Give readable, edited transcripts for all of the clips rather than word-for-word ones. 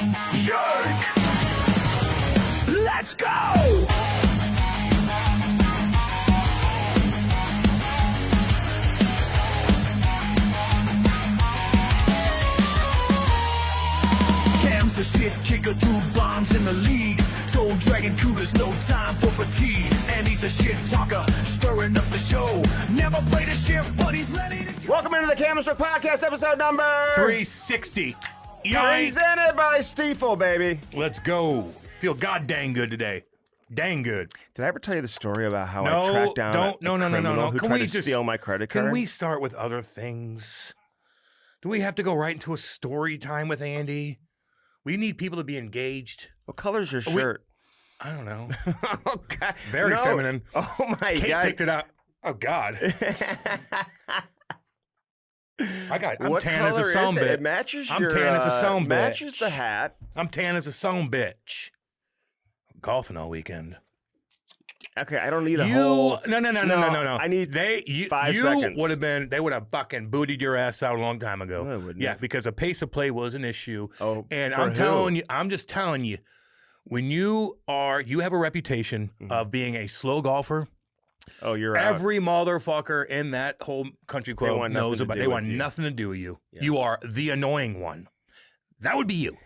Jerk! Let's go! Cam's a shit kicker, 2 bombs in the lead. Soul Dragon Cooke's no time for fatigue. And he's a shit talker, stirring up the show. Never played a shift, but he's ready to go. Welcome into the Cam and Strick podcast, episode number 360. Presented by Stiefel, baby. Let's go. Feel god dang good today. Dang good. Did I ever tell you the story about how I tracked down a criminal who tried to steal my credit card? Can we start with other things? Do we have to go right into a story time with Andy? We need people to be engaged. What color's your shirt? I don't know. Okay. Very feminine. Oh my Kate God. picked it up. Oh God. I'm what tan as a color son is it? bitch. It matches I'm your, tan as a son bitch. matches the hat. I'm tan as a son bitch. Golfing all weekend. Okay, I don't need a whole. No. I need 5 seconds. Would have been. They would have fucking booted your ass out a long time ago. No, they wouldn't Yeah, have. because the pace of play was an issue. Oh, and for who? I'm just telling you, when you have a reputation of being a slow golfer. Oh, you're Every motherfucker in that whole country club knows about. They want nothing to do with you. Yeah. You are the annoying one. That would be you.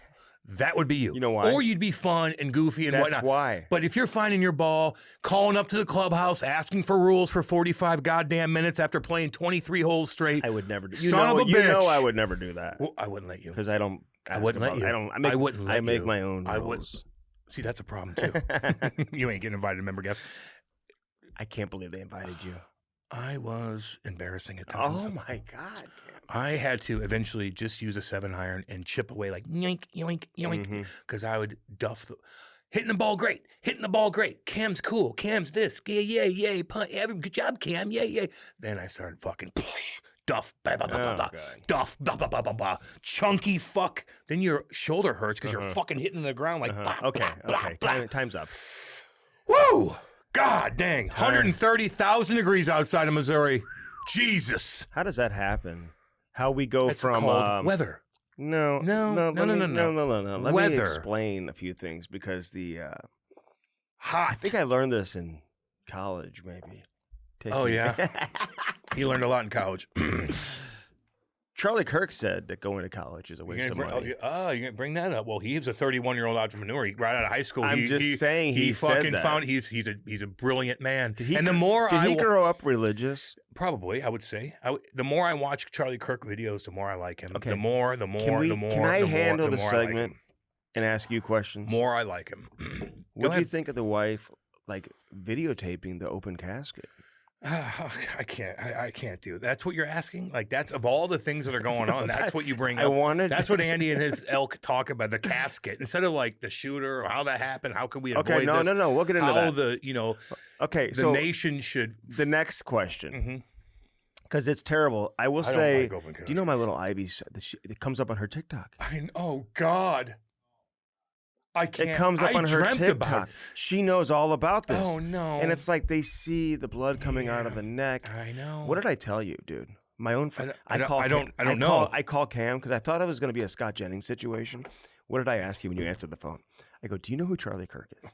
That would be you. You know why? Or you'd be fun and goofy and That's whatnot. why. But if you're finding your ball, calling up to the clubhouse, asking for rules for 45 goddamn minutes after playing 23 holes straight, I would never do. Son of a You bitch. know I would never do that Well, I wouldn't let you. because I don't. I wouldn't let you. I wouldn't let I make you. my own I would. rules. See, that's a problem too. You ain't getting invited to member guests. I can't believe they invited you. I was embarrassing at times. Oh my God. I had to eventually just use a 7-iron and chip away like yoink, yoink, yoink, because I would duff hitting the ball great, Cam's cool, Cam's this, yay, punt, good job, Cam, yay. Then I started fucking duff, duff, chunky fuck. Then your shoulder hurts because you're fucking hitting the ground like Okay. Time's up. Woo! God dang, 130,000 degrees outside of Missouri. Jesus. How does that happen? How we go It's from called weather. No. Let me Weather. explain a few things because Hot. I think I learned this in college, maybe. Oh, yeah? You learned a lot in college. Charlie Kirk said that going to college is a waste of money. you're gonna bring that up. Well, he was a 31-year-old entrepreneur. Right out of high school. I'm just saying he said fucking that. found he's a brilliant man. Did he Did grow up religious? Probably, I would say. The more I watch Charlie Kirk videos, the more I like him. Okay. The more. Can I handle the segment and ask you questions? More I like him. What do you think of the wife like videotaping the open casket? I can't do it. That's what you're asking? Like, that's of all the things that are going on, that's what you bring up. That's what Andy and his ilk talk about, the casket. Instead of like the shooter or how that happened, how could we avoid this? No. We'll get into how that. Okay, the so nation should. The next question, because it's terrible. I will say, do you know my little Ivy? It comes up on her TikTok. Oh God. I can't. It comes up on her TikTok. She knows all about this. Oh no! And it's like they see the blood coming out of the neck. I know. What did I tell you, dude? My own friend. I don't know. I called Cam because I thought it was going to be a Scott Jennings situation. What did I ask you when you answered the phone? I go, do you know who Charlie Kirk is?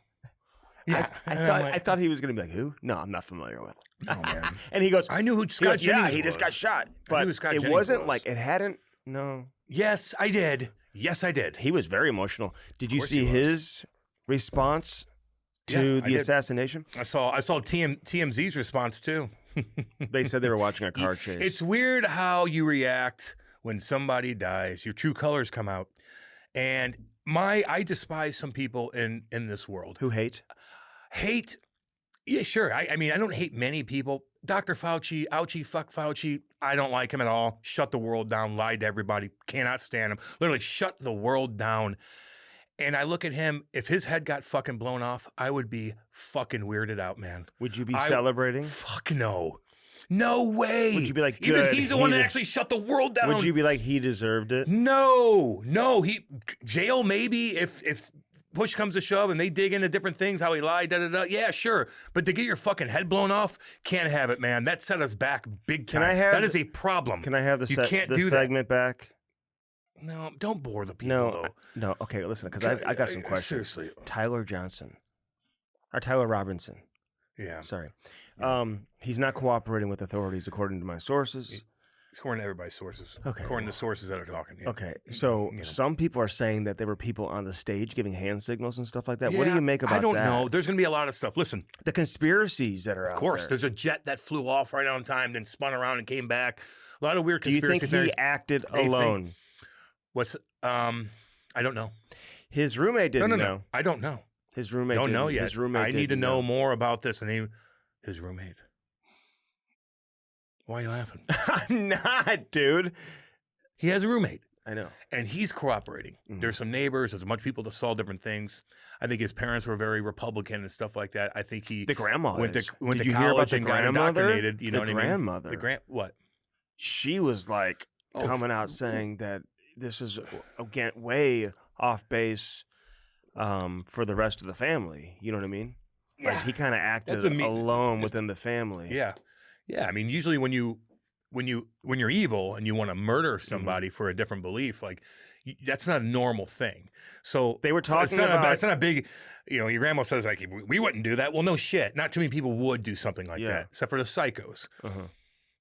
Yeah. I thought he was going to be like, who? No, I'm not familiar with. Oh man. And he goes, I knew who Scott Jennings was. Yeah, he just got shot. But it wasn't like it hadn't. No. Yes, I did. He was very emotional. Did you see his response to the assassination? I saw TMZ's response too. They said they were watching a car chase. It's weird how you react when somebody dies. Your true colors come out. And I despise some people in this world. Who hate? Hate, yeah, sure. I mean, I don't hate many people. Dr. Fauci, ouchie, fuck Fauci, I don't like him at all. Shut the world down, lied to everybody, cannot stand him. Literally shut the world down. And I look at him, if his head got fucking blown off, I would be fucking weirded out, man. Would you be celebrating? Fuck no. No way. Would you be like, good, even if he's the one that actually shut the world down? Would you be like, he deserved it? No. Jail maybe if push comes to shove and they dig into different things, how he lied, yeah, sure. But to get your fucking head blown off, can't have it, man. That set us back big time. That is a problem. Can I have the segment back? No, don't bore the people, though. No. Okay, listen, because I got some questions. Seriously. Tyler Robinson. Yeah. Sorry. He's not cooperating with authorities, according to my sources. According to everybody's sources. Okay. According to sources that are talking. Yeah. Okay. So some people are saying that there were people on the stage giving hand signals and stuff like that. What do you make about that? I don't know. There's going to be a lot of stuff. Listen. The conspiracies that are out there. Of course. There's a jet that flew off right on time, then spun around and came back. A lot of weird conspiracy theories. Do you think he acted alone? I don't know. His roommate didn't know. I don't know. His roommate don't know yet. His roommate I need to know more about this. And his roommate. Why are you laughing? I'm not, dude. He has a roommate. I know. And he's cooperating. There's some neighbors. There's a bunch of people that saw different things. I think his parents were very Republican and stuff like that. I think the grandma went to Did you college hear about the and got grandmother? indoctrinated. You know what I mean? Grandmother. What? She was like coming out saying that this is again way off base for the rest of the family. You know what I mean? Yeah. Like he kind of acted alone within the family. Yeah. Yeah. I mean, usually when you're evil and you want to murder somebody for a different belief, like that's not a normal thing. So they were talking about it's not a big, your grandma says like we wouldn't do that. Well, no shit. Not too many people would do something like that, except for the psychos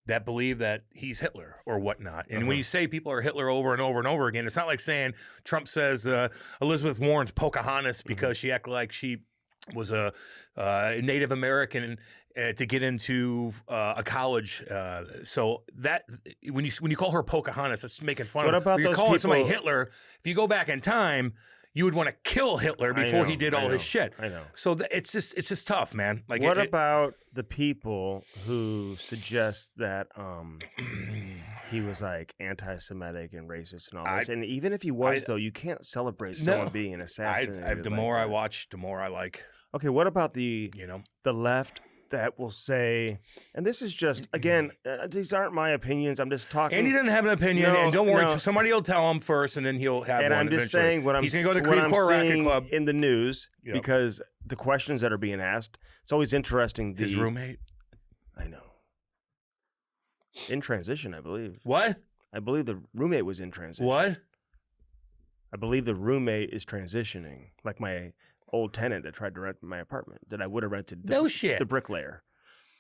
that believe that he's Hitler or whatnot. And when you say people are Hitler over and over and over again, it's not like saying Trump says Elizabeth Warren's Pocahontas because she acted like she was a Native American to get into a college. So that when you call her Pocahontas, it's making fun of her. What about those people? You're calling somebody Hitler. If you go back in time, you would want to kill Hitler before he did all his shit. I know. So it's just tough, man. Like, what about the people who suggest that he was like anti-Semitic and racist and all this? And even if he was, though, you can't celebrate someone being an assassin. The more I watch, the more I like. Okay, what about the left that will say, and this is just, again, these aren't my opinions. I'm just talking. And he doesn't have an opinion, and don't worry, somebody will tell him first, and then he'll have one. And I'm just saying he's going to go to the Creve Coeur Racket Club in the news because the questions that are being asked, it's always interesting. His roommate? I know. In transition, I believe. What? I believe the roommate was in transition. What? I believe the roommate is transitioning, like my old tenant that tried to rent my apartment that I would have rented. The bricklayer.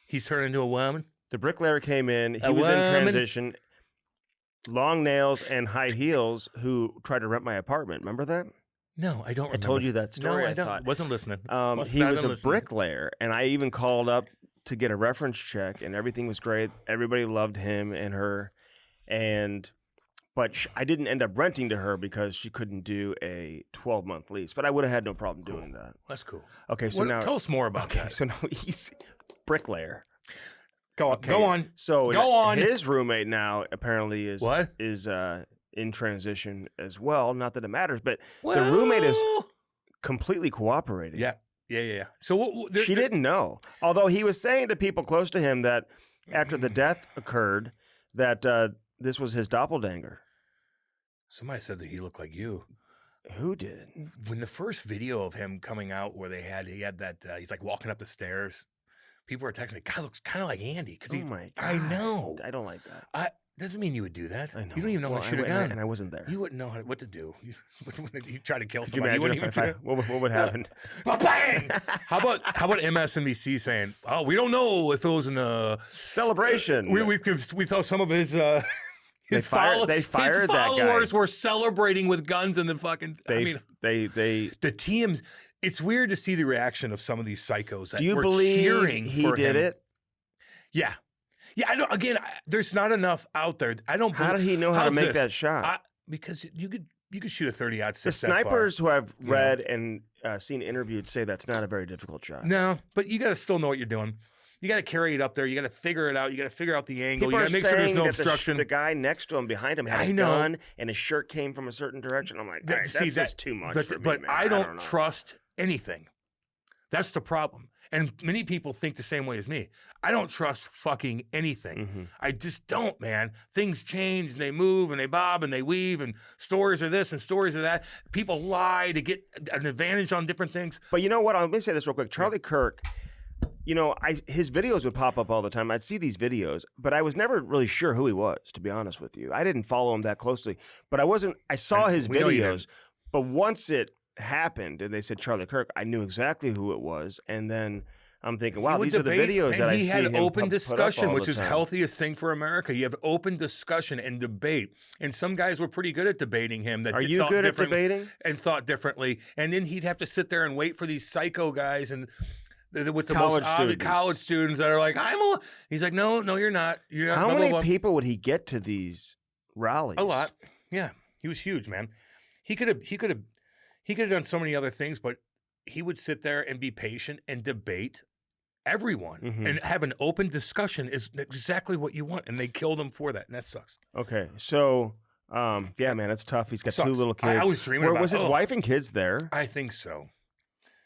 He's turned into a woman? The bricklayer came in. He was in transition. Long nails and high heels who tried to rent my apartment. Remember that? No, I don't remember. I told you that story. No, I don't. Wasn't listening. He was a bricklayer, and I even called up to get a reference check, and everything was great. Everybody loved him and her, but I didn't end up renting to her because she couldn't do a 12-month lease. But I would have had no problem doing that. That's cool. Okay, so now tell us more about that. Okay, so now he's bricklayer. Go on. So his roommate now apparently is in transition as well. Not that it matters, but the roommate is completely cooperating. Yeah. So she didn't know. Although he was saying to people close to him that after the death occurred, that this was his doppelganger. Somebody said that he looked like you. Who did? When the first video of him coming out where he had that, he's like walking up the stairs. People were texting me, God looks kind of like Andy. Oh my God. I know. I don't like that. Doesn't mean you would do that. I know. You don't even know how to shoot a gun. And I wasn't there. You wouldn't know what to do. You try to kill Could somebody. You imagine what would happen? Bang! How about MSNBC saying, "Oh, we don't know if it was a celebration." We thought some of his they fired that guy. Followers were celebrating with guns and then fucking. The teams. It's weird to see the reaction of some of these psychos. Do you believe he did it? Yeah. Yeah, there's not enough out there. How did he know how to make that shot? Because you could shoot a 30-aught. The snipers who I've read and seen interviewed say that's not a very difficult shot. No, but you got to still know what you're doing. You got to carry it up there. You got to figure it out. You got to figure out the angle. People you got to make sure there's no that obstruction. The guy next to him, behind him, had a gun, and his shirt came from a certain direction. I'm like, that's just too much for me, man. I don't trust anything. That's the problem. And many people think the same way as me. I don't trust fucking anything. Mm-hmm. I just don't, man. Things change and they move and they bob and they weave and stories are this and stories are that. People lie to get an advantage on different things. But you know what? Let me say this real quick. Charlie Kirk, his videos would pop up all the time. I'd see these videos, but I was never really sure who he was, to be honest with you. I didn't follow him that closely, but I saw his we know you videos, but once it happened and they said Charlie Kirk, I knew exactly who it was. And then I'm thinking, wow, these are the videos that I see. He had him open put up discussion, all which the is time. healthiest thing for America. You have open discussion and debate. And some guys were pretty good at debating him. Are you good at debating? And thought differently. And then he'd have to sit there and wait for these psycho guys and with the College most odd college students that are like, he's like, no, you're not. You're not. How blah, many blah, blah. people would he get to these rallies? A lot. Yeah. He was huge, man. He could have done so many other things, but he would sit there and be patient and debate everyone and have an open discussion is exactly what you want. And they killed him for that. And that sucks. Okay. So, yeah, man, it's tough. He's got two little kids. I was dreaming about Was his wife and kids there? I think so.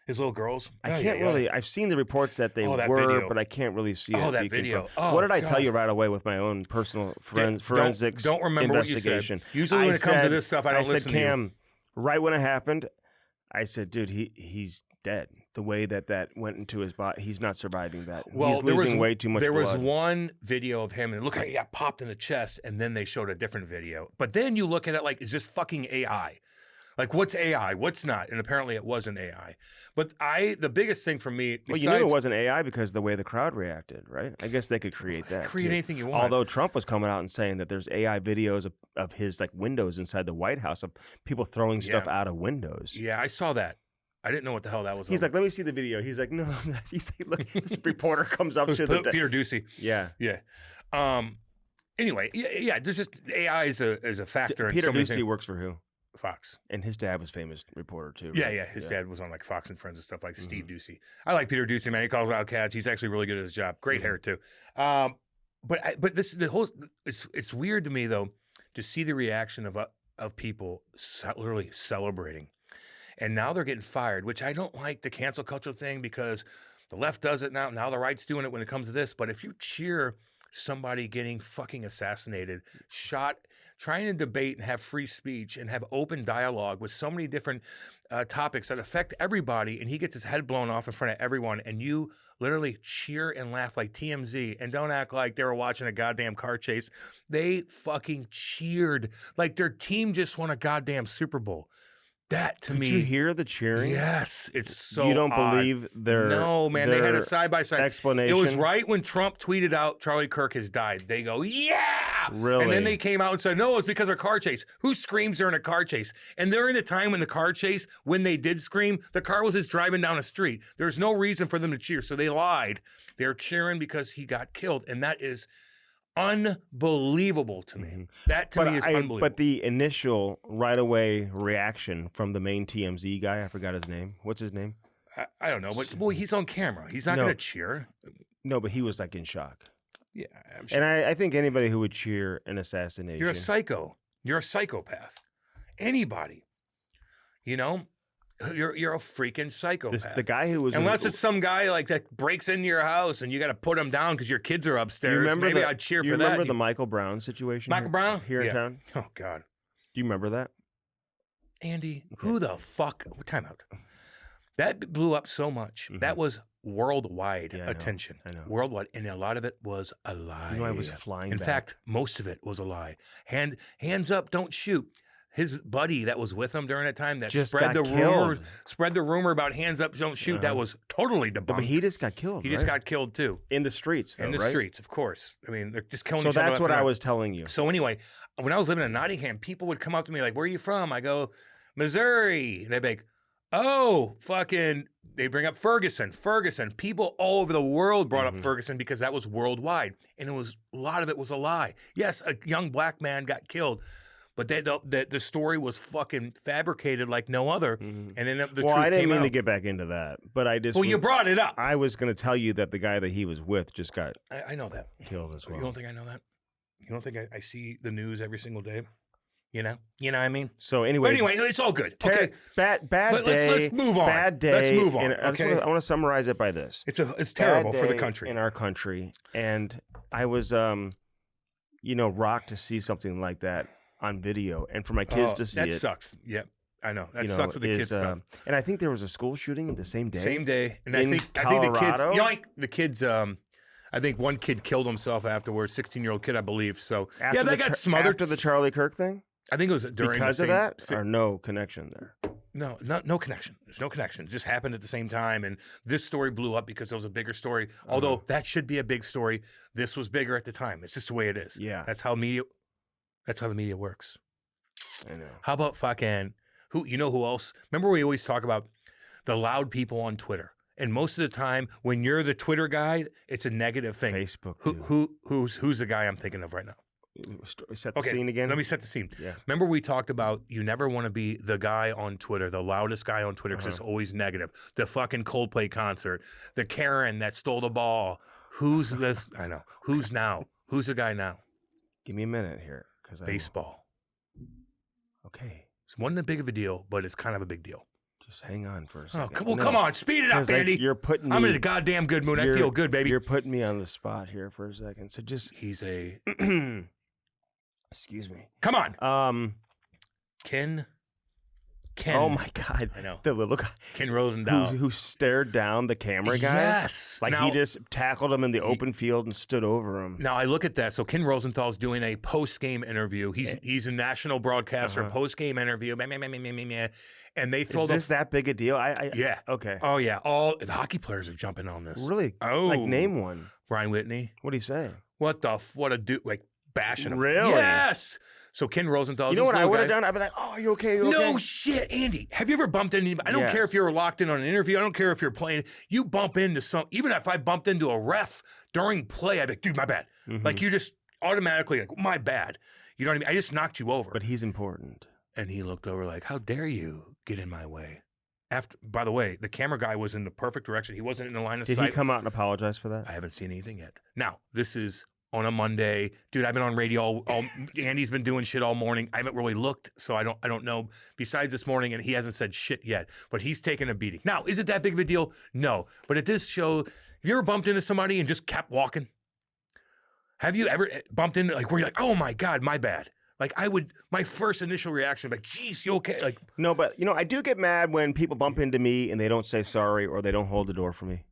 His little girls. I can't really. I've seen the reports that they that were, video. but I can't really see it. Oh, that video. What did I tell you right away with my own personal forensics don't remember investigation? What you said. Usually when it comes to this stuff, I don't listen to you. Cam, right when it happened, I said, dude, he's dead. The way that went into his body, he's not surviving that. Well, he's losing way too much blood. There was one video of him, and look, he got popped in the chest, and then they showed a different video. But then you look at it like, is this fucking AI? Like, what's AI? What's not? And apparently it wasn't AI. But the biggest thing for me, well, you knew it wasn't AI because of the way the crowd reacted, right? I guess they could create that. Create anything you want. Although Trump was coming out and saying that there's AI videos of his like windows inside the White House of people throwing stuff out of windows. Yeah, I saw that. I didn't know what the hell that was. He's like, let me see the video. He's like, no. He's like, look, this reporter comes up to Peter Ducey. Yeah. Yeah. Anyway, yeah. There's just AI is a factor. Peter in so Ducey works for who? Fox. And his dad was famous reporter too. Yeah, right? yeah. His dad was on like Fox and Friends and stuff like Steve Ducey. I like Peter Ducey, man. He calls out cats. He's actually really good at his job. Great hair too. But it's weird to me though to see the reaction of people literally celebrating. And now they're getting fired, which I don't like the cancel culture thing because the left does it now. Now the right's doing it when it comes to this. But if you cheer somebody getting fucking assassinated, shot, trying to debate and have free speech and have open dialogue with so many different topics that affect everybody, and he gets his head blown off in front of everyone, and you literally cheer and laugh like TMZ and don't act like they were watching a goddamn car chase. They fucking cheered like their team just won a goddamn Super Bowl. That to me, did you hear the cheering? Yes, it's so. You don't odd. believe their no man? They had a side by side explanation. It was right when Trump tweeted out Charlie Kirk has died. They go, yeah, really, and then they came out and said, no, it's because of a car chase. Who screams during a car chase? And they're in a time when the car chase, when they did scream, the car was just driving down a street. There's no reason for them to cheer, so they lied. They're cheering because he got killed, and that is unbelievable to me. That to me is unbelievable. But the initial right away reaction from the main TMZ guy, I forgot his name. What's his name? I don't know, but well, he's on camera. He's not going to cheer. No, but he was like in shock. Yeah, I'm sure. And I think anybody who would cheer an assassination, you're a psycho. You're a psychopath. Anybody, you know. You're a freaking psychopath. The guy who was unless it's some guy like that breaks into your house and you got to put him down because your kids are upstairs. Maybe I'd cheer for that. You remember the Michael Brown situation? Michael Brown here in town. Oh God. Do you remember that? Andy, who the fuck? Time out. That blew up so much. That was worldwide attention. I know. Worldwide, and a lot of it was a lie. You know, I was flying. In fact, most of it was a lie. Hands up, don't shoot. His buddy that was with him during that time that just spread the rumor about hands up, don't shoot. That was totally debunked. But he just got killed. He just got killed too. In the streets, though, in the streets, of course. I mean, they're just killing each other. So that's what I was telling you. So anyway, when I was living in Nottingham, people would come up to me like, "Where are you from?" I go, "Missouri." They'd be like, "Oh, fucking." They bring up Ferguson. People all over the world brought up Ferguson because that was worldwide, and a lot of it was a lie. Yes, a young black man got killed. But the story was fucking fabricated like no other, and then the truth came out. Well, I didn't mean to get back into that, but I just. Well, you brought it up. I was going to tell you that the guy that he was with just got. I know that. Killed as well. You don't think I know that? You don't think I see the news every single day? You know what I mean? So anyway, it's all good. Okay, bad but day. Let's move on. Bad day. Let's move on. Okay? I want to summarize it by this. It's terrible bad for the day country. in our country, and I was rocked to see something like that on video, and for my kids to see it. That sucks. Yeah, I know that you know, sucks with the is, kids stuff. and I think there was a school shooting the same day. Same day, and in I think the kids. Colorado? You know, like the kids. I think one kid killed himself afterwards. 16-year-old kid, I believe. So After yeah, the they got smothered. after the Charlie Kirk thing. I think it was during Because the of same, that, or no connection there. No, no connection. There's no connection. It just happened at the same time, and this story blew up because it was a bigger story. Although that should be a big story, this was bigger at the time. It's just the way it is. Yeah, That's how media. That's how the media works. I know. How about fucking who? You know who else? Remember we always talk about the loud people on Twitter, and most of the time when you're the Twitter guy, it's a negative thing. Facebook. Who's the guy I'm thinking of right now? Set the scene again. Let me set the scene. Yeah. Remember we talked about you never want to be the guy on Twitter, the loudest guy on Twitter, because it's always negative. The fucking Coldplay concert, the Karen that stole the ball. Who's this? I know. Who's now? Who's the guy now? Give me a minute here, because Baseball. Okay. It wasn't that big of a deal, but it's kind of a big deal. Just hang on for a Oh, second. come on, speed it up, Andy. You're putting me. I'm in a goddamn good mood. I feel good, baby. You're putting me on the spot here for a second. So just. He's a. Excuse me. Come on. Ken. Oh my God. I know. The little guy Ken Rosendahl. who stared down the camera guy. Yes. Like Now- he just tackled him in the open field and stood over him. Now I look at that. So Ken Rosenthal's doing a post-game interview. He's a national broadcaster. Post-game interview. And they throw Is this that big a deal? Yeah. Okay. Oh yeah. All the hockey players are jumping on this. Really? Oh. Like name one. Brian Whitney. What do you say? What a dude, like bashing him. Really? Yes. So Ken Rosenthal. You know what I would have done? I'd be like, "Oh, are you okay? You okay?" No shit, Andy. Have you ever bumped into anybody? I don't care if you're locked in on an interview. I don't care if you're playing. You bump into even if I bumped into a ref during play, I'd be like, dude, my bad. Like you just automatically like, my bad. You know what I mean? I just knocked you over. But he's important. And he looked over like, how dare you get in my way? By the way, the camera guy was in the perfect direction. He wasn't in the line of sight. Did he come out and apologize for that? I haven't seen anything yet. Now, this is on a Monday. Dude, I've been on radio all Andy's been doing shit all morning. I haven't really looked, so I don't know. Besides this morning, and he hasn't said shit yet. But he's taken a beating. Now, is it that big of a deal? No. But it does show, have you ever bumped into somebody and just kept walking? Have you ever bumped into, like, where you're like, oh my God, my bad? Like, my first initial reaction, like, geez, you okay? Like, no, but, I do get mad when people bump into me and they don't say sorry or they don't hold the door for me.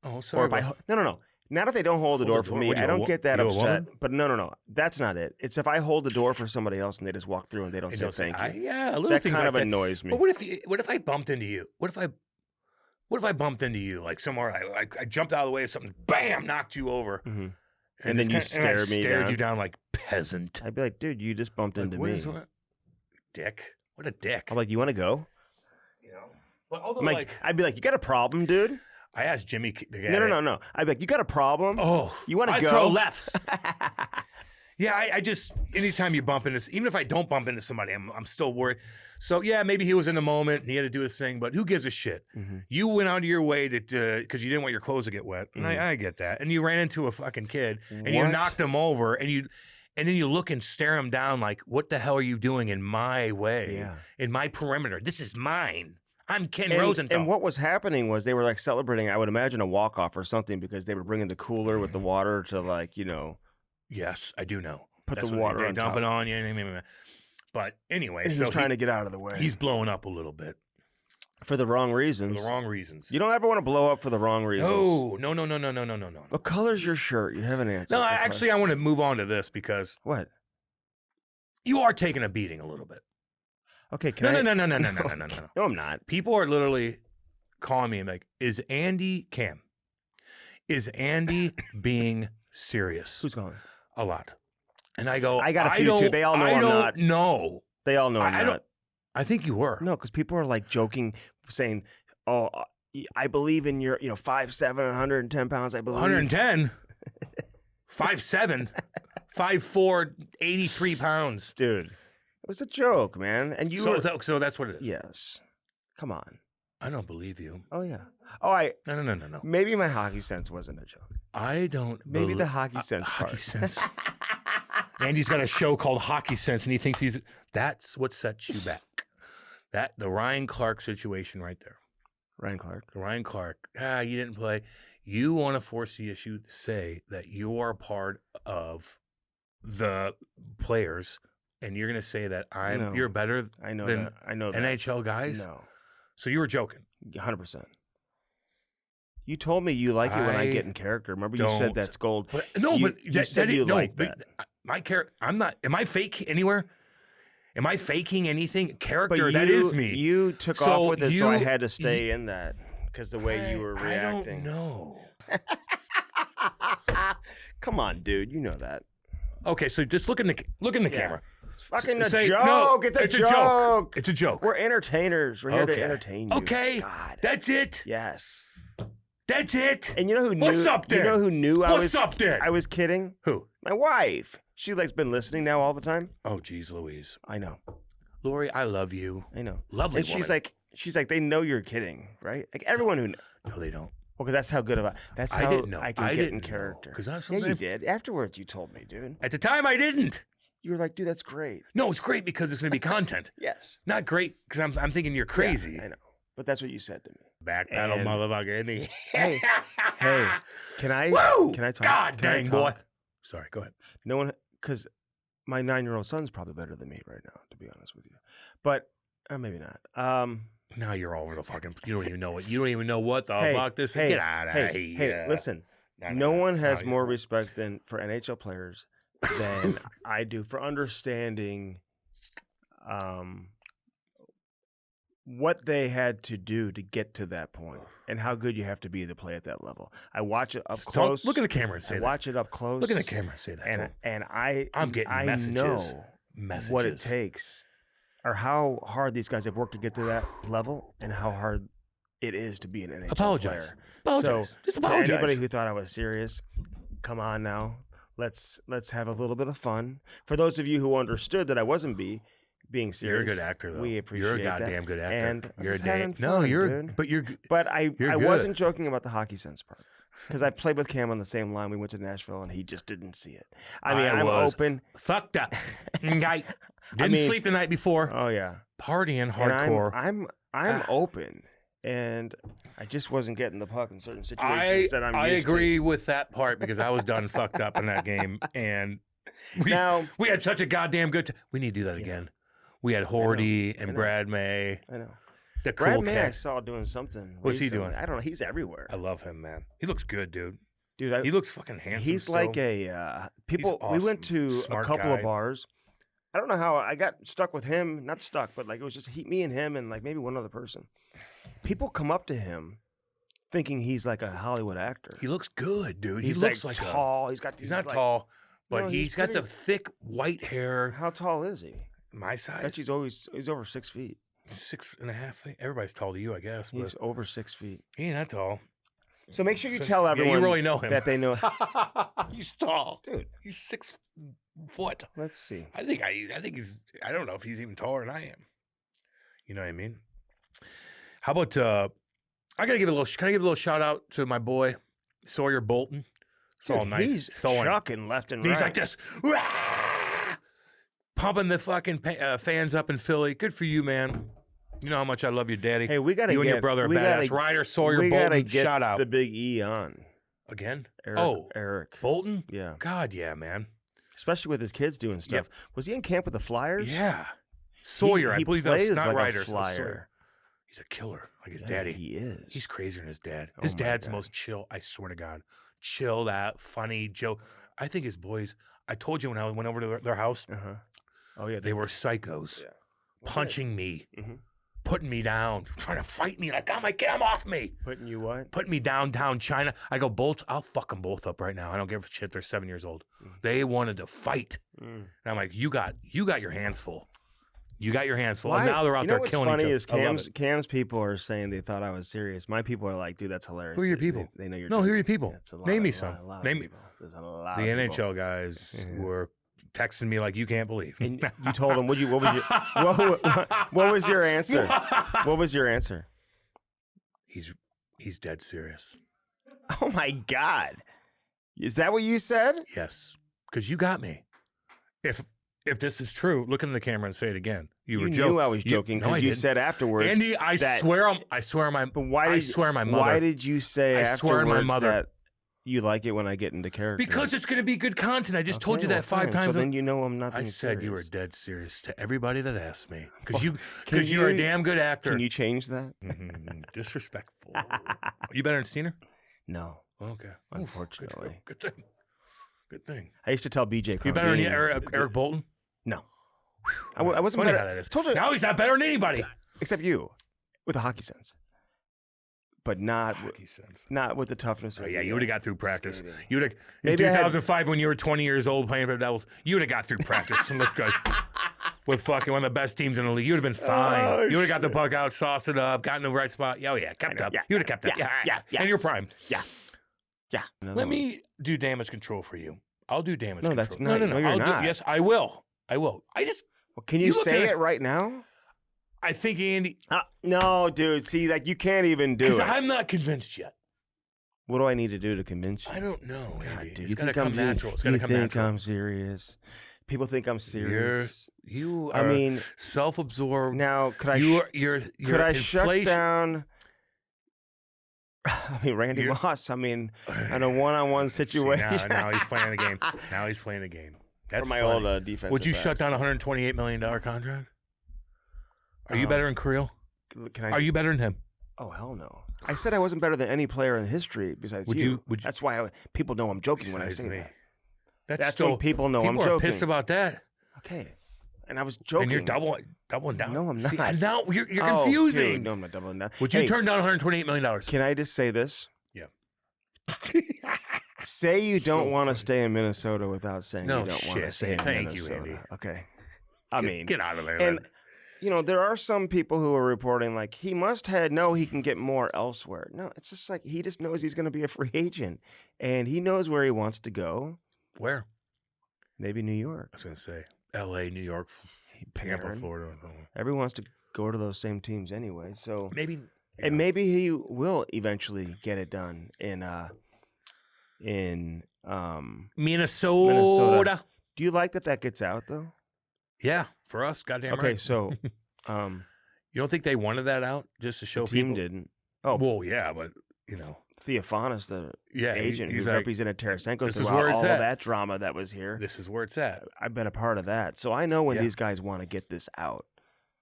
oh, sorry. Or if no. Not if they don't hold the door for me. I don't get that you a upset. woman? But no. That's not it. It's if I hold the door for somebody else and they just walk through and they don't say thank you. Yeah, a little That things kind like of that. annoys me. But what if I bumped into you? What if I bumped into you, like somewhere, I jumped out of the way of something, bam, knocked you over. Mm-hmm. And then you stared me stared down. you down like peasant. I'd be like, dude, you just bumped into me. Dick. What a dick. I'm like, you want to go? But although, I'm like, I'd be like, you got a problem, dude? I asked Jimmy the guy. No. I'd be like, you got a problem? Oh, you want to go? I throw lefts. Yeah, I just, anytime you bump into, even if I don't bump into somebody, I'm still worried. So yeah, maybe he was in the moment and he had to do his thing, but who gives a shit? Mm-hmm. You went out of your way to, because you didn't want your clothes to get wet. And I get that. And you ran into a fucking kid and you knocked him over and then you look and stare him down like, what the hell are you doing in my way? Yeah. In my perimeter. This is mine. I'm Ken Rosenthal. And what was happening was they were like celebrating, I would imagine, a walk-off or something because they were bringing the cooler with the water to like, Yes, I do know. Put That's the what water they on dump top. it on you. But anyway, He's so trying to get out of the way. He's blowing up a little bit. For the wrong reasons. For the wrong reasons. You don't ever want to blow up for the wrong reasons. No. What color's your shirt? You haven't answered. No, the actually, I want to move on to this because What? you are taking a beating a little bit. Okay, can I? No. No, I'm not. People are literally calling me and like, is Andy being serious? Who's going? A lot. And I go, I got a few too. They all know I'm not. No. They all know I'm not. I think you were. No, because people are like joking, saying, "Oh, I believe in your, 5'7", 110 pounds. I believe 110, 5'7", 5'4", 83 pounds. Dude, it was a joke, man. And you so that's what it is. Yes. Come on. I don't believe you. Oh yeah. Oh, No. Maybe my hockey sense wasn't a joke. I don't. Maybe the hockey sense part. Hockey sense. Andy's got a show called Hockey Sense, and he thinks that's what sets you back. The Ryan Clark situation right there. Ryan Clark. Ryan Clark. You didn't play. You want to force the issue to say that you are part of the players and you're gonna say that No. you're better I know than that. I know that. NHL guys? No, So you were joking. 100%. You told me you like it when I get in character. Remember, you said don't. that's gold. But no, you, but you said you like but that. my character. I'm not. Am I fake anywhere? Am I faking anything? But Character. That is me. You took So off with it, so I you- had to stay in that because the way you were I reacting. don't know. Come on, dude. You know that. Okay, so just look in the Yeah. camera. It's fucking a Say, joke. no, it's a joke. It's a joke. We're entertainers. We're here Okay. to entertain you. Okay. God. That's it. Yes. That's it. And you know who knew? What's up there? You know who knew What's up there? I was kidding? Who? My wife. She like's been listening now all the time. Oh, geez, Louise. I know. Lori, I love you. I know. Lovely And woman. she's like, they know you're kidding, right? Like everyone who. No, they don't. Well, 'cause that's how good of a. That's I how didn't know. I can I get in didn't know. character. 'Cause I yeah, you sometimes- did. Afterwards, you told me, dude. At the time, I didn't. You were like, dude, that's great. No, it's great because it's going to be content. Yes. Not great because I'm thinking you're crazy. Yeah, I know. But that's what you said to me. Back battle, And- motherfucker. Hey, hey, can I? Woo! Can I talk? God Can I dang, boy. talk? Sorry, go ahead. No one, because my 9-year-old son's probably better than me right now, to be honest with you. But maybe not. Now you're all over the fucking. You don't even know what. You don't even know what the Hey, fuck this is. hey, Get out of hey, here. hey, listen. No, No one has you're more right. respect for NHL players than I do for understanding what they had to do to get to that point and how good you have to be to play at that level. I watch it up Just close. Look in the camera and say I that. watch it up close. Look in the camera and say that. to him. And I'm getting I messages. know Messages. what it takes or how hard these guys have worked to get to that level and how hard it is to be an NHL Apologize. player. Apologize. So, Just to apologize. anybody who thought I was serious, come on now. Let's have a little bit of fun. For those of you who understood that I wasn't being serious, You're a good actor, though. we appreciate You're a that. goddamn good actor. And you're a just having No, fun, you're. dude. But you're. But I You're good. wasn't joking about the hockey sense part because I played with Cam on the same line. We went to Nashville and he just didn't see it. I mean, I'm was open. Fucked up. I didn't mean- sleep the night before. Oh yeah, Partying and hardcore. I'm Ah. open, and I just wasn't getting the puck in certain I situations that I'm used agree with that part because I was done fucked up in that game, and to. Now we had such a goddamn good time. We need to do that Yeah. again. We had Horty I and know. Brad May, I know the Brad cool May I cat. saw doing something. What's he recently. doing? I don't know. He's everywhere, I love him, man. He looks good, dude. dude. He looks fucking handsome. He's still. like a people. We went awesome. to Smart a couple of guy. bars. I don't know how I got stuck with him. Not stuck, but like it was just me and him and like maybe one other person. People come up to him thinking he's like a Hollywood actor. He looks good, dude. He's he looks like tall. He's got these. He's not like, tall, but No, he's he's got the pretty- thick white hair. How tall is he? My I size. bet he's over 6 feet. 6.5 feet. Everybody's tall to you, I guess. But He's over 6 feet. he ain't that tall. So make sure you So- tell yeah, everyone you really know him. that they know. He's tall. Dude, He's 6 foot. let's see. I think he's. I don't know if he's even taller than I am. You know what I mean? How about I gotta give a little. Can I give a little shout out to my boy Sawyer Bolton? It's all Dude, nice. He's throwing. chucking left and He's right. like this, "Rah!" Pumping the fucking fans up in Philly. Good for you, man. You know how much I love you, Daddy. Hey, we gotta you get and your brother are we badass. gotta, Ryder Sawyer we gotta Bolton. get Shout out the big E on. again. Eric, Oh. Eric. Bolton. Yeah, God, yeah, man. especially with his kids doing stuff. Was he in camp with the Flyers? Yeah. Sawyer, he I believe plays that's not like Ryder. a so Sawyer. Flyer. He's a killer, like his Yeah, daddy. he is. He's crazier than his dad. Oh His my dad's the God. most chill. I swear to God, chill. That funny joke. I think his boys. I told you when I went over to their house, Uh-huh. Oh yeah, they were psychos, Yeah. punching me, Mhm. putting me down, trying to fight me. Like, get him off me, Putting you what? putting me downtown China. I go, Bolts, I'll fuck them both up right now. I don't give a shit. They're 7 years old. Mm. They wanted to fight, Mm. and I'm like, you got your hands full. You got your hands full. Why- And now they're out you know there what's killing funny each other. is I love Cam's people are saying they thought I was serious. My people are like, dude, that's hilarious. Who are your They- people? They know you're. No, who are joking. your people? Yeah, it's a lot Name of- me lot- some. lot of Name me. people. There's a lot The of people. NHL guys Yeah. were texting me like you can't believe. And you told them, what was your what was your answer? What was your answer? He's dead serious. Oh my God. Is that what you said? Yes, because you got me. If this is true, look in the camera and say it again. You were knew joking. I was joking No, I because you didn't. said afterwards. Andy, I that- swear on my. But why I did swear on my mother. Why did you say I swear on afterwards my mother. that You like it when I get into character. Because it's going to be good content. I just told Okay, you well, that 5 fine. times. So then you know I'm not I being said you were serious. dead serious to everybody that asked me. Because Can you're a you- damn good actor. Can you change that? Disrespectful. You better than Steiner? No, Okay. Oof, unfortunately. Good thing. Good thing. I used to tell BJ. You better than Cardine- Eric Bolton? No, I wasn't Funny better. how that is. Told you, Now he's not better than anybody. except you, with a hockey sense, but not Hockey sense. not with the toughness. Oh, of yeah, the, you would have got through practice. skating. You would have. In Maybe I had- 2005, when you were 20 years old playing for the Devils, you would have got through practice and looked good. With fucking one of the best teams in the league, you would have been fine. Oh, you would have got the puck out, sauced it up, gotten in the right spot. Yeah, oh yeah, kept know, up. yeah, You would have kept up. yeah. And you're primed. Yeah. Let me do damage control for you. I'll do damage No, control. that's not- no, you're I'll not. Yes, I will. I just, Well, can You you look say at- it right now? I think Andy, No, dude. See, like you can't even do because it. I'm not convinced yet. What do I need to do to convince you? I don't know, God, Andy. dude, It's you gonna think come natural. It's gonna come think natural. I'm serious? People think I'm serious. You I are mean, self-absorbed. now could I? You're could I shut inflation- down? I mean, Randy You're- Moss. I mean, in a one-on-one See, situation. now he's playing the game. Now he's playing the game. That's For my funny. old defense. Would you shut down a $128 million contract? Are you better than Creel? Can I? Are you better than him? Oh hell no! I said I wasn't better than any player in history besides Would you. you- would you- That's why people know I'm joking when I Besides say me. that. That's when still people know I'm people are joking. pissed about that. Okay, and I was joking. And you're doubling down. No, I'm See, not. now you're Oh, confusing. dude, no, I'm not doubling down. Would you Hey, turn down $128 million? Can I just say this? Yeah. Say you don't So want to funny. stay in Minnesota without saying No you don't want to shit. stay in Thank you, Minnesota. Andy. Okay. I mean, get out of there. and then. there are some people who are reporting like he must have he can get more elsewhere. No, it's just like he just knows he's going to be a free agent, and he knows where he wants to go. Where? Maybe New York. I was gonna say L.A., New York, Tampa, Barron. Florida. or something. Everyone wants to go to those same teams anyway. So Maybe. and maybe he will eventually get it done in Minnesota. Do you like that gets out though? Yeah, for us, goddamn Okay, right. so You don't think they wanted that out just to show the team people? didn't. Oh, Well, yeah, but Theophanis, the yeah, agent he's who like, represented Tarasenko this is throughout where it's all of at. that drama that was here. this is where it's at. I've been a part of that, so I know when Yeah. these guys want to get this out,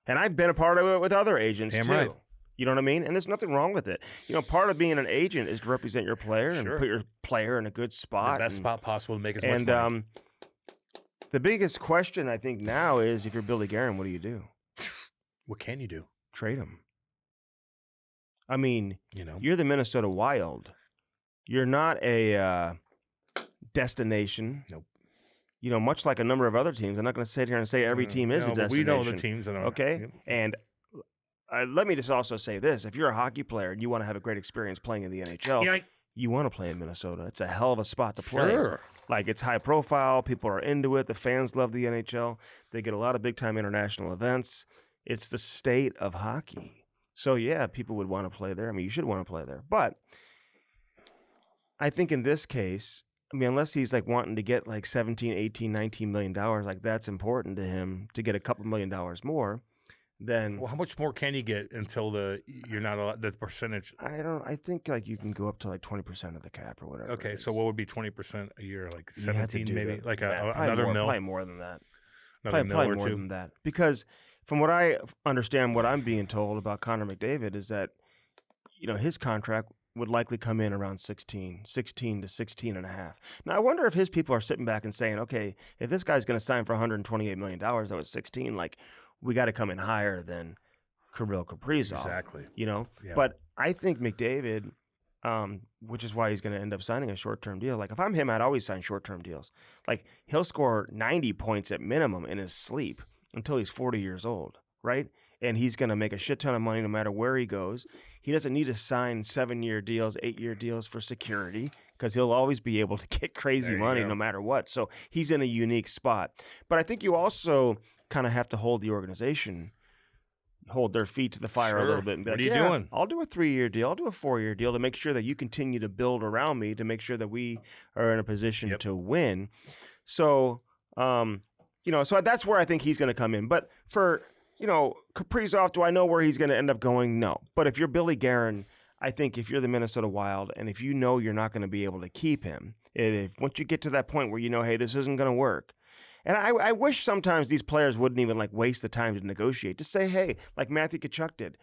and I've been a part of it with other agents Damn too. right. You know what I mean? And there's nothing wrong with it. Part of being an agent is to represent your player and Sure. put your player in a good spot. The best and, spot possible to make as much And money. the biggest question I think now is if you're Billy Guerin, what do you do? What can you do? Trade him. I mean, You know, you're the Minnesota Wild. You're not a destination. Nope. Much like a number of other teams. I'm not going to sit here and say every team is a no, but destination. we know the teams. That are, Okay? Yep. And let me just also say this. If you're a hockey player and you want to have a great experience playing in the NHL, Yeah, you want to play in Minnesota. It's a hell of a spot to play. sure. Like, it's high profile. People are into it. The fans love the NHL. They get a lot of big-time international events. It's the state of hockey. So, yeah, people would want to play there. I mean, you should want to play there. But I think in this case, unless he's, like, wanting to get, like, $17, $18, $19 million, like, that's important to him to get a couple $1 million more, then Well, how much more can you get until you're not allowed, the percentage? I think, like, you can go up to, like, 20% of the cap or whatever. Okay, it so is. what would be 20% a year? Like You have to 17 do maybe? the Like math. Probably another more, mill? Probably more than that. Another Probably mill or more two? than that. Because from what I understand, what I'm being told about Connor McDavid is that, his contract would likely come in around 16 to 16 and a half. Now, I wonder if his people are sitting back and saying, okay, if this guy's going to sign for $128 million, that was 16, like, we got to come in higher than Kirill Kaprizov. Exactly. Yeah. But But I think McDavid, which is why he's going to end up signing a short-term deal. Like, if I'm him, I'd always sign short-term deals. Like, he'll score 90 points at minimum in his sleep until he's 40 years old, right? And he's going to make a shit ton of money no matter where he goes. He doesn't need to sign 7-year deals, 8-year deals for security because he'll always be able to get crazy There you money go. no matter what. So he's in a unique spot. But I think you also kind of have to hold the organization, hold their feet to the fire a Sure. little bit and be What like, are you yeah, doing? I'll do a 3-year deal. I'll do a 4-year deal to make sure that you continue to build around me to make sure that we are in a position Yep. to win. So, so that's where I think he's going to come in. But for, Kaprizov, do I know where he's going to end up going? No. But if you're Billy Guerin, I think if you're the Minnesota Wild and if you know you're not going to be able to keep him, if once you get to that point where you know, hey, this isn't going to work. And I wish sometimes these players wouldn't even like waste the time to negotiate. Just say, hey, like Matthew Tkachuk did,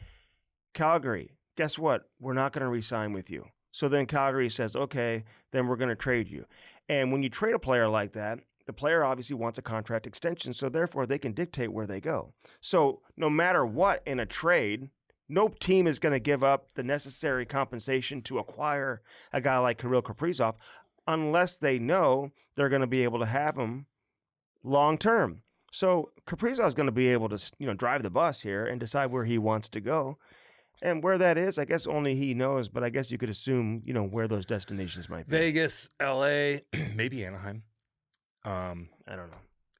Calgary, guess what? We're not going to re-sign with you. So then Calgary says, okay, then we're going to trade you. And when you trade a player like that, the player obviously wants a contract extension, so therefore they can dictate where they go. So no matter what in a trade, no team is going to give up the necessary compensation to acquire a guy like Kirill Kaprizov unless they know they're going to be able to have him long term. So Kaprizov is going to be able to, drive the bus here and decide where he wants to go. And where that is, I guess only he knows, but I guess you could assume, where those destinations might be. Vegas, LA, maybe Anaheim. I don't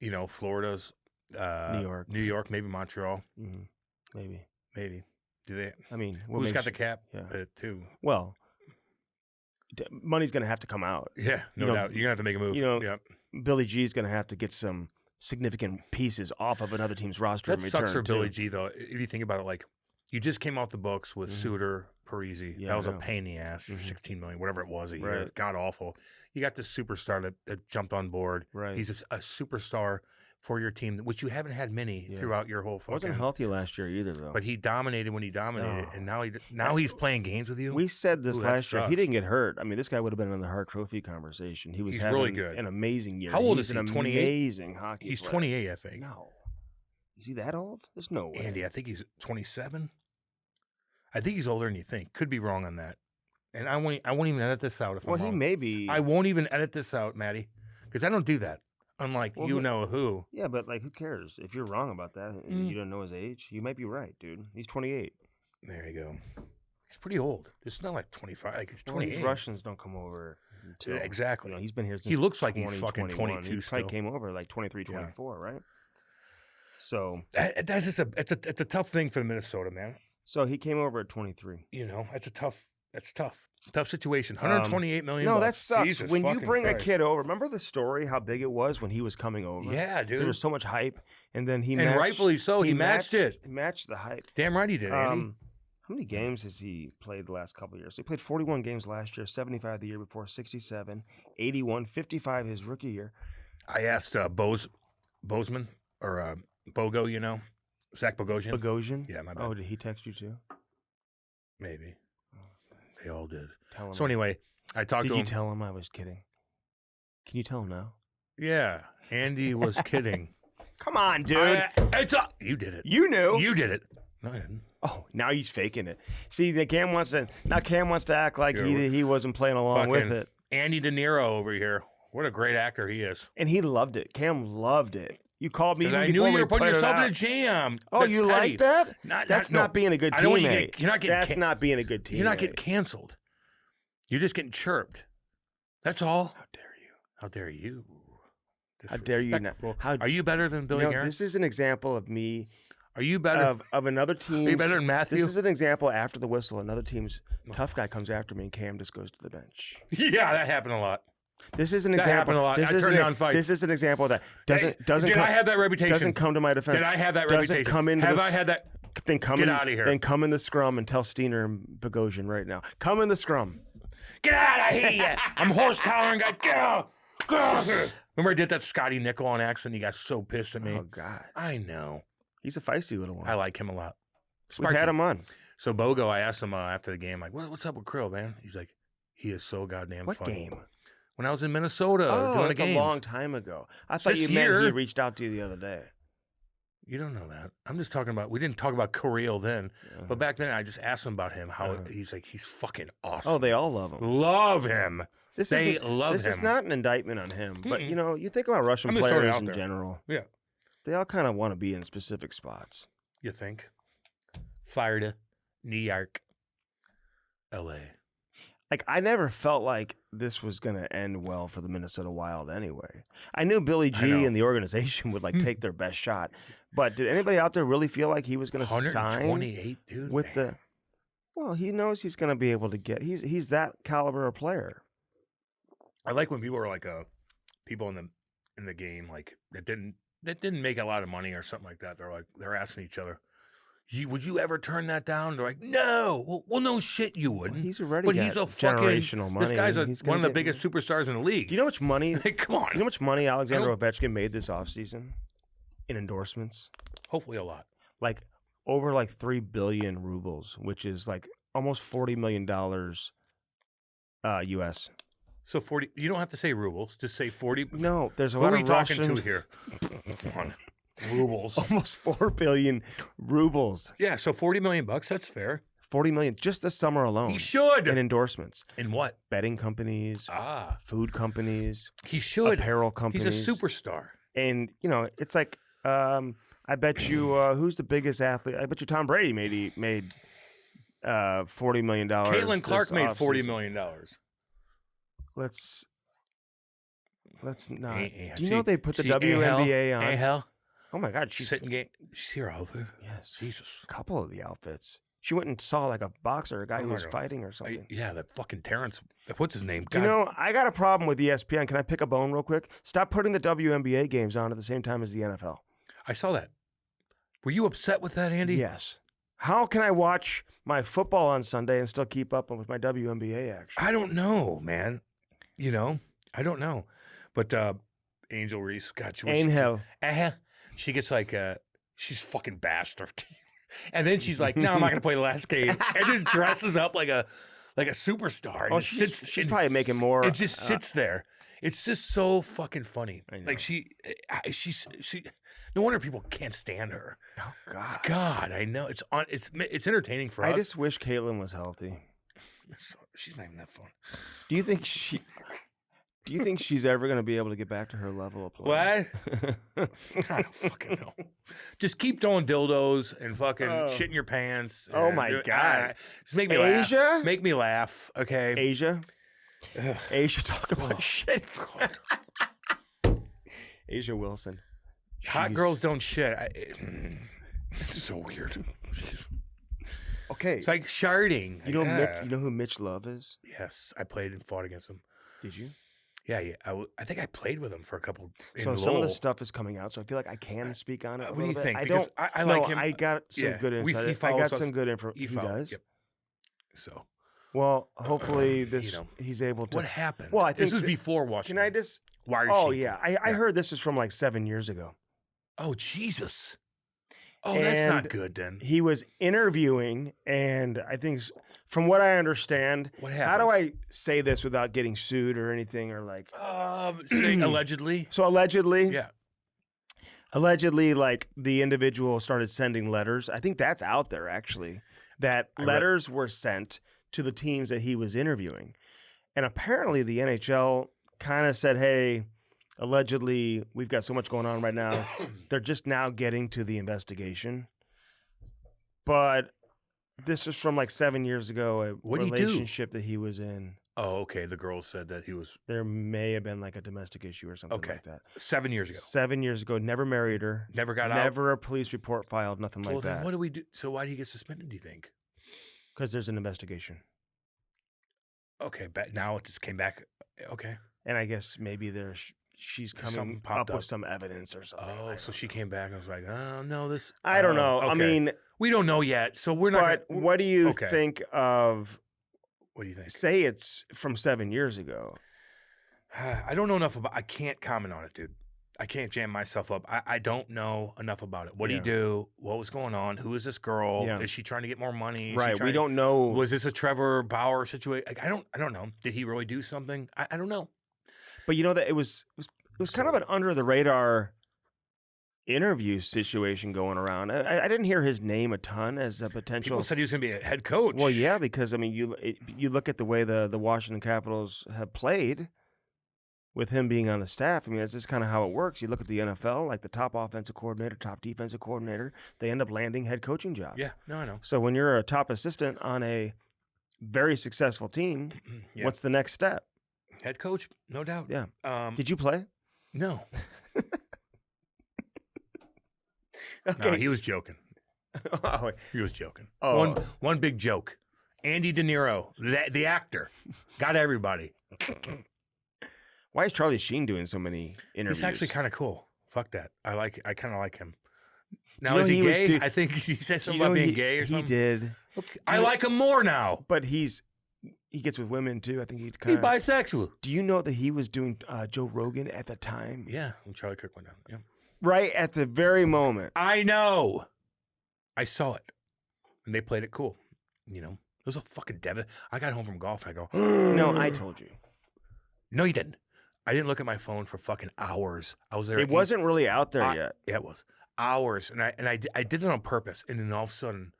know. Florida's New York, maybe Montreal. Mm-hmm. Maybe. Do they? I mean, who's got the cap? Yeah. Too. Well, money's going to have to come out. Yeah, no doubt. You're going to have to make a move. Yep. Billy G's going to have to get some significant pieces off of another team's roster. That sucks for Billy G, though. If you think about it, like, you just came off the books with Suter, Parisi. Yeah, that was a pain in the ass. $16 million, whatever it was a year. Right. God awful. You got this superstar that jumped on board. Right. He's a superstar for your team, which you haven't had many throughout your whole fucking. Wasn't healthy last year either, though. But he dominated when he dominated, and now he's playing games with you. We said this last year. If he sucks. didn't get hurt, I mean, this guy would have been in the Hart Trophy conversation. He's having really good. An amazing year. How old He's is he? an 28? Amazing hockey He's player. 28, I think. No. Is he that old? There's no way. Andy, I think he's 27. I think he's older than you think. Could be wrong on that. And I won't even edit this out if I'm he wrong. may be. I won't even edit this out, Maddie, because I don't do that. Unlike Well, who. Yeah, but who cares? If you're wrong about that and you don't know his age, you might be right, dude. He's 28. There you go. He's pretty old. It's not like 25. Like he's 28. These Russians don't come over until exactly. he's been here since He looks like he's fucking 2021. 22 He still. probably came over like 23, 24, right? So That's just it's a tough thing for Minnesota, man. So he came over at 23. That's tough situation. 128 million. No, that bucks. sucks. Jesus When you fucking bring Christ. a kid over, remember the story, how big it was when he was coming over? Yeah, dude. There was so much hype. And then And rightfully so, he matched it. He matched the hype. Damn right he did, Andy. How many games has he played the last couple of years? He played 41 games last year, 75 the year before, 67, 81, 55 his rookie year. I asked Bozeman or Bogo, Zach Bogosian. Bogosian? Yeah, my bad. Oh, did he text you too? Maybe. They all did. Tell him. So anyway, I talked Did to you him. tell him I was kidding? Can you tell him now? Yeah, Andy was kidding. Come on, dude. You did it. You knew. You did it. No, I didn't. Oh, now he's faking it. See, Cam wants to act like he wasn't playing along with it. Andy De Niro over here. What a great actor he is. And he loved it. Cam loved it. You called me. Because I before knew you we were putting played it yourself in out. a jam. Oh, That's you petty. like that? That's no. not being a good I don't want you to teammate. you're not getting That's not being a good teammate. You're not getting canceled. You're just getting chirped. That's all. How dare you? How dare you? How dare you not? Are you better than Billy Garrett? This is an example of me. Are you better? Of another team. Are you better than Matthew? This is an example after the whistle. Another team's tough guy comes after me and Cam just goes to the bench. Yeah, that happened a lot. This is an That example. happened a lot. This I is turned an, down fights. This is an example of that doesn't. Did I have that reputation? Doesn't come to my defense. Did I have that doesn't reputation? Come into have the, I had that? Then come Get in, out of here. Then come in the scrum and tell Steiner and Bogosian right now. Come in the scrum. Get out of here! I'm horse collaring guy. Get out! Get out of here! Remember I did that Scotty Nickel on accident? He got so pissed at me. Oh God, I know. he's a feisty little one. I like him a lot. We've had him on. So Bogo, I asked him after the game, like, what's up with Krill, man? He's like, he is so goddamn What funny. game? When I was in Minnesota doing the that's a games. long time ago. I thought you meant he reached out to you the other day. You don't know that. I'm just talking about. We didn't talk about Kirill then, but back then I just asked him about him. How he's like, he's fucking awesome. Oh, they all love him. Love him. They love him. This is not an indictment on him, but you think about Russian I'm just throwing it players out in there. general. Yeah. They all kind of want to be in specific spots. You think? Florida, New York, L.A. Like, I never felt like this was going to end well for the Minnesota Wild anyway. I knew Billy G and the organization would, take their best shot. But did anybody out there really feel like he was going to sign 128, dude, with the... Well, he knows he's going to be able to get... He's that caliber of player. I like when people are like people in the game that didn't make a lot of money or something like that. They're asking each other, Would you ever turn that down? They're like, no. Well, no shit, you wouldn't. He's already but got he's a fucking generational money. This guy's He's one gonna of the get- biggest superstars in the league. Do you know how much money? Like, come on. You know how much money Alexander Ovechkin made this offseason in endorsements? Hopefully a lot. Like over like 3 billion rubles, which is like almost $40 million US. So 40. You don't have to say rubles. Just say 40. No, there's a Who lot are we of talking Russian, to here? Come on. Rubles. Almost 4 billion rubles. Yeah, so $40 million. That's fair. 40 million just this summer alone. He should. In endorsements. In what? Betting companies, food companies, He should. apparel companies. He's a superstar. And, you know, it's like, I bet you, who's the biggest athlete? I bet you Tom Brady made $40 million. Caitlin Clark made $40 offseason. million. Let's not. Hey, Do you know they put the WNBA on? Hey, hell. Oh my God, she's Sitting game. See her outfit? yes, Jesus. a couple of the outfits. She went and saw like a boxer, a guy Oh who my was God. fighting or something. Yeah, that fucking Terrence. What's his name? You know, I got a problem with ESPN. Can I pick a bone real quick? Stop putting the WNBA games on at the same time as the NFL. I saw that. Were you upset with that, Andy? Yes. How can I watch my football on Sunday and still keep up with my WNBA action? I don't know, man. You know, I don't know. But Angel Reese, God, Angel. She gets like, she's fucking bastard. And then she's like, no, I'm not going to play the last game. And just dresses up like a superstar. And Oh, it she's sits, probably making more. it just sits there. It's just so fucking funny. I know. Like she, no wonder people can't stand her. Oh God. God, I know. It's entertaining for us. I just wish Caitlin was healthy. She's not even that fun. Do you think she's ever going to be able to get back to her level of play? What? I don't fucking know. Just keep throwing dildos and fucking shit in your pants. Oh and my do- God. Just make me laugh. Asia? Make me laugh, okay? Asia? Ugh. Asia, talk about Oh, shit. God. Asia Wilson. Hot She's- girls don't shit. It's so weird. Okay. It's like sharding. you know Yeah. you know who Mitch Love is? Yes, I played and fought against him. Did you? Yeah. I think I played with him for a couple. So in some of the Lowell. stuff is coming out, so I feel like I can speak on it. A What do you little bit. think? I Because don't. I like him. I got some yeah, good he insight. I follows got us- some good info. He He follows- does. Yep. So Well, hopefully this know. he's able to. what happened? Well, I this think was that- before Washington. Can I just? Wire Oh sheet. yeah, I heard this was from like 7 years ago. Oh Jesus. Oh, that's not And good then. He was interviewing, and I think, from what I understand, What how happened? do I say this without getting sued or anything or like? Say allegedly. So allegedly, Yeah. allegedly, like the individual started sending letters. I think that's out there actually. That I read- letters were sent to the teams that he was interviewing, and apparently the NHL kind of said, "Hey, allegedly, we've got so much going on right now. They're just now getting to the investigation." But this is from like 7 years ago. A What'd he do? relationship that he was in. Oh, okay. The girl said that he was There may have been like a domestic issue or something Okay. like that. 7 years ago. 7 years ago, never married her. Never got out. Never a police report filed, nothing Well, like then that. what do we do? So why did he get suspended? Do you think? Because there's an investigation. Okay, now it just came back. Okay. And I guess maybe she's coming Something up popped with up. some evidence or something. Oh, so she came back and was like, "Oh no, this." I don't oh, know. I okay. mean, we don't know yet, so we're not. but gonna, what do you okay. think of, What do you think? say it's from 7 years ago? I don't know enough about. I can't comment on it, dude. I can't jam myself up. I don't know enough about it. What did Yeah. he do? What was going on? Who is this girl? Yeah. Is she trying to get more money? Is she Right. We trying- don't know. Was this a Trevor Bauer situation? Like, I don't know. Did he really do something? I don't know. But you know that it was kind of an under the radar interview situation going around. I didn't hear his name a ton as a potential. People said he was going to be a head coach. Well, yeah, because I mean, you look at the way the Washington Capitals have played with him being on the staff. I mean, that's just kind of how it works. You look at the NFL, like the top offensive coordinator, top defensive coordinator, they end up landing head coaching jobs. Yeah. No, I know. So when you're a top assistant on a very successful team, Yeah. what's the next step? Head coach? No doubt. Yeah. Did Did you play? no. Okay. No, he was joking. Oh, He was joking. Oh. One big joke. Andy De Niro, the actor, got everybody. why is Charlie Sheen doing so many interviews? He's actually kind of cool. Fuck that. I kind of like him. Now, know is he he was gay? do- I think he said something You know about being he, gay or he something. did, Okay. I like him more now. but he gets with women too. I think he's He's kind of. bisexual. Do you know that he was doing Joe Rogan at the time? Yeah, and Charlie Kirk went down. Yeah, Right at the very moment. I know. I saw it, and they played it cool. You know, it was a fucking I got home from golf and I go, No, I told you. No, you didn't. I didn't look at my phone for fucking hours. I was there. It wasn't really out there yet. Yeah, it was hours, and I did it on purpose. And then all of a sudden,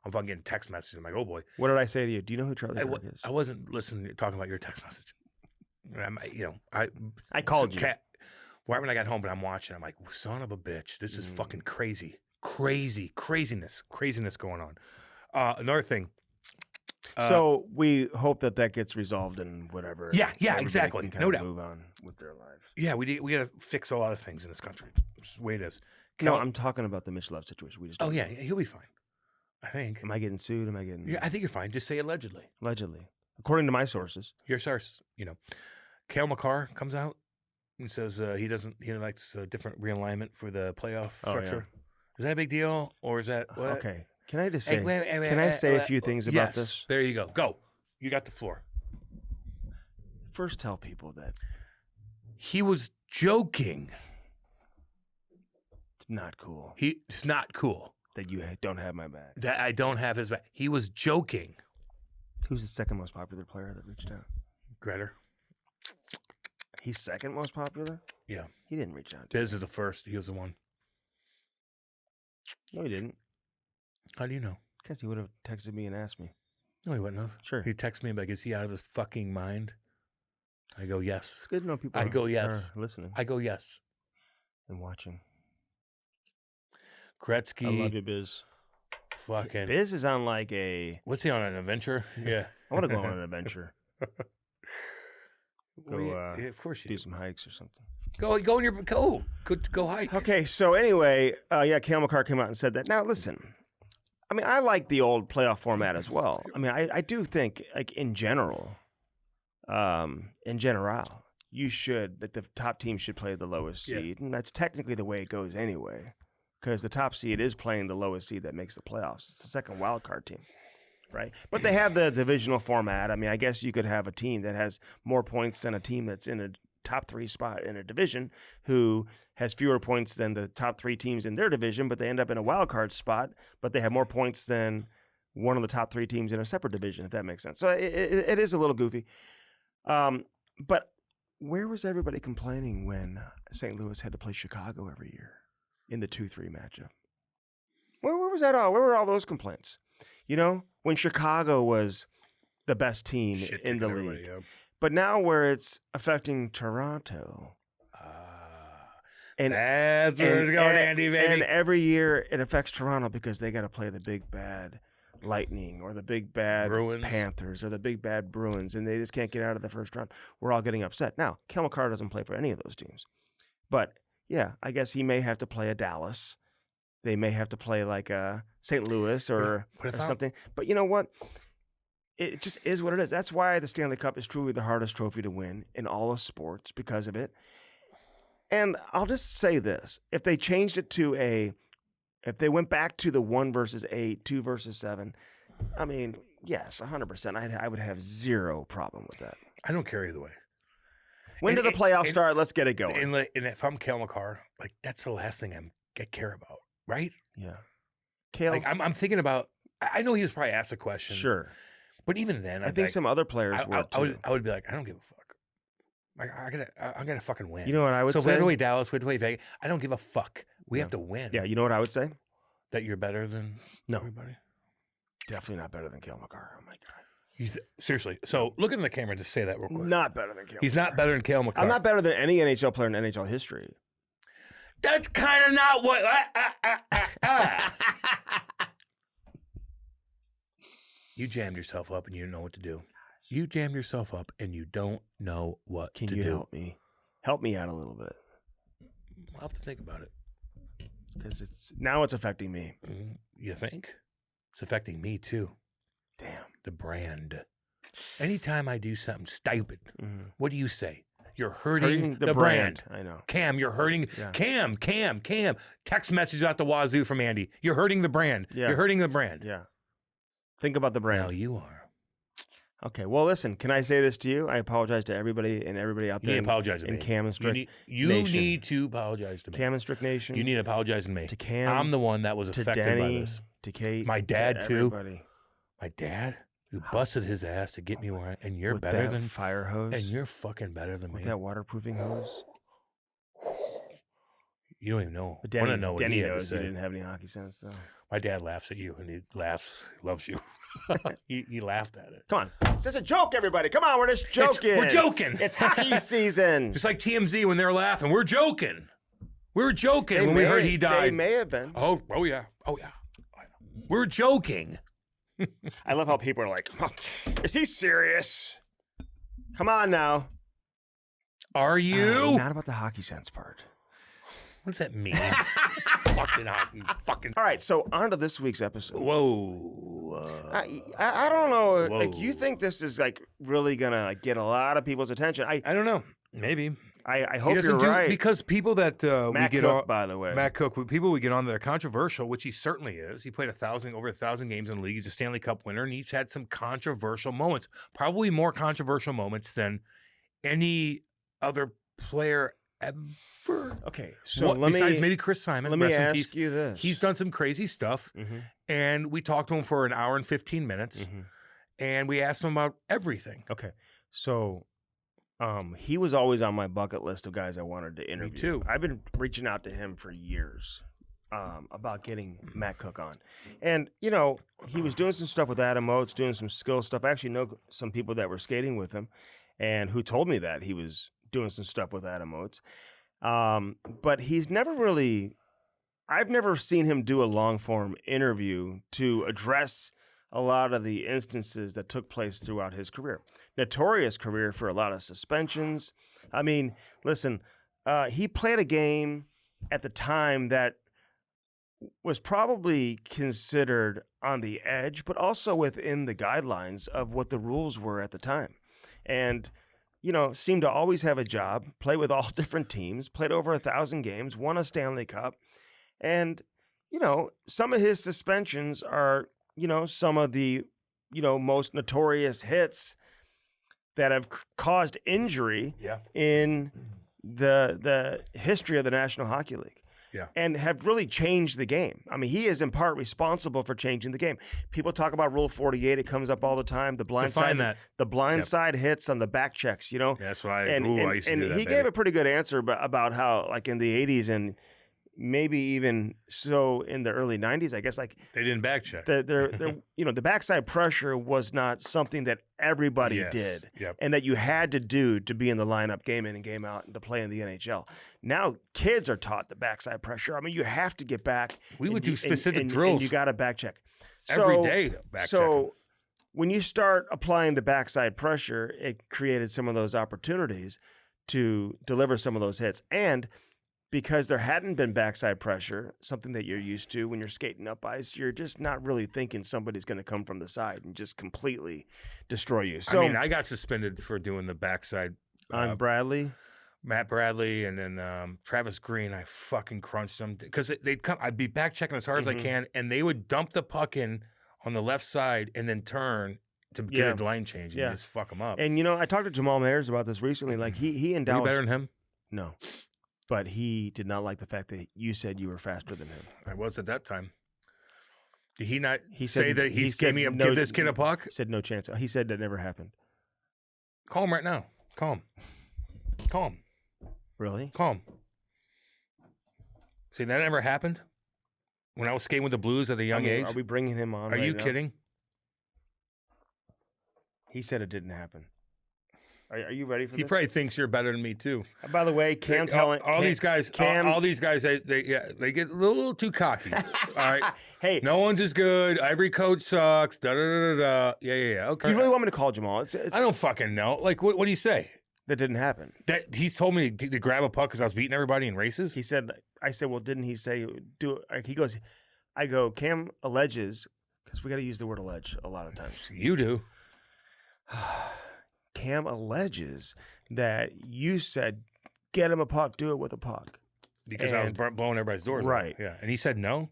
I'm fucking getting text messages. I'm like, oh boy. What did I say to you? Do you know who Charlie Kirk is? I wasn't listening, talking about your text message. I called you. Right when I got home, but I'm watching. I'm like, son of a bitch, this is fucking craziness going on. Another thing. So we hope that gets resolved and whatever. Yeah, Everybody exactly. can kind No of doubt. Move on with their lives. Yeah, we got to fix a lot of things in this country. It's the way it is. No, I'm talking about the Mitch Love situation. We just. Oh yeah, he'll be fine. I think. Am I getting sued? Am I getting? Yeah, I think you're fine. Just say allegedly. Allegedly, according to my sources. Your sources, Cale McCarr comes out and says he likes a different realignment for the playoff structure. Yeah. Is that a big deal, or is that what? Okay? Can I just say? Wait, can I say a few things about yes, this? There you go. Go. You got the floor. First, tell people that he was joking. it's not cool. It's not cool That you don't have my back. that I don't have his back. He was joking. Who's the second most popular player that reached out? Gretter. He's second most popular? Yeah. He didn't reach out to Biz is the first. He was the one. No, he didn't. How do you know? Because he would have texted me and asked me. No, he wouldn't have. Sure. He texted me like, is he out of his fucking mind? I go, yes. It's good to know people I go, yes. are listening I go, yes. and watching. Gretzky. I love you, Biz. Fucking. Biz is on like a... What's he on, an adventure? Yeah. I want to go on an adventure. Go Yeah, of course you do do. some hikes or something. Go hike. Okay, so anyway, Cale McCarr came out and said that. Now, listen, I mean, I like the old playoff format as well. I mean, I do think, like, in general, that the top team should play the lowest seed. And that's technically the way it goes anyway, because the top seed is playing the lowest seed that makes the playoffs. It's the second wild card team, right? But they have the divisional format. I mean, I guess you could have a team that has more points than a team that's in a top 3 spot in a division who has fewer points than the top 3 teams in their division, but they end up in a wild card spot, but they have more points than one of the top 3 teams in a separate division, if that makes sense. So it is a little goofy. But where was everybody complaining when St. Louis had to play Chicago every year in the 2-3 matchup? Where was that all? Where were all those complaints? When Chicago was the best team in the league. Yeah. But now where it's affecting Toronto. And That's where it's going, Andy, baby. And every year it affects Toronto because they got to play the big bad Lightning or the big bad Bruins. Panthers or the big bad Bruins, and they just can't get out of the first round. We're all getting upset. Now, Cale McCarr doesn't play for any of those teams. But, yeah, I guess he may have to play a Dallas. They may have to play like a St. Louis or something. But you know what? It just is what it is. That's why the Stanley Cup is truly the hardest trophy to win in all of sports because of it. And I'll just say this. If they changed it to if they went back to the 1 versus 8, 2 versus 7, I mean, yes, 100%. I would have zero problem with that. I don't care either way. When do the playoffs start? Let's get it going. And if I'm Cale McCarr, like that's the last thing I care about, right? Yeah. Cale, like I'm thinking about. I know he was probably asked a question. Sure. But even then, I think some other players were too. I would be like, I don't give a fuck. I gotta fucking win. You know what I would say? So we have to play Dallas, we have to play Vegas. I don't give a fuck. We have to win. Yeah, you know what I would say? That you're better than everybody? Definitely not better than Cale McCarr. Oh, my God. Seriously. So look in the camera and just say that real quick. Not better than Cale He's McCarr. not better than Cale McCarr. I'm not better than any NHL player in NHL history. That's kind of not what... You jammed yourself up and you don't know what to do. You jammed yourself up and you don't know what to do. Can you help me? Help me out a little bit. I'll have to think about it. Because now it's affecting me. You think? It's affecting me too. Damn. The brand. Anytime I do something stupid, what do you say? You're hurting the brand. I know. Cam, you're hurting. Yeah. Cam. Text message out the wazoo from Andy. You're hurting the brand. Yeah. You're hurting the brand. Yeah. Think about the brand. Now you are. Okay. Well, listen. Can I say this to you? I apologize to everybody and everybody out You there. need to apologize to in me. Cam and Strick You Nation. need to apologize to me. Cam and Strick Nation. You need to apologize to me. To Cam. I'm the one that was to affected Denny, by this. to Kate. My dad, to too. everybody. My dad, who busted his ass to get me where I, and you're With better that than fire hose. and you're fucking better than with me. that waterproofing hose. You don't even know. But Want to know what Denny he had to knows you say. didn't have any hockey sense, though. My dad laughs at you, and he laughs, loves you. he laughed at it. Come on, it's just a joke, everybody. Come on, we're just joking. We're joking. It's hockey season. Just like TMZ when they're laughing. We're joking. We were joking when we heard he died. They may have been. Oh yeah. We're joking. I love how people are like, oh, "Is he serious?" Come on now. Are you? Not about the hockey sense part. What does that mean? fucking. All right, so on to this week's episode. Whoa. I don't know. Whoa. Like, you think this is like really gonna like, get a lot of people's attention? I don't know. Maybe. I He hope doesn't you're right. because people that Matt we get Cooke, on, by the way. Matt Cooke, people we get on that are controversial, which he certainly is. He played over 1,000 games in the league. He's a Stanley Cup winner, and he's had some controversial moments. Probably more controversial moments than any other player ever. Okay, so besides maybe Chris Simon. Let me rest in ask peace. you this. He's done some crazy stuff, and we talked to him for an hour and 15 minutes, and we asked him about everything. Okay, so he was always on my bucket list of guys I wanted to interview. Me too. I've been reaching out to him for years about getting Matt Cooke on. And, you know, he was doing some stuff with Adam Oates, doing some skill stuff. I actually know some people that were skating with him and who told me that he was doing some stuff with Adam Oates. But he's never really, I've never seen him do a long form interview to address a lot of the instances that took place throughout his career. Notorious career for a lot of suspensions. I mean, listen, he played a game at the time that was probably considered on the edge, but also within the guidelines of what the rules were at the time. And, you know, seemed to always have a job, play with all different teams, played over 1,000 games, won a Stanley Cup. And, you know, some of his suspensions are, you know, some of the, you know, most notorious hits that have caused injury in the history of the National Hockey League. Yeah. And have really changed the game. I mean, he is in part responsible for changing the game. People talk about Rule 48. It comes up all the time. The blind side, the blind side hits on the back checks, you know? Yeah, that's why I used to do that, he gave a pretty good answer about how, like, in the 80s and maybe even so in the early 90s, I guess, like, they didn't back check. You know, the backside pressure was not something that everybody did and that you had to do to be in the lineup game in and game out and to play in the NHL. Now kids are taught the backside pressure. I mean, you have to get back. We would do specific drills. And you got to back check. Every day back So when you start applying the backside pressure, it created some of those opportunities to deliver some of those hits. And because there hadn't been backside pressure, something that you're used to when you're skating up ice, you're just not really thinking somebody's going to come from the side and just completely destroy you. So, I mean, I got suspended for doing the backside on Bradley, Matt Bradley, and then Travis Green. I fucking crunched them because they'd come. I'd be back checking as hard as I can, and they would dump the puck in on the left side and then turn to get a line change and just fuck them up. And you know, I talked to Jamal Mayers about this recently. Like he and Dallas. Are you better than him? No. But he did not like the fact that you said you were faster than him. I was at that time. Did he not he say said, that he gave me give this kid a puck? Said no chance. He said that never happened. Call him right now. Call him. Call him. Really? Call him. See, that never happened? When I was skating with the Blues at a young age? Are we bringing him on Are you now? kidding? He said it didn't happen. Are you ready for this? He probably thinks you're better than me too. By the way, Cam telling all these guys, they get a little too cocky. All right. Hey, no one's as good. Every coach sucks. Da da da da da. Yeah. Okay. You really want me to call Jamal? I don't fucking know. Like, what do you say? That didn't happen. That he's told me to grab a puck because I was beating everybody in races. He said. I said, well, didn't he say do it? He goes. I go. Cam alleges because we got to use the word allege a lot of times. You do. Cam alleges that you said, "Get him a puck, do it with a puck." Because I was blowing everybody's doors off. Right. Yeah. And he said no.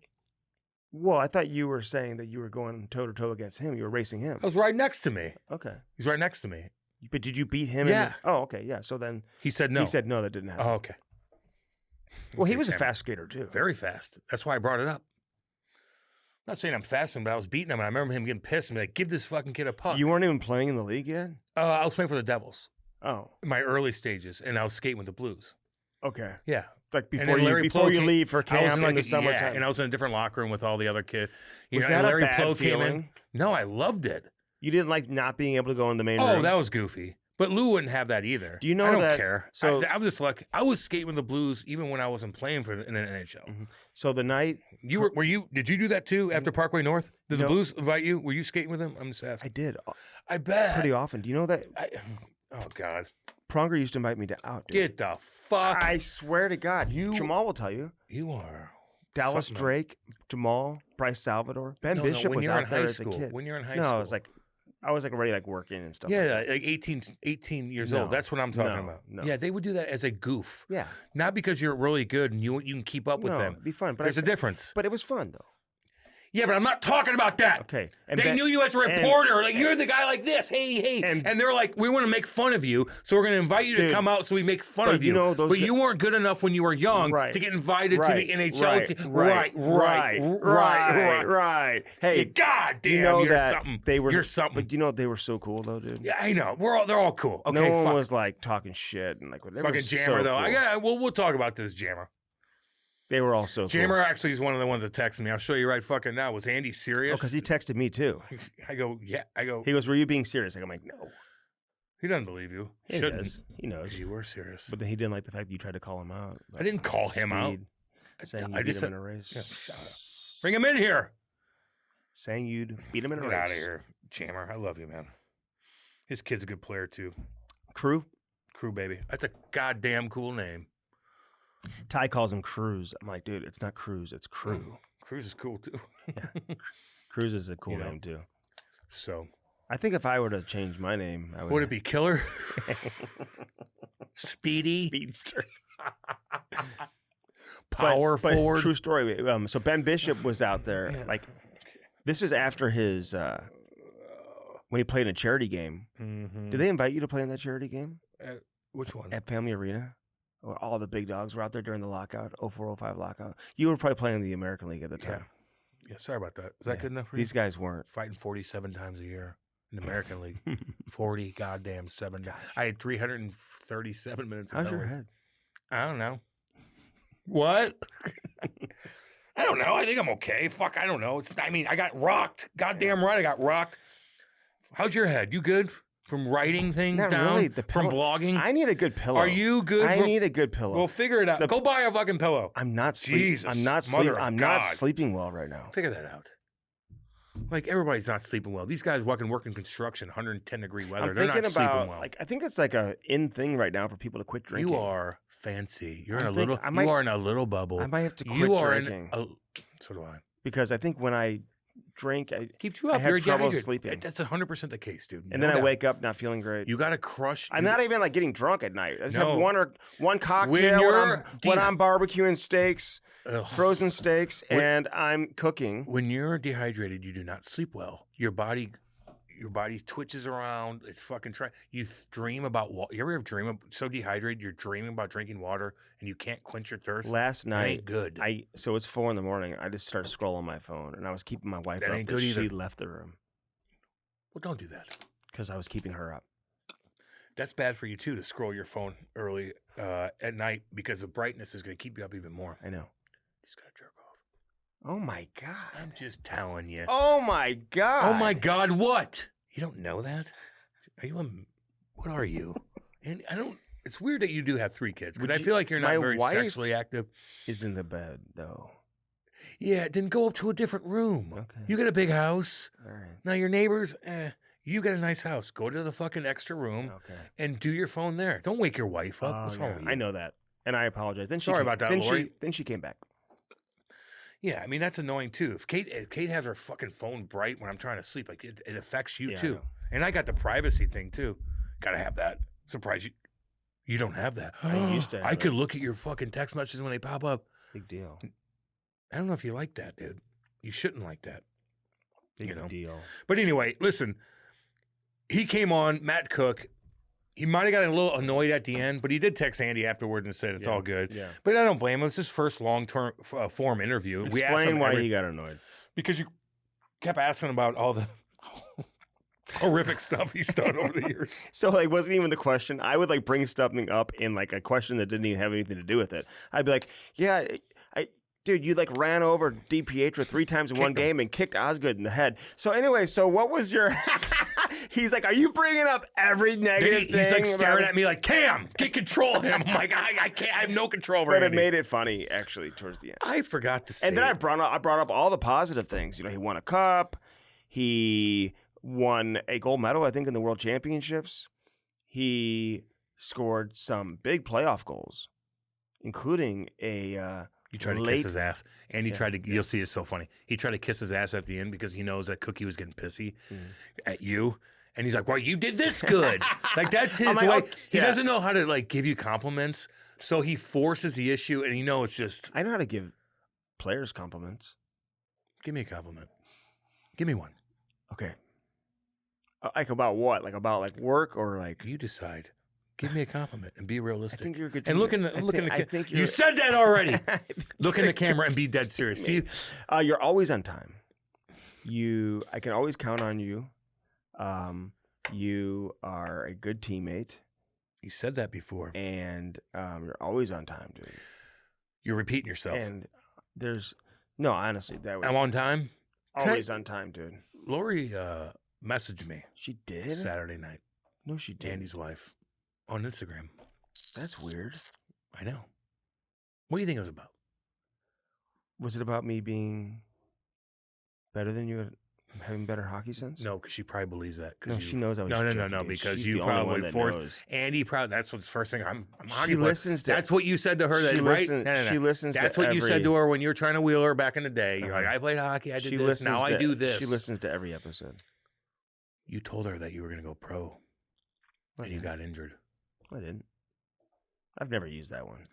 Well, I thought you were saying that you were going toe to toe against him. You were racing him. I was right next to me. Okay. He's right next to me. But did you beat him? Yeah. Oh, okay. Yeah. So then He said no. he said no, that didn't happen. Oh, okay. Well, he Okay, was a Cam. fast skater too. Very fast. That's why I brought it up. I'm not saying I'm fasting, but I was beating him, and I remember him getting pissed and be like, give this fucking kid a puck. You weren't even playing in the league yet? I was playing for the Devils Oh, in my early stages, and I was skating with the Blues. okay. Yeah. Like And before then you Larry before Plow you came- leave for I was camp in like the summertime. Yeah, and I was in a different locker room with all the other kids. Was that a Larry bad Plow came in. feeling? No, I loved it. You didn't like not being able to go in the main Oh, room? that was goofy. But Lou wouldn't have that either. Do you know I don't that- care. so- I was just like, I was skating with the Blues even when I wasn't playing for in the NHL. So the night Were you? Did you do that too after Parkway North? Did the No. Blues invite you? Were you skating with them? I'm just I asking. did I bet. pretty often. Do you know that Oh God. Pronger used to invite me to out? Dude. Get the fuck. I swear to God, You- Jamal will tell you. You are Dallas something else. Drake, Jamal, Bryce Salvador, Ben No, Bishop when was you're in out there high as school. a kid. When you're in high no, school. I was like already like working and stuff. Yeah, like that. like 18 years No, old. That's what I'm talking no, about. no. Yeah, they would do that as a goof. Yeah. Not because you're really good and you can keep up with No, them. it'd be fun. But There's a difference. But it was fun though. Yeah, but I'm not talking about that. Okay. They knew you as a reporter. Like, you're the guy like this. Hey. And they're like, we want to make fun of you, so we're going to invite you to Dude, come out so we make fun but of you you. know, those but guys- you weren't good enough when you were young Right. to get invited to the NHL right, team. right. Right. Hey, God damn, you know you're that something. they were You're something. But you know they were so cool though, dude. Yeah, I know. They're all cool. Okay, no one fuck. was like talking shit and like whatever. Fucking Jammer, though. We'll talk about this Jammer. They were all so Jammer cool. actually is one of the ones that texted me. I'll show you right fucking now. Was Andy serious? because he texted me too. I go, yeah. I go, He goes, "Were you being serious?" I'm like, "No." he doesn't believe you. He Shouldn't. does. He knows. Because you were serious. But then he didn't like the fact that you tried to call him out. I didn't about call him out. speed, Saying you I beat just him said- in a race. Yeah, shut up. Bring him in here. Saying you'd beat him in a Get race. out of here, Jammer. I love you, man. His kid's a good player, too. Crew. Crew, baby. That's a goddamn cool name. Ty calls him Cruz. I'm like, dude, it's not Cruz, it's Crew. Cruz is cool, too. Cruz is a cool You know. name too. So, I think if I were to change my name, I would. would it be Killer? Speedy? Speedster? Power but forward? True story. So Ben Bishop was out there. Yeah. Like, this was after his when he played in a charity game. Mhm. Did they invite you to play in that charity game Which one? at Family Arena? Or all the big dogs were out there during the lockout, 04-05 lockout. You were probably playing in the American League at the Yeah. time. Yeah, sorry about that. Is that Yeah. good enough for These you? guys weren't. Fighting 47 times a year in the American League. 40 goddamn 7. I had 337 minutes of How's your noise. head? I don't know. What? I don't know. I think I'm okay. Fuck, I don't know. I got rocked. Goddamn right, I got rocked. How's your head? You good? From writing things Not down? really. The From pillow- blogging? I need a good pillow. Are you good? I need a good pillow. Well, figure it out. The- Go buy a fucking pillow. I'm not Jesus, I'm not mother of I'm not God. sleeping well right now. Figure that out. Like, everybody's not sleeping well. These guys working construction, 110-degree weather. I'm They're thinking not about sleeping well. like I think it's like a in thing right now for people to quit drinking. You are fancy. You're I'm in a thinking- little. I might- you are in a little bubble. I might have to quit you are drinking in. So do I. because I think when I drink, Keeps you I up. have You're trouble dehydrated. sleeping. That's 100% the case, dude. and No then I doubt. wake up not feeling great. You got to crush. I'm not even like getting drunk at night. I just No. have one cocktail When when, you're when I'm barbecuing steaks, Ugh. frozen steaks, When- and I'm cooking. When you're dehydrated, you do not sleep well. Your body twitches around. It's fucking you dream about water. You ever dream so dehydrated you're dreaming about drinking water and you can't quench your thirst? Last That night, ain't good. so it's 4 a.m. I just started scrolling my phone, and I was keeping my wife That up. ain't But good she either. left the room Well, don't do that. because I was keeping her up. That's bad for you too to scroll your phone early at night because the brightness is going to keep you up even more. I know. You just got to jerk off. Oh my god. I'm just telling you. Oh my god. Oh my God! What? You don't know that? Are you a? What are you? And I don't. It's weird that you do have 3 kids because Would I you- feel like you're not my very wife- sexually active. Is in the bed though. Yeah, then go up to a different room. Okay. You got a big house. All right. Now your neighbors. You got a nice house. Go to the fucking extra room Okay. and do your phone there. Don't wake your wife up. Oh, What's wrong yeah. with you? I know that, and I apologize. Then she Sorry came- about that, then Lori. Then she came back. Yeah, I mean that's annoying too. If Kate has her fucking phone bright when I'm trying to sleep, like it affects you Yeah, I too. know. And I got the privacy thing too. Gotta have that. Surprise you. You don't have that. I used to have I could it. look at your fucking text messages when they pop up. Big deal. I don't know if you like that, dude. You shouldn't like that. Big deal. But anyway, listen. He came on, Matt Cooke. He might have gotten a little annoyed at the end, but he did text Andy afterward and said it's all good. Yeah. But I don't blame him. It's his first long-term form interview. We asked Explain him why he got annoyed. because you kept asking about all the horrific stuff he's done over the years. So like, wasn't even the question. I would like bring something up in like a question that didn't even have anything to do with it. I'd be like, yeah, dude, you like ran over DiPietro 3 times in one game and kicked Osgood in the head. So anyway, so what was your? He's like, are you bringing up every negative thing? He's like staring about at me like, Cam, get control of him. I'm like, I can't. I have no control over But Andy. it made it funny actually towards the end. I forgot to say. And then I brought up all the positive things. You know, he won a cup. He won a gold medal, I think, in the World Championships. He scored some big playoff goals, including a. You tried to kiss his ass, and he tried to. You'll see, it's so funny. He tried to kiss his ass at the end because he knows that Cookie was getting pissy at you, and he's like, "Well, you did this good." Like that's his like, way. oh, He yeah. doesn't know how to like give you compliments, so he forces the issue, and it's just. I know how to give players compliments. Give me a compliment. Give me one. Okay. Like about what? Like about like work or like? You decide. Give me a compliment and be I realistic. think you're a good. And look in teammate. the look in the. I think You you're. said that already. I think Look in you're the a camera good and be dead serious. See, teammate. You're always on time. I can always count on you. You are a good teammate, you said that before. and you're always on time, dude. You're repeating yourself. And no, honestly, that was I'm on time. always on time, dude. Lori messaged me She did. Saturday night. No, she did. Andy's wife on Instagram. That's weird. I know. What do you think it was about? Was it about me being better than you at having better hockey sense? No, because she probably believes that. No, she knows I was No, joking, dude. because She's you the only one probably that forced knows. Andy. Probably that's what's the first thing. I'm a hockey She player. listens to. That's what you said to her. That she right? listens. No. She listens. That's to what you said to her when you were trying to wheel her back in the day. You're like, I played hockey. I did She this. listens Now I to- do this. She listens to every episode. You told her that you were going to go pro, and you got injured. I didn't. I've never used that one.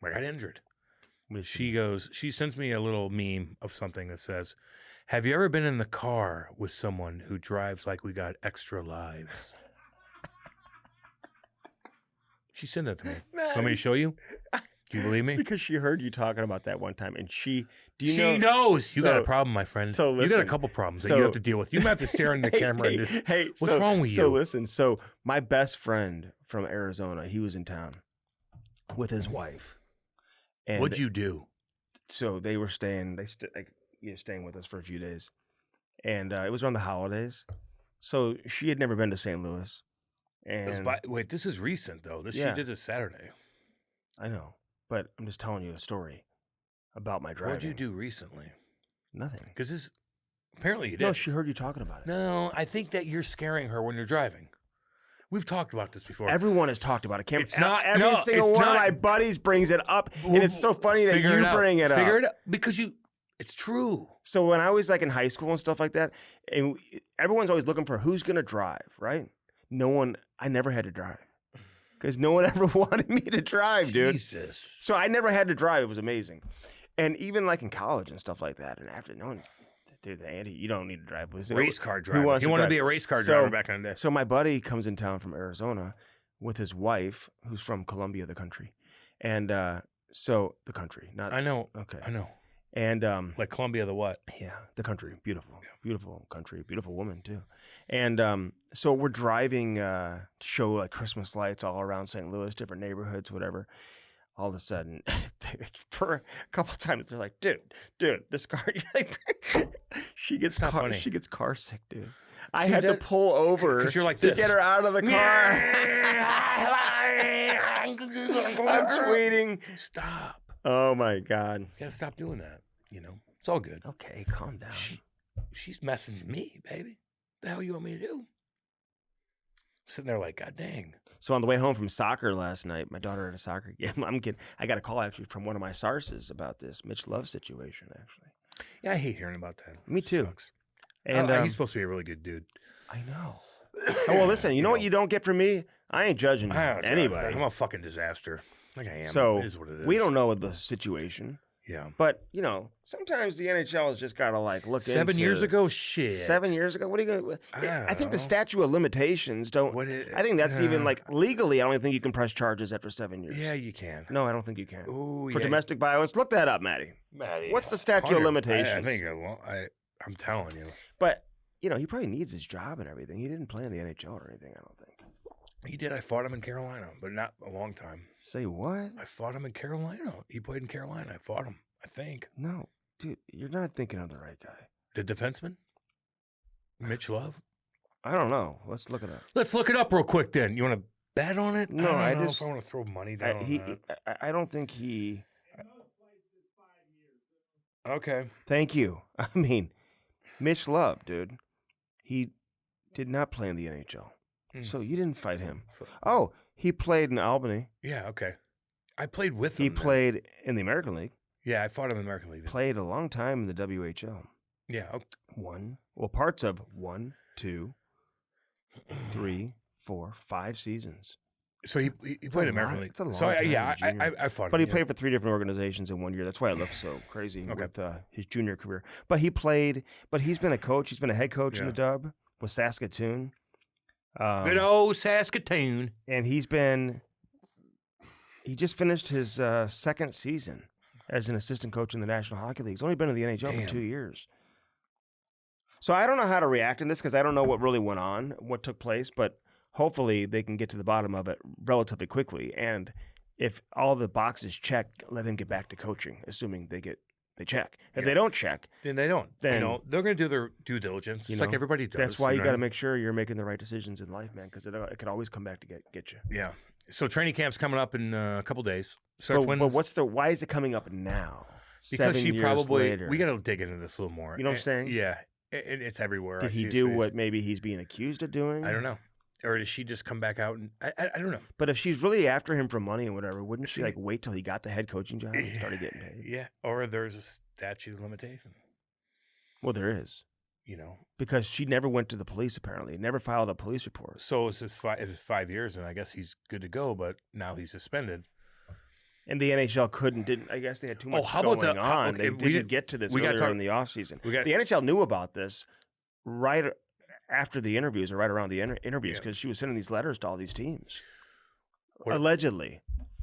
I got injured. What is She sends me a little meme of something that says, have you ever been in the car with someone who drives like we got extra lives? She sent that to me. Want me to show you? Do you believe me? Because she heard you talking about that one time, and she. Do you She know? knows. You got a So- problem, my friend. so you got a listen, couple problems that so- you have to deal with. You might have to stare in the camera and just, what's wrong with So you? listen. So my best friend from Arizona, he was in town with his wife. And What'd you do? So they were staying. Staying with us for a few days, and it was around the holidays. So she had never been to St. Louis, and Wait, this is recent though. She Yeah. did this Saturday. I know, but I'm just telling you a story about my driving. What'd you do recently? Nothing. Because this, apparently you did. No, she heard you talking about it. No, I think that you're scaring her when you're driving. We've talked about this before. Everyone has talked about it. Cam. It's not- Every no, single it's one of not. my buddies brings it up, and it's so funny that Figure you it out. bring it up. Figure it out because it's true. So when I was like in high school and stuff like that, and everyone's always looking for who's gonna drive, right? I never had to drive because no one ever wanted me to drive, dude. Jesus. So I never had to drive. It was amazing. And even like in college and stuff like that, and after dude, Andy, you don't need to drive. Race car Who driver. wants He to wanted to drive? be a race car So- driver back in the day. So my buddy comes in town from Arizona with his wife, who's from Colombia, the country, and so the country, not I know. okay, I know. and Like Columbia, the what? yeah, the country, beautiful country, beautiful woman too, and so we're driving to show like Christmas lights all around St. Louis, different neighborhoods, whatever. All of a sudden, for a couple times, they're like, "Dude, this car." Like, she gets not funny. She gets car sick, dude. I See, had to that- pull over 'cause you're like to this. get her out of the car. I'm tweeting. Stop. Oh my god. You gotta stop doing that. It's all good. Okay, calm down. She's messaging me, baby. The hell you want me to do? Sitting there like, God dang. So on the way home from soccer last night, my daughter had a soccer game. I got a call actually from one of my sources about this Mitch Love situation. Actually, Yeah, I hate hearing about that. Me too. Sucks. and He's supposed to be a really good dude. I know. Oh, well, listen, you know what know. you don't get from me? I ain't judging anybody. I'm a fucking disaster. Like I am. So it is what it is. we don't know the situation. Yeah. But, sometimes the NHL has just got to, look into... 7 years ago? Shit. 7 years ago? What are you going to... I think the statute of limitations don't... I think that's even, legally, I don't even think you can press charges after 7 years. Yeah, you can. No, I don't think you can. Ooh, For domestic violence, look that up, Maddie. What's the statute of limitations? I think I'm telling you. But, he probably needs his job and everything. He didn't play in the NHL or anything, I don't think. He did. I fought him in Carolina, but not a long time. Say what? I fought him in Carolina. He played in Carolina. I fought him, I think. No, dude, you're not thinking of the right guy. The defenseman? Mitch Love? I don't know. Let's look it up. Let's look it up real quick then. You want to bet on it? No, I don't know if I want to throw money down on that. I don't think he... Okay. Thank you. I mean, Mitch Love, dude, he did not play in the NHL. So you didn't fight him. Oh, he played in Albany. Yeah, okay. I played with him. He played in the American League. Yeah, I fought him in the American League. Played a long time in the WHL. Yeah. Okay. Parts of 1, 2, 3, 4, 5 seasons. So he played American League. It's a long so time. I fought him. But he played for 3 different organizations in 1 year. That's why it looks so crazy with his junior career. But he's been a coach. He's been a head coach in the Dub with Saskatoon. Good old Saskatoon. And he just finished his second season as an assistant coach in the National Hockey League. He's only been in the NHL for 2 years. So I don't know how to react in this because I don't know what really went on, what took place, but hopefully they can get to the bottom of it relatively quickly. And if all the boxes check, let him get back to coaching, assuming they check. If they don't check, then they don't. Then they're going to do their due diligence, like everybody does. That's why you got to make sure you're making the right decisions in life, man, because it could always come back to get you. Yeah. So training camp's coming up in a couple days. But why is it coming up now? Because 7 years later? We got to dig into this a little more. You know what I'm saying? Yeah. It's everywhere. Did he do what maybe he's being accused of doing? I don't know. Or does she just come back out and I don't know. But if she's really after him for money and whatever, wouldn't she wait till he got the head coaching job and started getting paid? Yeah. Or there's a statute of limitation. Well, there is. Because she never went to the police, apparently. Never filed a police report. So it's 5 years, and I guess he's good to go, but now he's suspended. And the NHL didn't. I guess they had too much going on. They didn't get to this earlier in the offseason. The NHL knew about this right after the interviews or right around the interviews because she was sending these letters to all these teams. Allegedly.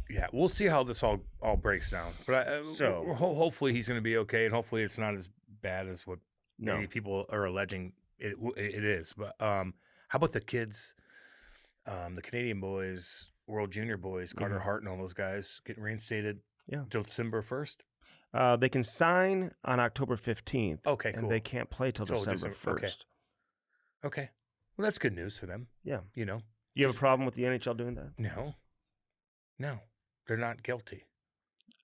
Yeah, we'll see how this all breaks down. But hopefully he's going to be okay, and hopefully it's not as bad as what many people are alleging it is. But how about the kids, the Canadian boys, World Junior boys, Carter Hart and all those guys getting reinstated December 1st? They can sign on October 15th. Okay, cool. And they can't play till December 1st. Okay. Well, that's good news for them. Yeah. You have a problem with the NHL doing that? No. They're not guilty.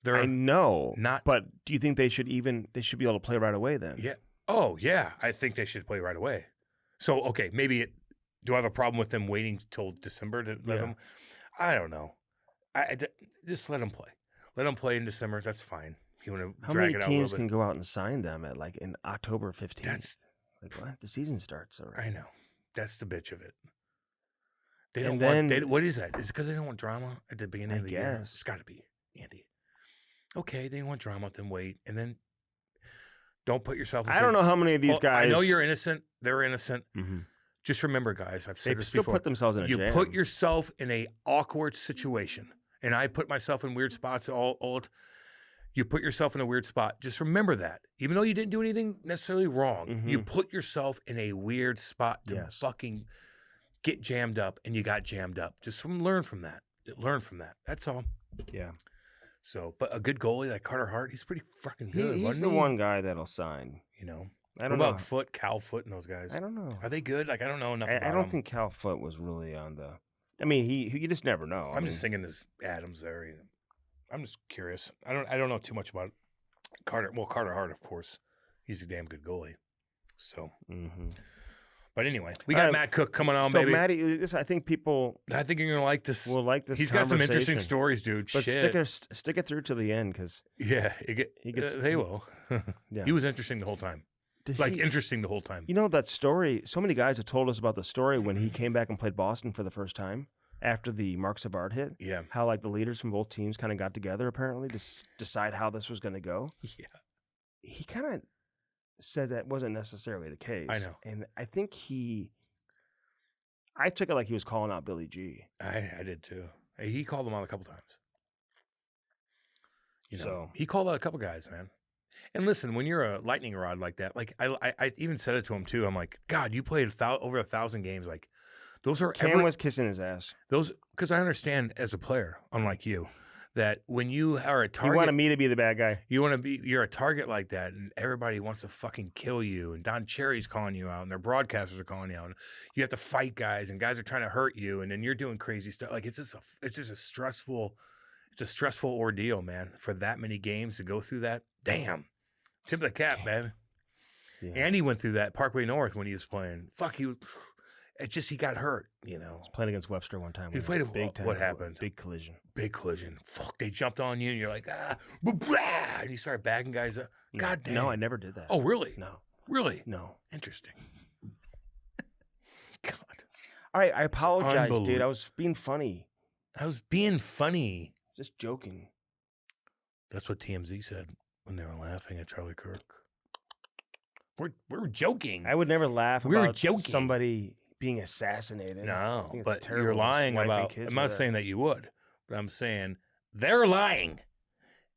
I know. Not. But do you think they should be able to play right away then? Yeah. Oh, yeah. I think they should play right away. So, okay, maybe do I have a problem with them waiting till December to let them? I don't know. Just let them play. Let them play in December. That's fine. You want to drag it out a little bit. How many teams can go out and sign them at in October 15th? That's what? The season starts already. I know. That's the bitch of it. They don't want. What is that? Is it because they don't want drama at the beginning of the year? It's got to be, Andy. Okay, they want drama. Then wait, and then don't put yourself. I don't know how many of these guys. I know you're innocent. They're innocent. Mm-hmm. Just remember, guys. I've said this still before. Put themselves in a jam. You put yourself in a awkward situation, and I put myself in weird spots. You put yourself in a weird spot. Just remember that, even though you didn't do anything necessarily wrong, you put yourself in a weird spot to fucking get jammed up, and you got jammed up. Just learn from that. Learn from that. That's all. Yeah. So, but a good goalie like Carter Hart, he's pretty fucking good. He's the one guy that'll sign. I don't know about Foot, Cal Foot, and those guys. I don't know. Are they good? I don't know enough about them. I don't think Cal Foot was really on the. I mean, you just never know. I'm just thinking there's Adams there. I'm just curious. I don't know too much about Carter. Well, Carter Hart, of course, he's a damn good goalie. So, but anyway, we got Matt Cooke coming on, baby. So, Matty, I think people. I think you're gonna like this. We'll like this. He's got some interesting stories, dude. But stick it through to the end, because they will. Yeah. He was interesting the whole time. interesting the whole time. You know that story? So many guys have told us about the story when he came back and played Boston for the first time after the Mark Savard hit. Yeah. How like the leaders from both teams kind of got together apparently to decide how this was going to go. Yeah. He kind of said that wasn't necessarily the case. I know. And I think I took it like he was calling out Billy G. I did too. He called him out a couple times. You know, So- he called out a couple guys, man. And listen, when you're a lightning rod like that, like I even said it to him too. I'm like, God, you played over 1,000 games. Like those are Cam was kissing his ass. those because I understand as a player, unlike you, that when you are a He target, wanted me to be the bad guy. you're a target like that, and everybody wants to fucking kill you. And Don Cherry's calling you out, and their broadcasters are calling you out. And you have to fight guys, and guys are trying to hurt you, and then you're doing crazy stuff. Like it's just a stressful ordeal, man. For that many games to go through that, damn. Tip of the cap, man. Yeah. Andy went through that Parkway North when he was playing. Fuck you. It's just he got hurt, you know. Played against Webster one time. He with played a a- big time. what happened? Big collision. Big collision. Fuck, they jumped on you, and you're like, blah, blah, and you start bagging guys up. God damn. No, I never did that. Oh, really? No. Really? No. Interesting. God. All right, I apologize, dude. Unbelievable. I was being funny. I was being funny. Just joking. That's what TMZ said when they were laughing at Charlie Kirk. We're joking. I would never laugh We were about joking. somebody being assassinated. I No, think it's but terrible. you're His lying wife and about. kids I'm were not there. saying that you would, but I'm saying they're lying,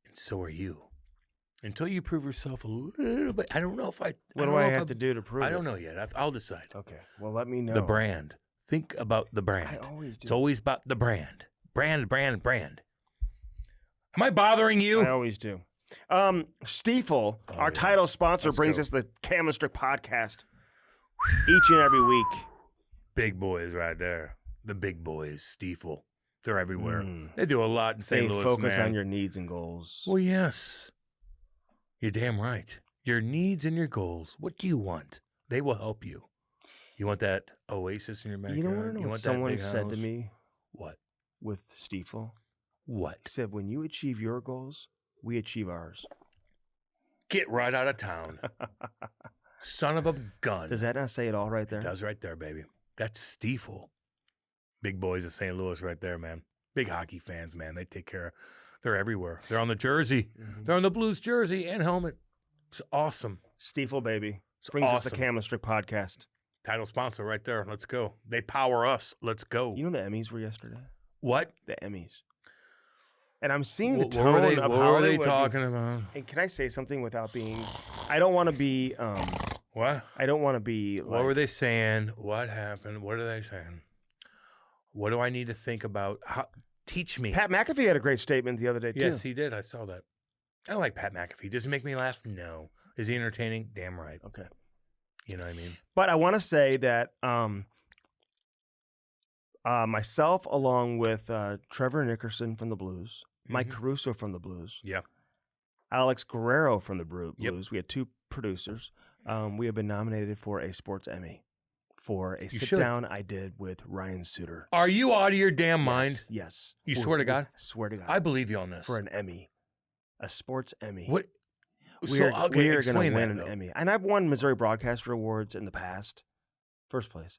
and so are you. Until you prove yourself a little bit, I don't know if I. What do don't I know if have to do to prove I don't it? know yet. I'll decide. Okay. Well, let me know. The brand. Think about the I brand. always do. It's always about the brand. Brand. Am I bothering you? I always do. Stiefel, Oh, our yeah. title sponsor, Let's brings go. us the Cam and Strick podcast each and every week. Big boys right there. The big boys, Stiefel. They're everywhere. Mm. They do a lot in St. They Louis, focus man. on your needs and goals. Well, yes. You're damn right. Your needs and your goals. What do you want? They will help you. You want that oasis in your backyard? You know what? want that Someone big said to house? me What? with Stiefel. What? He said, when you achieve your goals, we achieve ours. Get right out of town. Son of a gun. Does that not say it all right there? It does right there, baby. That's Stiefel. Big boys of St. Louis right there, man. Big hockey fans, man. They take care of. They're everywhere. They're on the jersey. Mhm. They're on the Blues jersey and helmet. It's awesome. Stiefel, baby. It's Brings us awesome. the Cam and Strick podcast. Title sponsor right there. Let's go. They power us. Let's go. You know the Emmys were yesterday? What? The Emmys. And I'm seeing the What tone were they, of what how were they would- talking about? And can I say something without being? I don't want to be. What? I don't want to be. What were they saying? What happened? What are they saying? What do I need to think about? Teach me. Pat McAfee had a great statement the other day too. Yes, he did. I saw that. I like Pat McAfee. Does he make me laugh? No. Is he entertaining? Damn right. Okay. You know what I mean? But I want to say that myself, along with Trevor Nickerson from the Blues, Mike Mhm. Caruso from the Blues, Yeah. Alex Guerrero from the Blues. Yep. We had two producers. We have been nominated for a Sports Emmy for a should. sit-down I did with Ryan Suter. Are you out of your damn mind? Yes. You For- swear to God? Swear to God. I believe you on this. For an Emmy. A Sports Emmy. What? We're okay, going to explain win that, an though. Emmy. And I've won Missouri Broadcaster Awards in the past. First place.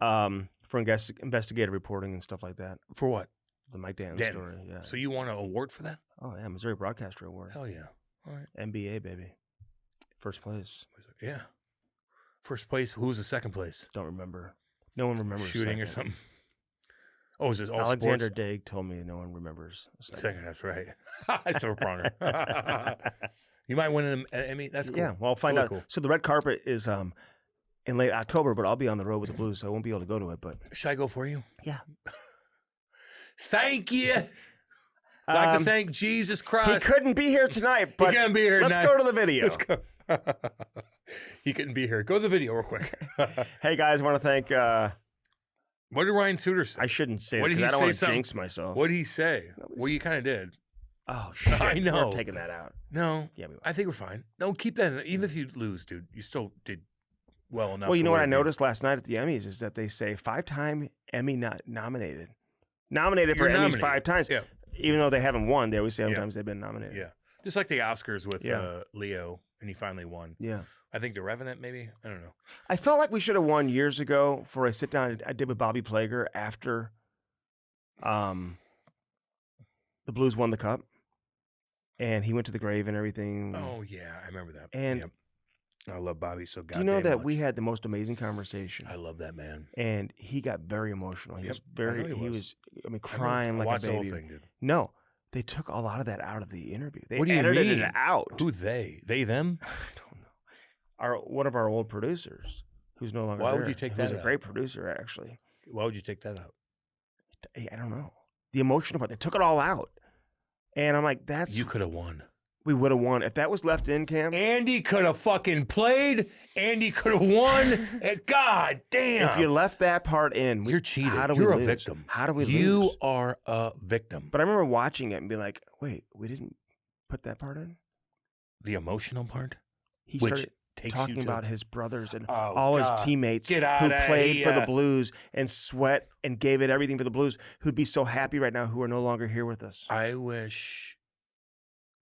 For investigative reporting and stuff like that. For what? The Mike Danton Danton. story. Yeah. So you want an award for that? Oh, yeah. Missouri Broadcaster Award. Hell yeah. All right. NBA, baby. First place. Yeah. First place. Who was the second place? Don't remember. No one remembers. Shooting or second. something. Oh, is this all Alexander sports? Digg told me no one remembers. Second, that's right. It's a runner. You might win an Emmy. That's cool. Yeah, well, I'll find Totally out. cool. So the red carpet is in late October, but I'll be on the road with the Blues, so I won't be able to go to it. But Should I go for you? yeah, Thank you. I'd like to thank Jesus he Christ. couldn't be here tonight, but couldn't be here let's tonight. go to the video. Let's go. He couldn't be here. Go to the video real quick. Hey guys, I want to thank. What did Ryan Suter say? I shouldn't say What it did because he I don't want say to something? jinx myself. What did he say? Nobody's- Well, you kind of did. Oh shit! I know. We're taking that out. No, Yeah, we will. I think we're fine. No, keep that in. Even if you lose, dude, you still did well enough. Well, you to know what where I you- noticed last night at the Emmys is that they say 5-time Emmy nominated for You're Emmys nominated. 5 times. Yeah. Even though they haven't won, they always say how many Yeah. times they've been nominated. Yeah. Just like the Oscars with Yeah. Leo, and he finally won. Yeah. I think The Revenant, maybe. I don't know. I felt like we should have won years ago for a sit down I did with Bobby Plager after the Blues won the cup. And he went to the grave and everything. Oh, yeah. I remember that. And yep. I love Bobby so goddamn do you know that much. we had the most amazing conversation? I love that man. And he got very emotional. He Yep, was very, I know he was. I mean, crying like a watched baby. the whole thing, dude. No, they took a lot of that out of the interview. They What do you edited mean? it out. Who they? They, them? I don't know. One of our old producers, who's no longer Why would there, you take who's that a great out? producer, actually. Why would you take that out? I don't know. The emotional part, they took it all out. And I'm like, You could have won. we would have won. If that was left in, Cam, Andy could have fucking played. Andy could have won. And God damn. if you left that part in, You're cheated. How do You're we a lose? victim. How do we You lose? are a victim. But I remember watching it and being like, wait, we didn't put that part in? The emotional part, He which started takes talking you to about his brothers and Oh, all his God. teammates Get who outta played for the here. Blues and sweat and gave it everything for the Blues, who'd be so happy right now, who are no longer here with us I wish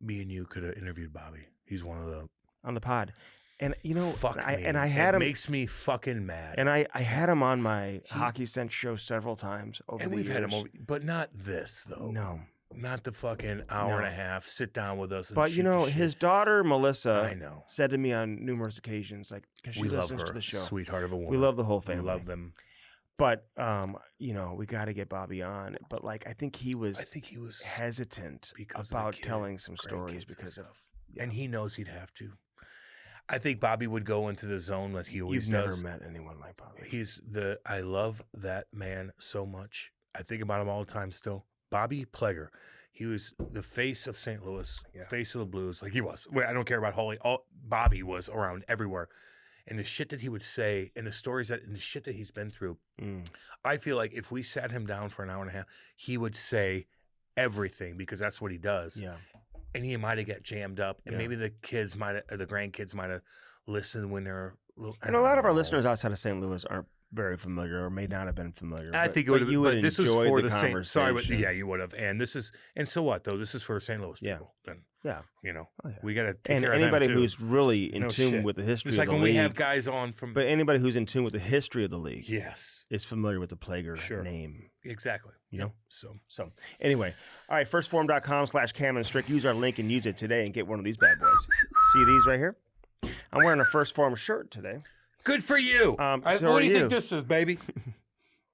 me and you could have interviewed Bobby. He's one of the on the pod. And you know, fuck I, me. and I had it him, makes me fucking mad. and I had him on my Hockey Sense show several times over And the we've years. had him over, but not this though. No, Not the fucking hour and a half. Sit down with us. And but shoot you the know, shit. his daughter Melissa I know. said to me on numerous occasions, like, because she We love listens her. to the show, Sweetheart of a woman. we love the whole We family. love them. But you know, we got to get Bobby on. But like, I think he was I think he was hesitant because of the about kid, telling some grandkids stories and because of. stuff. And he knows he'd have to. I think Bobby would go into the zone that he always You've never does. met anyone like Bobby. I love that man so much. I think about him all the time still. Bobby Plager. He was the face of St. Louis, face of the Blues, like he was. Well, I don't care about Holly. Bobby was around everywhere. And the shit that he would say and the stories and the shit that he's been through, I feel like if we sat him down for an hour and a half, he would say everything because that's what he does. Yeah. And he might have got jammed up, and maybe the kids might have, or the grandkids might have listened when they're little. And a lot of our listeners outside of St. Louis aren't very familiar or may not have been familiar. I but- think it but would have. you But would this was enjoy for the the St. Sorry, but conversation. yeah, you would have. And this is, and so what though? This is for St. Louis people. Yeah. Then Yeah. you know, Oh, yeah. we got to take And care of anybody them too. who's really in No tune shit. with the history It's of like the when league, we have guys on from. but anybody who's in tune with the history of the league Yes, is familiar with the Plager Sure. name. exactly. You know? So Anyway, all right, firstform.com/Cam and Strick. Use our link and use it today and get one of these bad boys. See these right here? I'm wearing a First Form shirt today. good for you. So what are do you you. think this is, baby?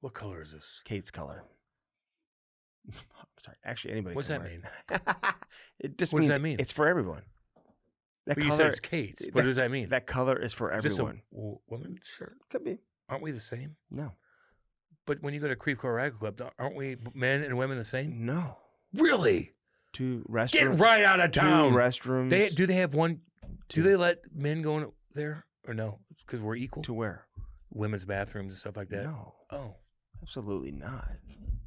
What color is this? Kate's color. Sorry, actually, anybody. What's can that wear mean? It just What does means that mean? it's for everyone. That But you color, said it's Kate's. What does that mean? That color is for Is this a everyone. woman's shirt? Could be. Aren't we the same? No. But when you go to Creve Coeur Rag Club, aren't we men and women the same? No. Really? Two Get restrooms. right out of Two town. restrooms. Do they have one? Two. Do they let men go in there or no? Because we're equal. To where? Women's bathrooms and stuff like that. No. Oh. Absolutely not.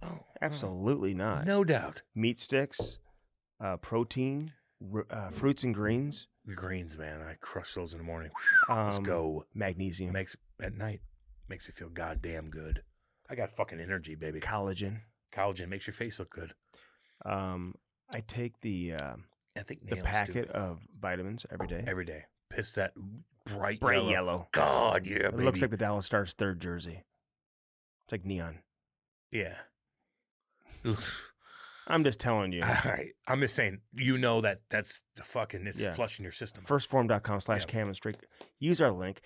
Oh. Absolutely not. No doubt. Meat sticks, protein, fruits and greens. The greens, man. I crush those in the morning. Um, Let's go. Magnesium. Makes at night makes me feel goddamn good. I got fucking energy, baby. Collagen. Collagen makes your face look good. I take the I think the nails, packet too. of vitamins every day. Every day. Piss that bright yellow. God, yeah, It baby. looks like the Dallas Stars' third jersey. It's like neon. Yeah. I'm just telling you. All right. I'm just saying, you know that's the fucking, it's Yeah. flushing your system. Firstform.com/Cam and Strick. Use our link.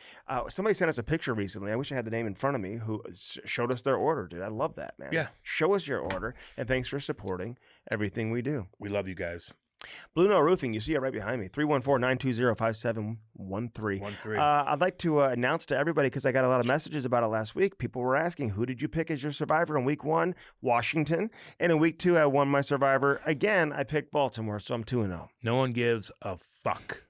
Somebody sent us a picture recently. I wish I had the name in front of me who showed us their order, dude. I love that, man. Yeah. Show us your order, and thanks for supporting everything we do. We love you guys. Blue Note Roofing, you see it right behind me. 314-920-5713. 1-3. I'd like to announce to everybody, because I got a lot of messages about it last week. People were asking, who did you pick as your survivor in week 1? Washington. And in week 2, I won my survivor. Again, I picked Baltimore, so I'm 2-0. No one gives a fuck.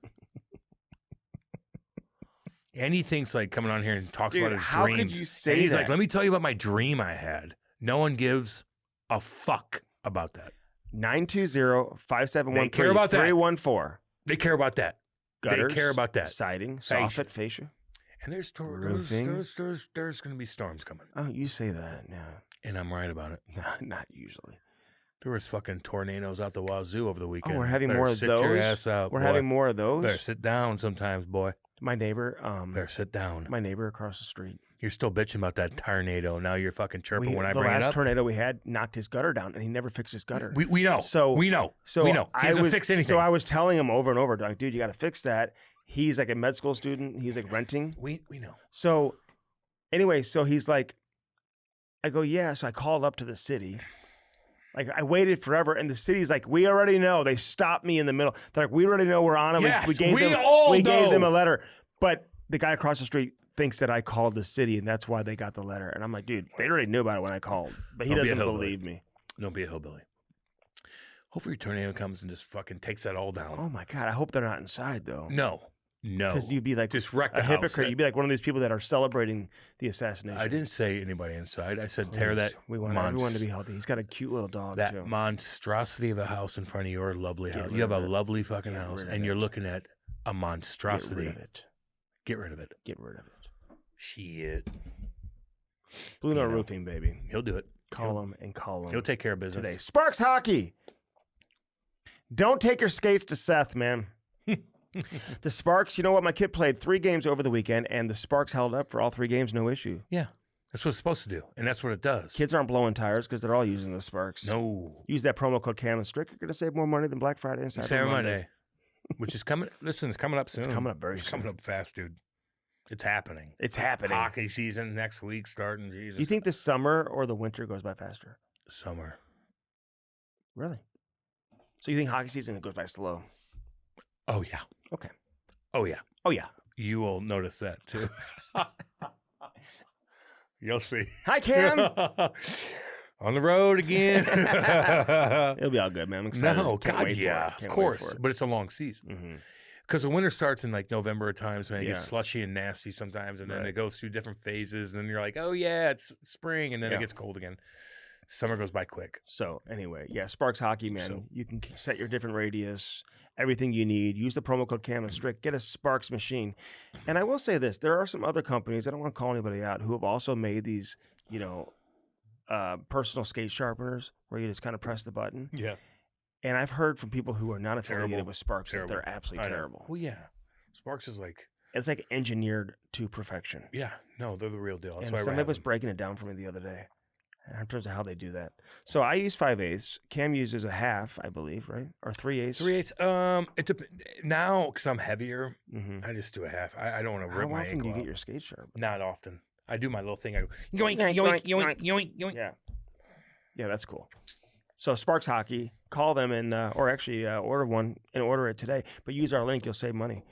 And he thinks like coming on here and talks Dude, about his how dreams. could you say and he's that? like, let me tell you about my dream I had. No one gives a fuck about that. 920-5713. They care about that. 314. They care about that. Gutters, They care about that. Siding, Fascia. soffit, fascia. And there's Roofing. there's going to be storms coming. Oh, you say that. Yeah. And I'm right about it. No, not usually. There was fucking tornadoes out the wazoo over the weekend. Oh, we're having Better more of sit your those? ass out, We're boy. having more of those? Better sit down sometimes, boy. My neighbor, Better sit down. my neighbor across the street. You're still bitching about that tornado. Now you're fucking chirping when I bring it The last up. tornado we had knocked his gutter down, and he never fixed his gutter. We know. So we know. So we know. He doesn't fix anything. So I was telling him over and over, like, dude, you got to fix that. He's like a med school student. He's like renting. We know. So anyway, so he's like, I go, yeah. So I called up to the city. Like, I waited forever, and the city's like, we already know. They stopped me in the middle. They're like, we already know we're on it. Yes, we gave them a letter. But the guy across the street thinks that I called the city, and that's why they got the letter. And I'm like, dude, they already knew about it when I called. But he doesn't believe me. Don't be a hillbilly. Hopefully your tornado comes and just fucking takes that all down. Oh, my God. I hope they're not inside, though. No. Because you'd be like just wreck the a hypocrite. house. You'd be like one of these people that are celebrating the assassination. I didn't say anybody inside. I said tear that. We want everyone to be healthy. He's got a cute little dog, that too. monstrosity of a house in front of your lovely house. rid You have of a it. lovely fucking Get house, rid of and you're it. looking at a monstrosity. Get rid of it. Get rid of it. Get rid of it. Shit. Blue Note Roofing, baby. He'll do it. Call him and call him. He'll take care of business. Today. Sparks Hockey. Don't take your skates to Seth, man. The Sparks, you know what? My kid played 3 games over the weekend, and the Sparks held up for all 3 games, no issue. Yeah. That's what it's supposed to do, and that's what it does. Kids aren't blowing tires because they're all using the Sparks. No. Use that promo code Cam and Strick. You're going to save more money than Black Friday and Cyber Monday. Which is coming. Listen, it's coming up soon. It's coming up very It's soon. coming up fast, dude. It's happening. It's happening. Hockey season next week starting. Jesus. Do you think the summer or the winter goes by faster? Summer? Really? So you think hockey season goes by slow? Oh yeah. Okay. Oh yeah. Oh yeah. You will notice that too. You'll see. Hi, Cam. On the road again. It'll be all good, man. I'm excited. No, Can't God, wait for yeah, it. Can't of wait course. for it. But it's a long season. Mm-hmm. Because the winter starts in like November at times, man. It gets Yeah. slushy and nasty sometimes, and then Right. it goes through different phases, and then you're like, oh yeah, it's spring, and then Yeah. it gets cold again. Summer goes by quick. So anyway, yeah, Sparks Hockey, man. So- You can set your different radius, everything you need. Use the promo code Cam and Strick. Get a Sparks machine. And I will say this: there are some other companies. I don't want to call anybody out who have also made these, personal skate sharpeners where you just kind of press the button. Yeah. And I've heard from people who are not affiliated Terrible. with Sparks Terrible. that they're absolutely I know. terrible. Well, yeah. Sparks is like, It's like engineered to perfection. yeah, no, they're the real deal. That's And why somebody was breaking it down for me the other day in terms of how they do that. So I use 5/8. Cam uses a half, I believe, right? Or 3/8. 3/8. Now because I'm heavier, Mm-hmm. I just do a half. I don't want to How rip my often ankle do you out. get your skate sharp? Not often. I do my little thing. I go yoink, Yoink, yoink, yoink, yoink, yoink, yoink. Yeah. Yeah, that's cool. So Sparks Hockey, call them and order one and order it today. But use our link, you'll save money.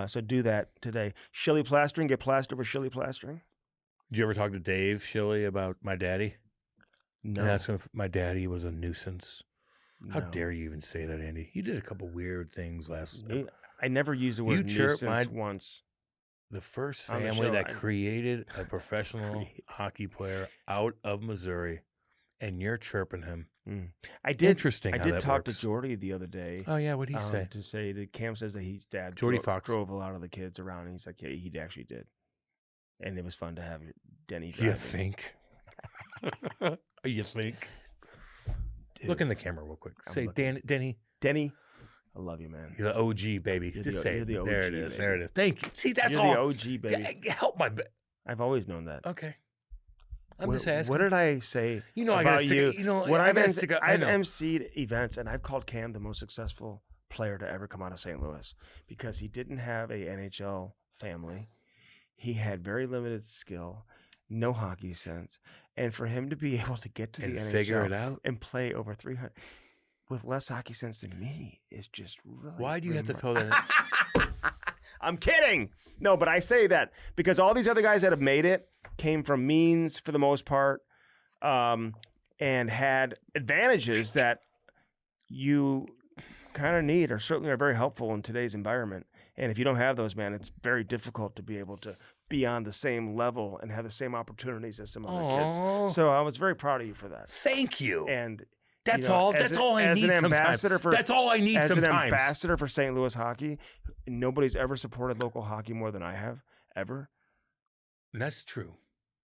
So do that today. Shilly Plastering, get plastered with Shilly Plastering. Did you ever talk to Dave Shilley about my daddy? No. And ask him if my daddy was a nuisance. How No. dare you even say that, Andy? You did a couple weird things last. I never used the word You chirped nuisance my- once. The first On the family show, that I- created a professional hockey player out of Missouri, and you're chirping him. I did. Interesting. I how did that talk works. to Jordy the other day. Oh yeah, what'd he say? To say that Cam says that his dad Jordy Fox. drove a lot of the kids around, and he's like, yeah, he actually did, and it was fun to have Denny driving. You think? You think? Dude, Look in the camera real quick. I'm Say, looking. Denny, Denny, I love you, man. you're the OG, baby. You're Just the- say you're it. the There it OG, is. There it baby. is. Thank you. See, that's You're all. the OG, baby. Yeah, help my. I've always known that. Okay. I'm What, just asking. what did I say You know, I about gotta stick. you? You know, When I I've gotta stick. I know. emceed events, and I've called Cam the most successful player to ever come out of St. Louis because he didn't have a NHL family. He had very limited skill, no hockey sense, and for him to be able to get to And the NHL figure it out. and play over 300 with less hockey sense than me is just really. Why do you have to throw remarkable. that? I'm kidding. No, but I say that because all these other guys that have made it came from means for the most part, and had advantages that you kind of need or certainly are very helpful in today's environment. And if you don't have those, man, it's very difficult to be able to be on the same level and have the same opportunities as some other Aw. kids. So I was very proud of you for that. Thank you. And That's you know, all. as That's a- all I as need. an Sometimes. ambassador for That's all I need. as an Sometimes. ambassador for St. Louis hockey, nobody's ever supported local hockey more than I have ever. That's true.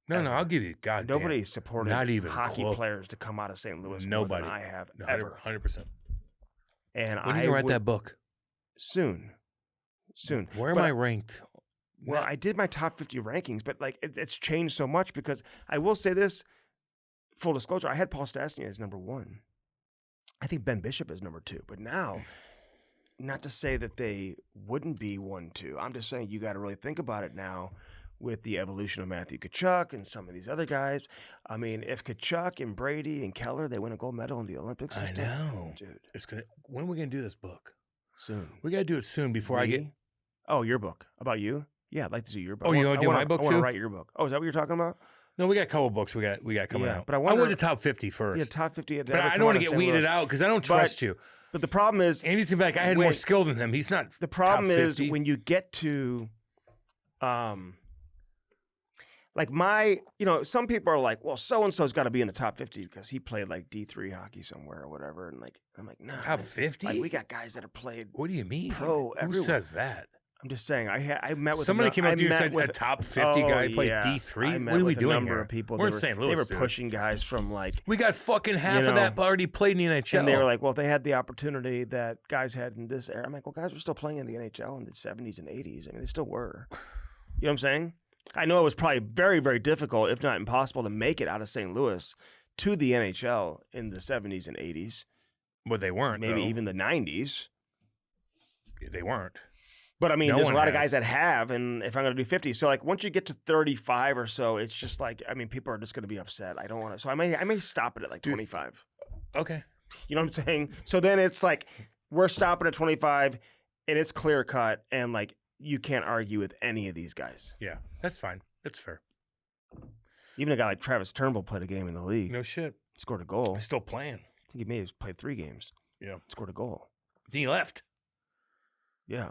No, Ever. I'll give you. God, Nobody supported Not even hockey close. players to come out of St. Louis Nobody. more than I have No, ever. 100%. And When are I you gonna write would- that book? soon. Where am But I ranked Well, I did my top 50 rankings, but like it's changed so much because I will say this, full disclosure, I had Paul Stastny as number 1. I think Ben Bishop is number 2, but now, not to say that they wouldn't be 1, 2. I'm just saying you got to really think about it now with the evolution of Matthew Tkachuk and some of these other guys. I mean, if Tkachuk and Brady and Keller, they win a gold medal in the Olympics. I know. Dude. When are we going to do this book? Soon. We got to do it soon before I get... Oh, your book. About you? Yeah, I'd like to do your book. Oh, you want to do my book too? I want to write your book. Oh, is that what you're talking about? No, we got a couple books we got coming out. But I want the top 50 first. Yeah, top 50. But I don't want to get weeded out because I don't trust you. But the problem is... Andy's going to be like, I had more skill than him. He's not The problem top is 50. when you get to... like some people are like, well, so-and-so's got to be in the top 50 because he played like D3 hockey somewhere or whatever. And like, I'm like, no. Top 50? Like, we got guys that have played What do you mean? pro Who everywhere. says that? I'm just saying, I met with Somebody came up to you and said a top 50 guy played D3? What are we doing here? Of people. We're in St. Louis, They were dude. pushing guys from like... We got fucking half of that already played in the NHL. And they were like, well, they had the opportunity that guys had in this era. I'm like, well, guys were still playing in the NHL in the 70s and 80s. I mean, they still were. You know what I'm saying? I know it was probably very, very difficult, if not impossible, to make it out of St. Louis to the NHL in the 70s and 80s. Well, they weren't. Maybe though. even the 90s. They weren't. But I mean, No there's a one lot of has. guys that have, and if I'm going to do 50, so like once you get to 35 or so, it's just like, I mean, people are just going to be upset. I don't want to, so I may stop it at like 25. Okay. You know what I'm saying? So then it's like, we're stopping at 25, and it's clear cut, and like, you can't argue with any of these guys. Yeah, that's fine. That's fair. Even a guy like Travis Turnbull played a game in the league. No shit. Scored a goal. He's still playing. I think he may have played 3 games. Yeah. Scored a goal. Then he left. Yeah.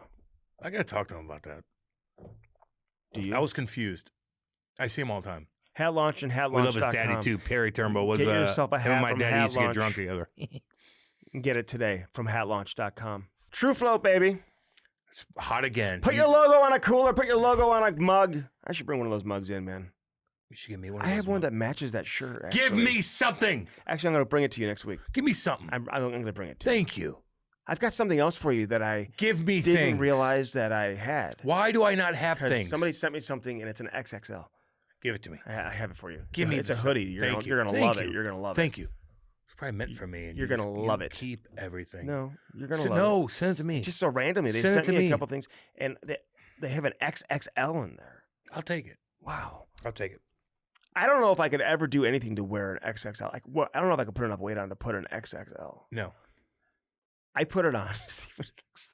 I got to talk to him about that. Do you? I was confused. I see him all the time. Hat Launch and hatlaunch.com. We love his daddy too. Perry Turnbull was Get yourself a him and hat my from daddy Hat used to get Launch. drunk together. Get it today from hatlaunch.com. True Float, baby. It's hot again. Put your logo on a cooler. Put your logo on a mug. I should bring one of those mugs in, man. You should give me one. I have one that matches that shirt. Actually. Give me something. Actually, I'm going to bring it to you next week. Give me something. I'm going to bring it to you. Thank you. I've got something else for you that I Give me didn't things. realize that I had. Why do I not have Because things? somebody sent me something and it's an XXL. Give it to me. I have it for you. Give me It's a the- hoodie. You're Thank going to you. love Thank it. you. You're going to love Thank you. It's probably meant for me. And You're you gonna just- love you it. Keep everything. No, you're going to love No, send it to me. it. Just so randomly. They Send it sent to me me. a couple things and they have an XXL in there. I'll take it. Wow. I'll take it. I don't know if I could ever do anything to wear an XXL. Like, well, I don't know if I could put enough weight on to put an XXL. No. I put it on to see what it looks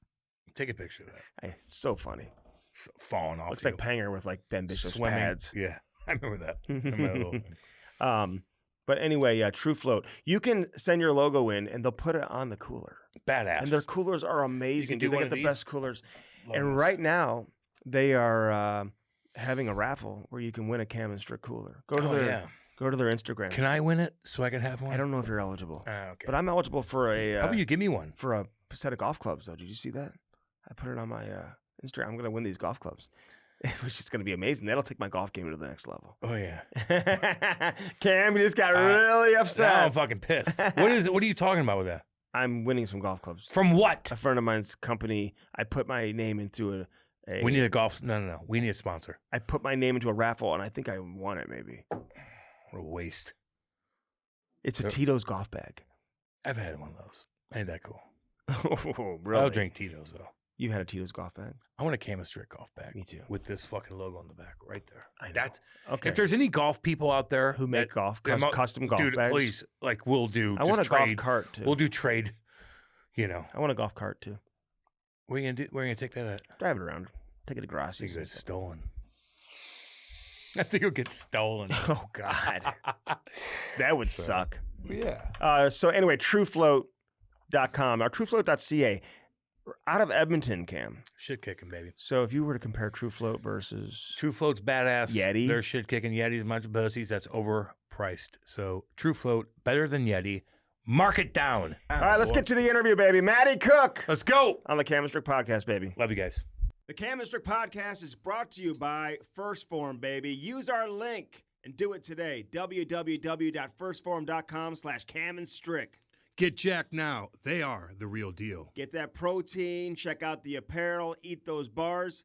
Take a picture of that. like. It's so funny. It's falling off. Looks you. like Panger with like Ben Bishop's Swimming. pads. Yeah, I remember that. I remember that little thing. But anyway, yeah, True Float. You can send your logo in, and they'll put it on the cooler. Badass. And their coolers are amazing. do Dude, they one get of the these? best coolers. And Logos. right now, they are having a raffle where you can win a Cam and Strick cooler. Go to their Instagram. Can I win it so I can have one? I don't know if you're eligible, Okay. but I'm eligible for a How about you give me one? for a set of golf clubs. Though, did you see that? I put it on my Instagram. I'm gonna win these golf clubs, which is gonna be amazing. That'll take my golf game to the next level. Oh yeah. Cam, you just got really Now upset. I'm fucking pissed. What is it? What are you talking about with that? I'm winning some golf clubs. From what? A friend of mine's company. I put my name into a We need a golf. No. We need a sponsor. I put my name into a raffle, and I think I won it. Maybe What a waste. it's a Yep. Tito's golf bag. I've had one of those. Ain't that cool? Oh, really? I'll drink Tito's though. You had a Tito's golf bag? I want a Cam and Strick golf bag. Me too. With this fucking logo on the back right there. I know. That's Okay. if there's any golf people out there Who make golf that mo- custom golf dude, bags? please, like we'll do. I want a just golf trade. cart too. We'll do trade. You know, I want a golf cart too. where you gonna do? Where you gonna take that at? Drive it around. Take it to I think Grassi's. it's stolen. I think it'll get stolen. Oh God, that would So- suck. Yeah. So anyway, TrueFloat.com or TrueFloat.ca. Out of Edmonton, Cam. Shit kicking, baby. So if you were to compare True Float versus True Float's badass. Yeti? They're shit kicking. Yeti's a bunch of pussies. That's overpriced. So True Float, better than Yeti. Mark it down. all right, let's get to the interview, baby. Maddie Cooke Let's go. on the Cam and Strick podcast, baby. Love you guys. The Cam and Strick podcast is brought to you by First Form, baby. Use our link and do it today. www.firstform.com/Cam and Strick. Get jacked now. They are the real deal. Get that protein, check out the apparel, eat those bars.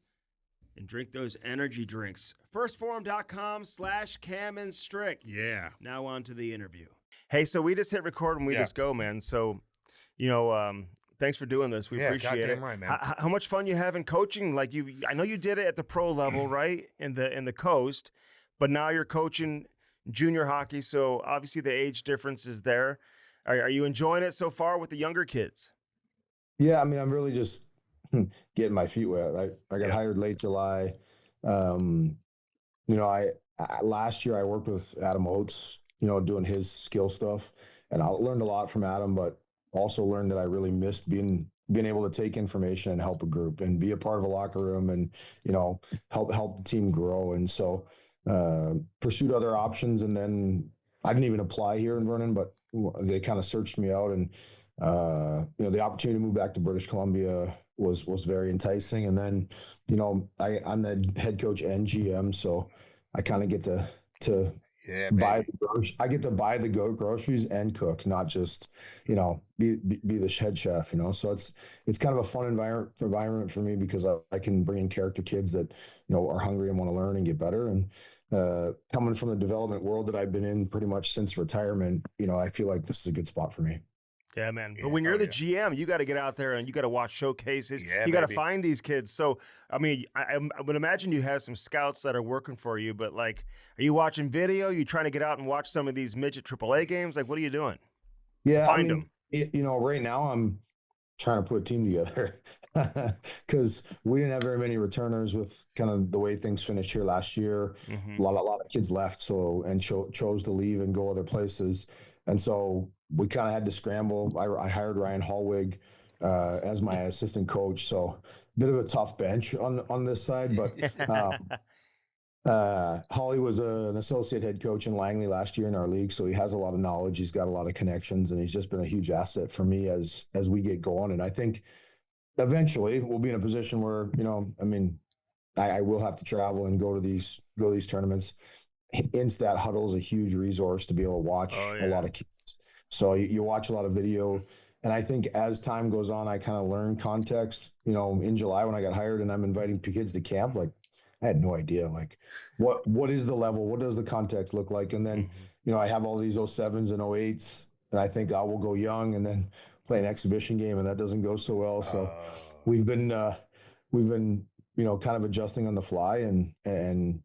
And drink those energy drinks. Firstforum.com/Cam and Strick. Yeah. Now on to the interview. Hey, so we just hit record and we just go, man. So, thanks for doing this. We appreciate goddamn it. right, man. How much fun you having coaching? Like I know you did it at the pro level, right? In the coast, but now you're coaching junior hockey. So obviously the age difference is there. Are you enjoying it so far with the younger kids? Yeah, I mean, I'm really just getting my feet wet. I got hired late July. I last year I worked with Adam Oates, doing his skill stuff, and I learned a lot from Adam, but also learned that I really missed being able to take information and help a group and be a part of a locker room and help the team grow. And so pursued other options, and then I didn't even apply here in Vernon, but they kind of searched me out, and the opportunity to move back to British Columbia was very enticing. And then, I'm the head coach and GM, so I kind of get to buy the groceries and cook, not just be the head chef. So it's kind of a fun environment for me because I can bring in character kids that are hungry and want to learn and get better. And coming from the development world that I've been in pretty much since retirement, I feel like this is a good spot for me. Yeah, man. But when you're the GM, you got to get out there and you got to watch showcases. You got to find these kids. So, I mean, I would imagine you have some scouts that are working for you, but like, are you watching video? You trying to get out and watch some of these midget AAA games? Like, what are you doing? Yeah, Find them. Right now I'm trying to put a team together because we didn't have very many returners with kind of the way things finished here last year. Mm-hmm. A lot of kids left, chose to leave and go other places. And so we kind of had to scramble. I hired Ryan Hallwig as my assistant coach. So a bit of a tough bench on this side, but Holly was an associate head coach in Langley last year in our league. So he has a lot of knowledge. He's got a lot of connections, and he's just been a huge asset for me as we get going. And I think eventually we'll be in a position where, I will have to travel and go to these tournaments. Instat Huddle is a huge resource to be able to watch a lot of kids. So you watch a lot of video. And I think as time goes on, I kind of learn context. In July when I got hired and I'm inviting kids to camp, like I had no idea, like what is the level? What does the context look like? And then, I have all these 07s and 08s, and I think I will go young and then play an exhibition game, and that doesn't go so well. So we've been kind of adjusting on the fly and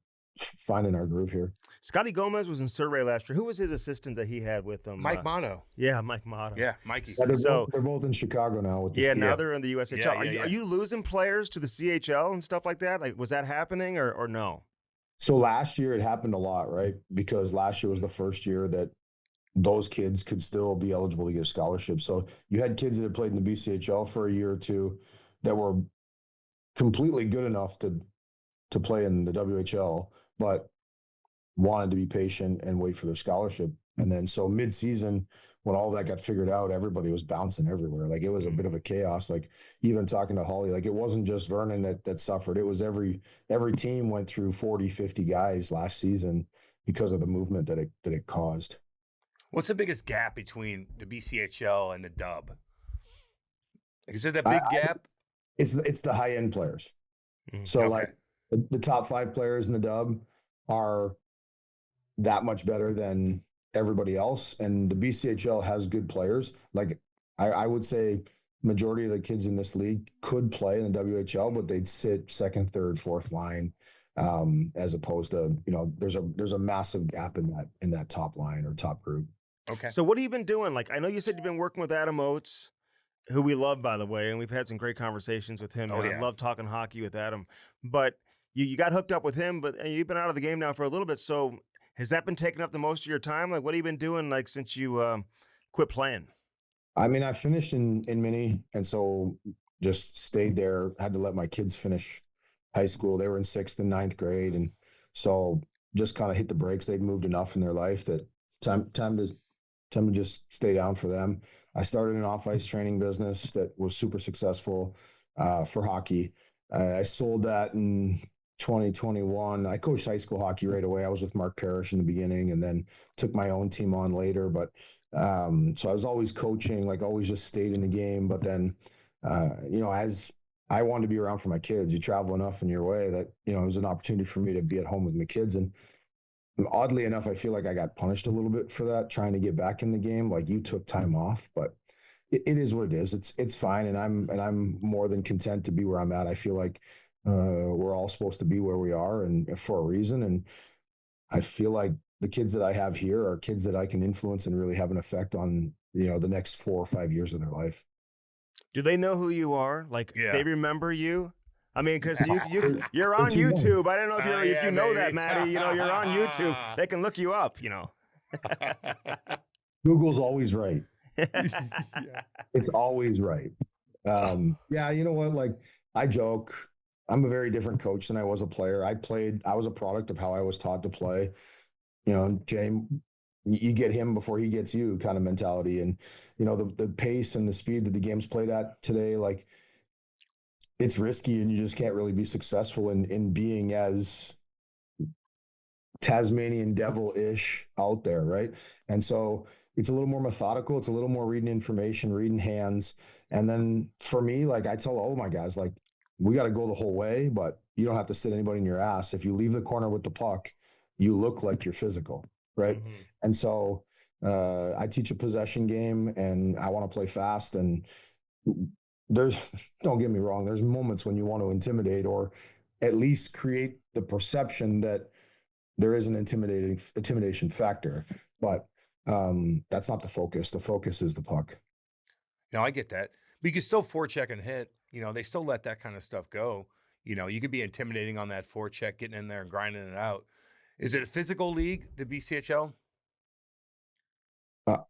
finding our groove here. Scotty Gomez was in Surrey last year. Who was his assistant that he had with him? Mike Motto. Yeah, Mike Motto. Yeah, Mikey. Yeah, they're both in Chicago now with the Steel. Now they're in the USHL. Yeah, Are you losing players to the CHL and stuff like that? Like, was that happening or no? So last year it happened a lot, right? Because last year was the first year that those kids could still be eligible to get a scholarship. So you had kids that had played in the BCHL for a year or two that were completely good enough to play in the WHL, but wanted to be patient and wait for their scholarship. And then so mid-season, when all that got figured out, everybody was bouncing everywhere. Like it was a bit of a chaos. Like even talking to Holly, like it wasn't just Vernon that suffered. It was every team went through 40, 50 guys last season because of the movement that it caused. What's the biggest gap between the BCHL and the Dub? Is it a big gap? It's the high-end players. So like the top 5 players in the Dub are that much better than everybody else. And the BCHL has good players. Like I would say majority of the kids in this league could play in the WHL, but they'd sit second, third, fourth line, as opposed to, there's a massive gap in that top line or top group. Okay. So what have you been doing? Like, I know you said you've been working with Adam Oates, who we love, by the way, and we've had some great conversations with him. I love talking hockey with Adam. But you got hooked up with him, but you've been out of the game now for a little bit. So has that been taking up the most of your time? Like, what have you been doing, like, since you quit playing? I mean, I finished in Mini, and so just stayed there. Had to let my kids finish high school. They were in 6th and 9th grade, and so just kind of hit the brakes. They'd moved enough in their life that time to just stay down for them. I started an off-ice training business that was super successful for hockey. I sold that in 2021. I coached high school hockey right away. I was with Mark Parrish in the beginning and then took my own team on later. But so I was always coaching, like always just stayed in the game. But then, as I wanted to be around for my kids. You travel enough in your way that, you know, it was an opportunity for me to be at home with my kids. And oddly enough, I feel like I got punished a little bit for that, trying to get back in the game. Like, you took time off, but it is what it is. It's fine. And I'm more than content to be where I'm at. I feel like we're all supposed to be where we are, and for a reason. And I feel like the kids that I have here are kids that I can influence and really have an effect on, you know, the next 4 or 5 years of their life. Do they know who you are? Like, Yeah. they remember you? I mean, because you're on They're too young. YouTube. I don't know if Oh, if yeah, you know that, baby. Maddie. You know, you're on YouTube. They can look you up, you know. Google's always right. Yeah. It's always right. Yeah, you know what? Like, I joke, I'm a very different coach than I was a player. I was a product of how I was taught to play. You know, James, you get him before he gets you kind of mentality. And, you know, the pace and the speed that the game's played at today, like, it's risky, and you just can't really be successful in being as Tasmanian devil-ish out there, right? And so it's a little more methodical. It's a little more reading information, reading hands. And then for me, like, I tell all of my guys, like, we got to go the whole way, but you don't have to sit anybody in your ass. If you leave the corner with the puck, you look like you're physical, right? Mhm. And so I teach a possession game, and I want to play fast. And there's, don't get me wrong, there's moments when you want to intimidate, or at least create the perception that there is an intimidation factor, but that's not the focus. The focus is the puck. No, I get that. But you can still forecheck and hit. You know, they still let that kind of stuff go. You know, you could be intimidating on that forecheck, getting in there and grinding it out. Is it a physical league, the BCHL?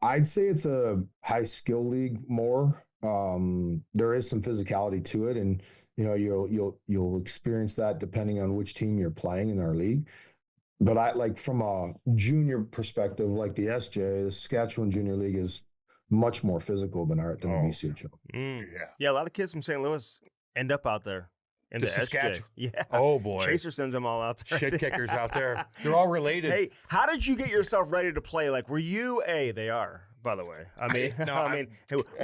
I'd say it's a high skill league more. There is some physicality to it, and you know, you'll experience that depending on which team you're playing in our league. But I, like, from a junior perspective, like the SJ, the Saskatchewan Junior League, is much more physical than the Oh. BCHL. Mm. Yeah. Yeah, a lot of kids from St. Louis end up out there in The the SJ. Saskatchewan. Yeah. Oh, boy. Chaser sends them all out there. Shit kickers out there. They're all related. Hey, how did you get yourself ready to play? Like, were you they are, by the way. I mean, no, I mean,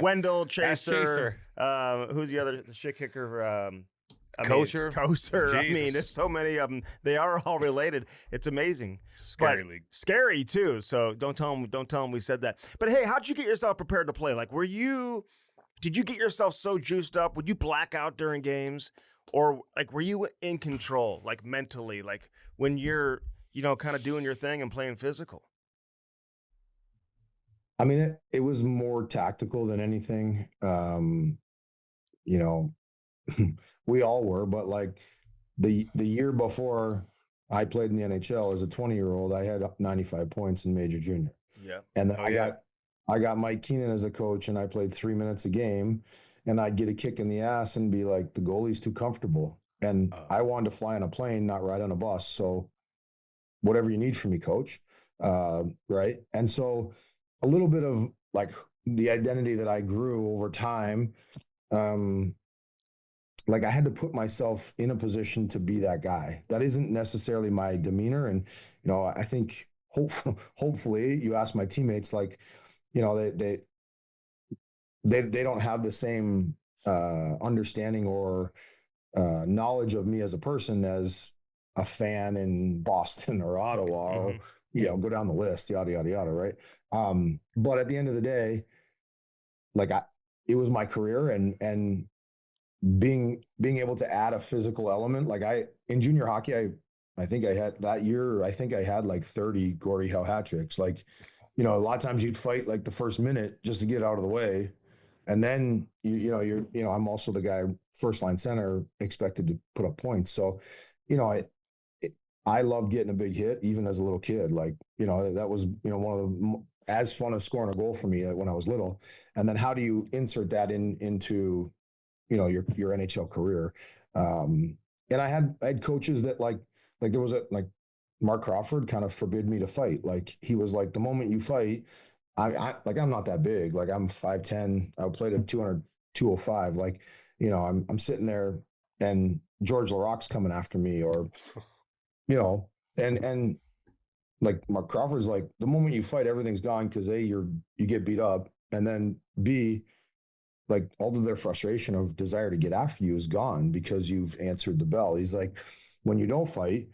Wendell, That's Chaser, who's the other shit kicker? Kosher. Kosher. I mean, Jesus. there's so many of them. They are all related. It's amazing. Scary But league. scary too. So don't tell them we said that. But hey, how'd you get yourself prepared to play? Like, did you get yourself so juiced up? Would you black out during games? Or like, were you in control, like mentally, like when you're, you know, kind of doing your thing and playing physical? I mean, it was more tactical than anything. You know, we all were, but like the year before I played in the NHL as a 20-year-old, I had 95 points in major junior. Yeah. And then Oh, yeah. I got Mike Keenan as a coach, and I played 3 minutes a game, and I'd get a kick in the ass and be like, the goalie's too comfortable. And I wanted to fly on a plane, not ride on a bus. So whatever you need from me, coach. Right. And so a little bit of like the identity that I grew over time, like, I had to put myself in a position to be that guy. That isn't necessarily my demeanor. And, you know, I think hopefully you ask my teammates, like, you know, they don't have the same understanding or knowledge of me as a person as a fan in Boston or Ottawa, or, you know, go down the list, yada, yada, yada. Right. But at the end of the day, like, it was my career, and being able to add a physical element. Like, in junior hockey, I think I had that year, I think I had like 30 Gordie Howe hat tricks. Like, you know, a lot of times you'd fight like the first minute just to get out of the way. And then, I'm also the guy, first line center, expected to put up points. So, you know, I love getting a big hit, even as a little kid. Like, you know, that was, you know, one of the as fun as scoring a goal for me when I was little. And then how do you insert that into, you know, your NHL career? And I had coaches that like there was like Mark Crawford kind of forbid me to fight. Like, he was like, the moment you fight, I'm not that big. Like, I'm 5'10". I played at 205. Like, you know, I'm sitting there, and George Larocque's coming after me, or, you know, and like Mark Crawford's like, the moment you fight, everything's gone, because A, you get beat up, and then B, like all of their frustration of desire to get after you is gone because you've answered the bell. He's like, when you don't fight,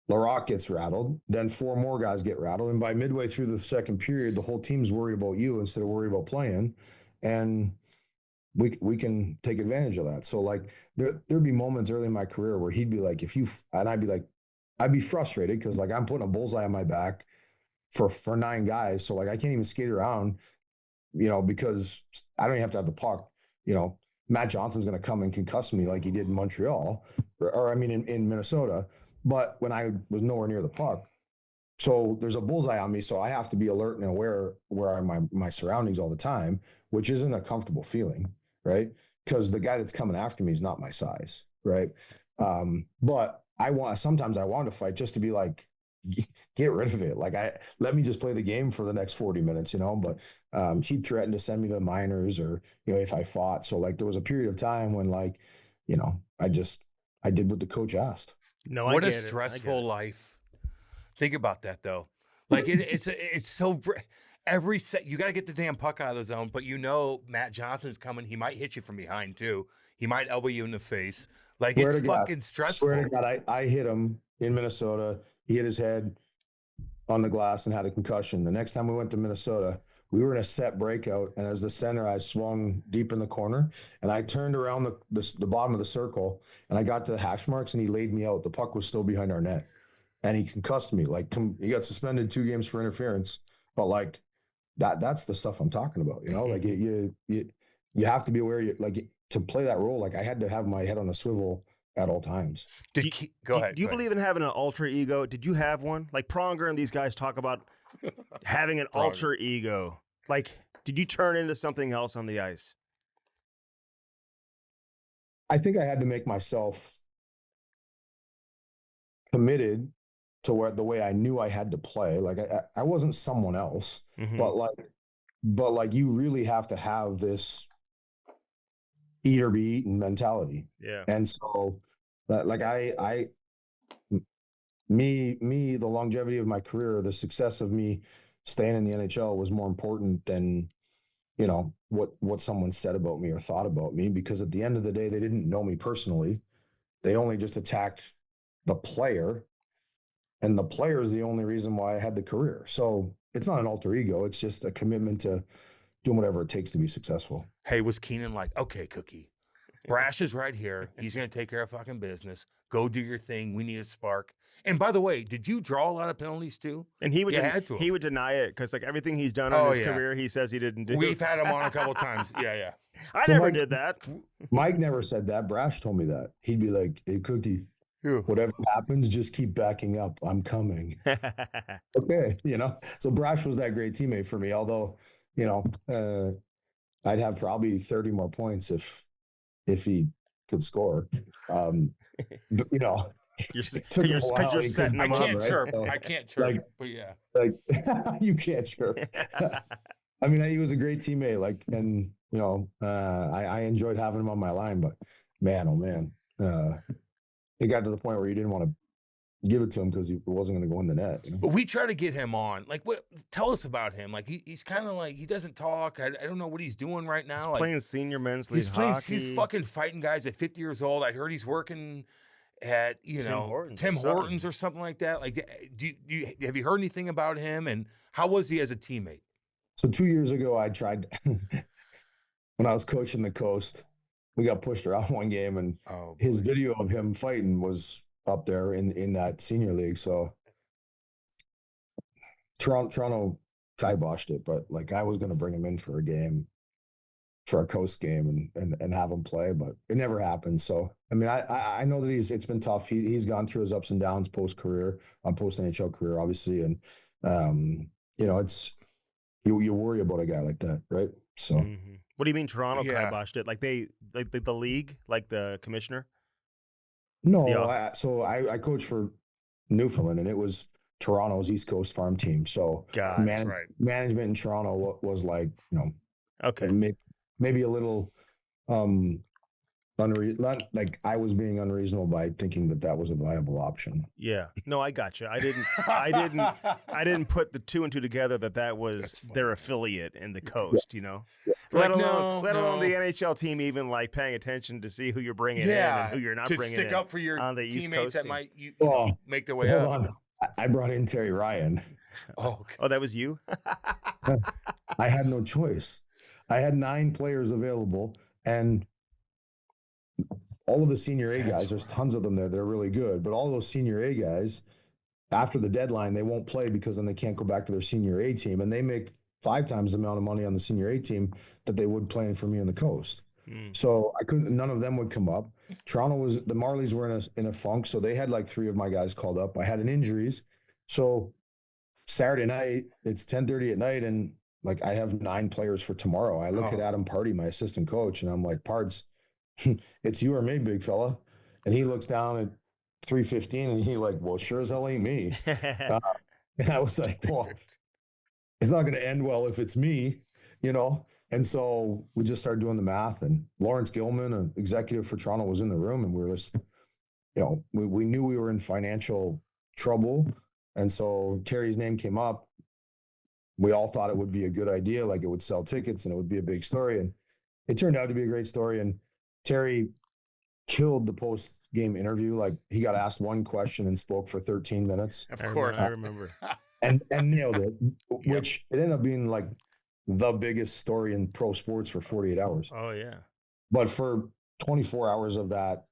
LaRock gets rattled, then 4 more guys get rattled. And by midway through the second period, the whole team's worried about you instead of worried about playing. And we can take advantage of that. So like there'd be moments early in my career where he'd be like, and I'd be like, I'd be frustrated because like I'm putting a bullseye on my back for 9 guys. So like I can't even skate around, because I don't even have to have the puck. Matt Johnson's going to come and concuss me like he did in Montreal, or I mean in Minnesota. But when I was nowhere near the puck, so there's a bullseye on me, so I have to be alert and aware where are my surroundings all the time, which isn't a comfortable feeling, right? Because the guy that's coming after me is not my size, right? But sometimes I want to fight just to be like, get rid of it. Like let me just play the game for the next 40 minutes, But he threatened to send me to the minors, or if I fought. So like there was a period of time when like, I did what the coach asked. No, What I a get it. stressful life. Think about that though. Like it's so every set you got to get the damn puck out of the zone, but Matt Johnson's coming. He might hit you from behind too. He might elbow you in the face. Like it's fucking stressful. Swear to God, I hit him in Minnesota. He hit his head on the glass and had a concussion. The next time we went to Minnesota, we were in a set breakout, and as the center, I swung deep in the corner, and I turned around the bottom of the circle, and I got to the hash marks, and he laid me out. The puck was still behind our net, and he concussed me. Like he got suspended 2 games for interference, but like that's the stuff I'm talking about. Like you have to be aware. To play that role, like I had to have my head on a swivel at all times. Go ahead. Do you believe in having an alter ego? Did you have one? Like Pronger and these guys talk about having an alter ego. Like, did you turn into something else on the ice? I think I had to make myself committed to the way I knew I had to play. Like I wasn't someone else, but like you really have to have this eat or be eaten mentality. Yeah. And so like the longevity of my career, the success of me staying in the NHL was more important than, what someone said about me or thought about me, because at the end of the day, they didn't know me personally. They only just attacked the player, and the player is the only reason why I had the career. So it's not an alter ego. It's just a commitment to doing whatever it takes to be successful. Hey, was Keenan like, okay, Cookie, Brash is right here. He's going to take care of fucking business. Go do your thing. We need a spark. And by the way, did you draw a lot of penalties too? And he would he would deny it because like everything he's done in his career, he says he didn't do. We've had him on a couple times. Yeah. I never did that. Mike never said that. Brash told me that. He'd be like, hey, Cookie, whatever happens, just keep backing up. I'm coming. Okay. So Brash was that great teammate for me. Although, I'd have probably 30 more points if he could score. But, you're setting I him can't up, chirp. right? So, I can't chirp. But yeah. Like you can't chirp. I mean, he was a great teammate. And I enjoyed having him on my line. But man, oh man, it got to the point where you didn't want to give it to him because he wasn't going to go in the net. But we try to get him on. Like, tell us about him. Like, he's kind of like, he doesn't talk. I don't know what he's doing right now. He's playing senior men's league hockey. He's fucking fighting guys at 50 years old. I heard he's working at Tim Hortons or something like that. Like, have you heard anything about him? And how was he as a teammate? So 2 years ago, I tried when I was coaching the Coast. We got pushed around one game, and his video of him fighting was up there in that senior league. So Toronto kiboshed it, but like I was going to bring him in for a game, for a Coast game, and have him play, but it never happened. So I mean, I know that it's been tough. He's gone through his ups and downs post NHL career, obviously, and it's you worry about a guy like that, right? So what do you mean Toronto kiboshed it? Like the league, like the commissioner? No, I coached for Newfoundland, and it was Toronto's East Coast farm team. So management in Toronto was like, okay, maybe a little like I was being unreasonable by thinking that was a viable option. Yeah, no, I got you. I didn't put the 2 and 2 together that was their affiliate in the Coast. Like, let alone the no. NHL team even like paying attention to see who you're bringing in Yeah, and who you're not to bringing stick in up for your on the East teammates Coast that team. might you Well, know, make their way hold up. on. I brought in Terry Ryan. Oh, okay. Oh, that was you? I had no choice. I had 9 players available, and all of the senior A That's guys, there's right. tons of them there. They're really good. But all those senior A guys, after the deadline, they won't play because then they can't go back to their senior A team. And they make 5 times the amount of money on the senior A team that they would playing for me on the coast. So I couldn't, none of them would come up. Toronto was, the Marlies were in a funk. So they had like 3 of my guys called up. I had an injuries. So Saturday night, it's 10:30 at night, and like I have 9 players for tomorrow. I look at Oh. Adam Party, my assistant coach, and I'm like, Pards, it's you or me, big fella. And he looks down at 3:15 and he like, well, sure as hell ain't me. And I was like, well, it's not going to end well if it's me, you know? And so we just started doing the math, and Lawrence Gilman, an executive for Toronto, was in the room, and we were just, you know, we knew we were in financial trouble. And so Terry's name came up. We all thought it would be a good idea, like it would sell tickets and it would be a big story. And it turned out to be a great story. And Terry killed the post game interview. Like he got asked one question and spoke for 13 minutes Of course. I remember. and nailed it, which it ended up being like the biggest story in pro sports for 48 hours. Oh yeah. But for 24 hours of that,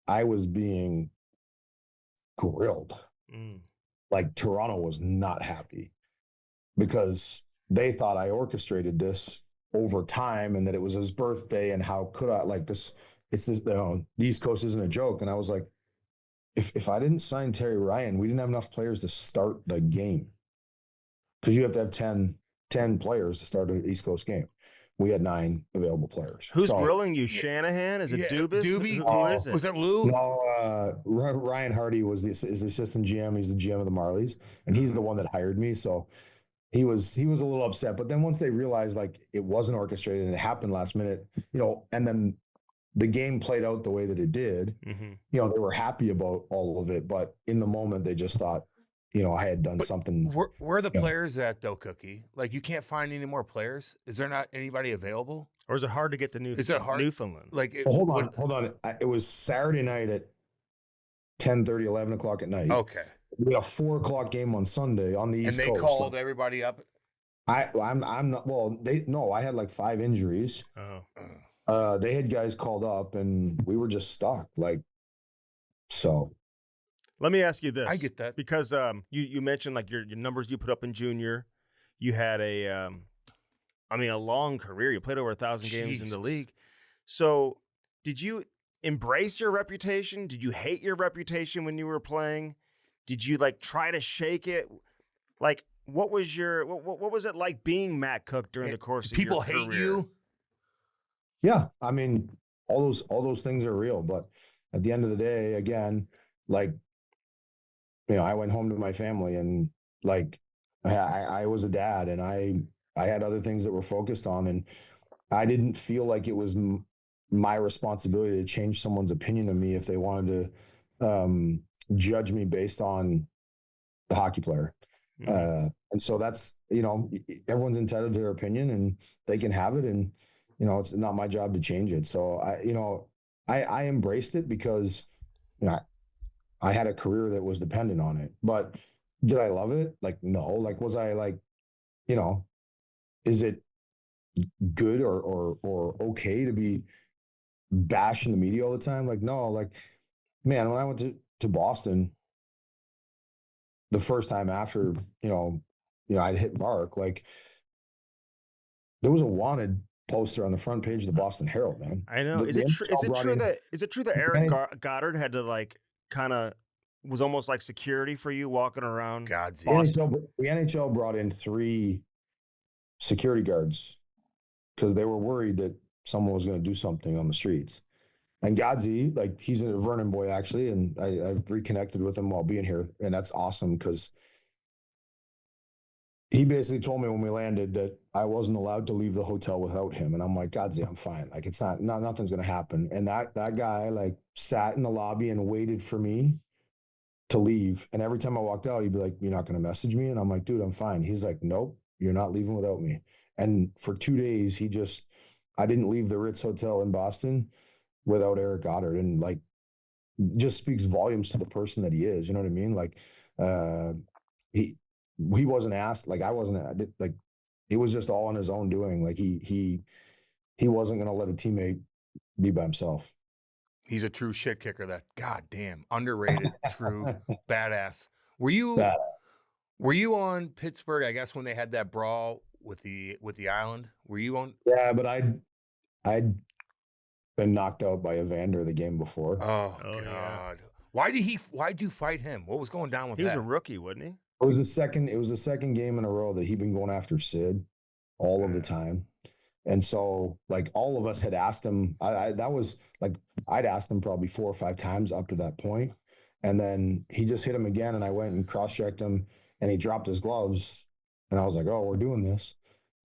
I was being grilled. Like Toronto was not happy because they thought I orchestrated this over time and that it was his birthday, and how could I, like this, it's this, the East Coast isn't a joke. And I was like, if I didn't sign Terry Ryan, we didn't have enough players to start the game, because you have to have 10 players to start an East Coast game. We had 9 available players. Who's So, grilling you? Shanahan? Is it Yeah, Dubas? Doobie? Who is it? Was it Lou? No, Ryan Hardy is the assistant GM. He's the GM of the Marlies, and he's the one that hired me. So he was a little upset. But then once they realized like it wasn't orchestrated and it happened last minute, you know, and then the game played out the way that it did, you know, they were happy about all of it. But in the moment, they just thought, you know, I had done something. Where are the Yeah. players at though, Cookie? Like you can't find any more players? Is there not anybody available? Or is it hard to get the Is it hard? Newfoundland? Like Well, hold on. It was Saturday night at 10:30, 11 o'clock at night. okay. We had a 4 o'clock game on Sunday on the And East they Coast. called everybody up. I'm not, well, I had like 5 injuries. Oh. They had guys called up and we were just stuck. Like, so Let me ask you this. I get that. Because you mentioned like your numbers you put up in junior. You had a long career. You played over 1,000 games in the Jesus. league. So did you embrace your reputation? Did you hate your reputation when you were playing? Did you like try to shake it? Like what was it like being Matt Cooke during the course of People your hate career? you. yeah, I mean, all those things are real, but at the end of the day, again, like, you know, I went home to my family and like I was a dad, and I had other things that were focused on, and I didn't feel like it was my responsibility to change someone's opinion of me if they wanted to judge me based on the hockey player. And so that's, you know, everyone's entitled to their opinion and they can have it. And, you know, it's not my job to change it. So I embraced it because, you know, I had a career that was dependent on it. But did I love it? Like, no. Like, was I like, you know, is it good or okay to be bashing the media all the time? Like, no. Like, man, when I went to Boston the first time after, you know, I'd hit mark, like there was a wanted poster on the front page of the Boston Herald, man. I know. Is it true that Eric Goddard had to like kind of was almost like security for you walking around? God's The NHL brought in 3 security guards because they were worried that someone was going to do something on the streets. And Godsey, like he's a Vernon boy actually, and I've reconnected with him while being here, and that's awesome because he basically told me when we landed that I wasn't allowed to leave the hotel without him, and I'm like, Godsey, I'm fine. Like it's nothing's going to happen. And that guy like sat in the lobby and waited for me to leave, and every time I walked out, he'd be like, "You're not going to message me?" And I'm like, "Dude, I'm fine." He's like, "Nope." You're not leaving without me. And for 2 days, I didn't leave the Ritz Hotel in Boston without Eric Goddard. And like, just speaks volumes to the person that he is. You know what I mean? Like, uh, he, he wasn't asked, like I wasn't, like, it was just all on his own doing. Like he wasn't going to let a teammate be by himself. He's a true shit kicker. That goddamn underrated, true badass. Were you That on Pittsburgh? I guess when they had that brawl with the Island. Were you on? Yeah, but I'd been knocked out by Evander the game before. Oh, Oh, yeah. God! Why'd you fight him? What was going down with He was that? a rookie, wasn't he? It was the second game in a row that he'd been going after Sid all of the time. And so like all of us had asked him, that was like, I'd asked him probably 4 or 5 times up to that point. And then he just hit him again. And I went and cross-checked him and he dropped his gloves. And I was like, oh, we're doing this.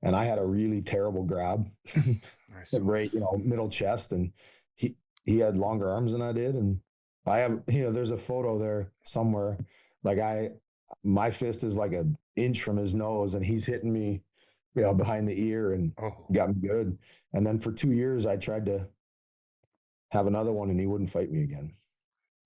And I had a really terrible grab, Nice. right, middle chest. And he had longer arms than I did. And I have, there's a photo there somewhere. Like my fist is like an inch from his nose and he's hitting me, behind the ear and got me good. And then for 2 years, I tried to have another one and he wouldn't fight me again.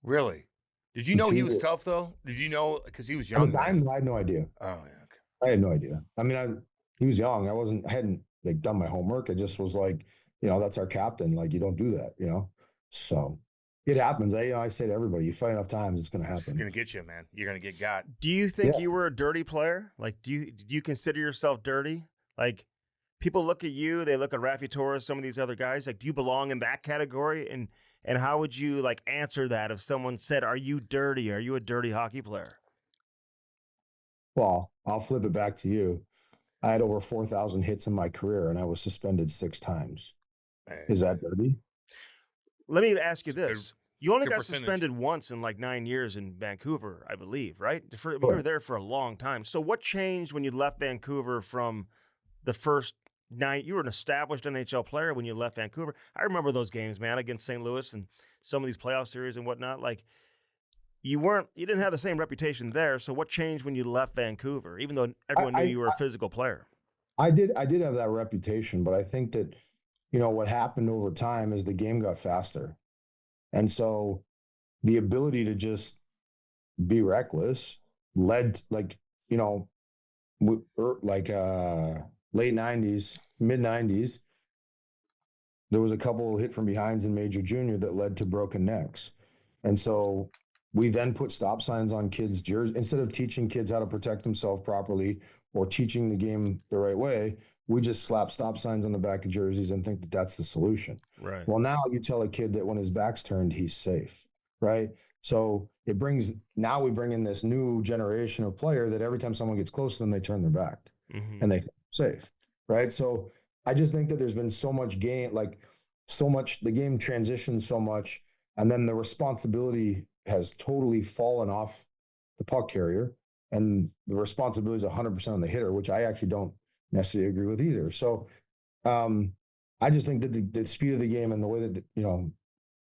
Really? Did you know he was tough though? Did you know because he was young? I had no idea. Oh yeah. Okay. I had no idea. I mean, he was young. I hadn't like done my homework. I just was like, that's our captain. Like you don't do that, So it happens. I say to everybody, you fight enough times, it's going to happen. It's going to get you, man. You're going to get got. Do you think you were a dirty player? Like, do you consider yourself dirty? Like, people look at you, they look at Rafi Torres, some of these other guys. Like, do you belong in that category? And how would you like answer that if someone said, "Are you dirty? Are you a dirty hockey player?" Well, I'll flip it back to you. I had over 4,000 hits in my career, and I was suspended 6 times. Is that dirty? Let me ask you this. You only good got percentage. suspended once in like 9 years in Vancouver, I believe, right? You were there for a long time. So what changed when you left Vancouver from the first night? You were an established NHL player when you left Vancouver. I remember those games, man, against St. Louis and some of these playoff series and whatnot. Like, you didn't have the same reputation there. So what changed when you left Vancouver, even though everyone knew you were a physical player? I did have that reputation, but I think that, what happened over time is the game got faster. And so the ability to just be reckless led late 90s, mid 90s, there was a couple hit from behinds in major junior that led to broken necks. And so we then put stop signs on kids' jerseys. Instead of teaching kids how to protect themselves properly or teaching the game the right way, we just slap stop signs on the back of jerseys and think that that's the solution. Right. Well, now you tell a kid that when his back's turned, he's safe, right? So we bring in this new generation of player that every time someone gets close to them, they turn their back and they think they're safe, right? So I just think that there's been so much gain, the game transitioned so much, and then the responsibility has totally fallen off the puck carrier, and the responsibility is 100% on the hitter, which I actually don't necessarily agree with either. So I just think that the speed of the game and the way that,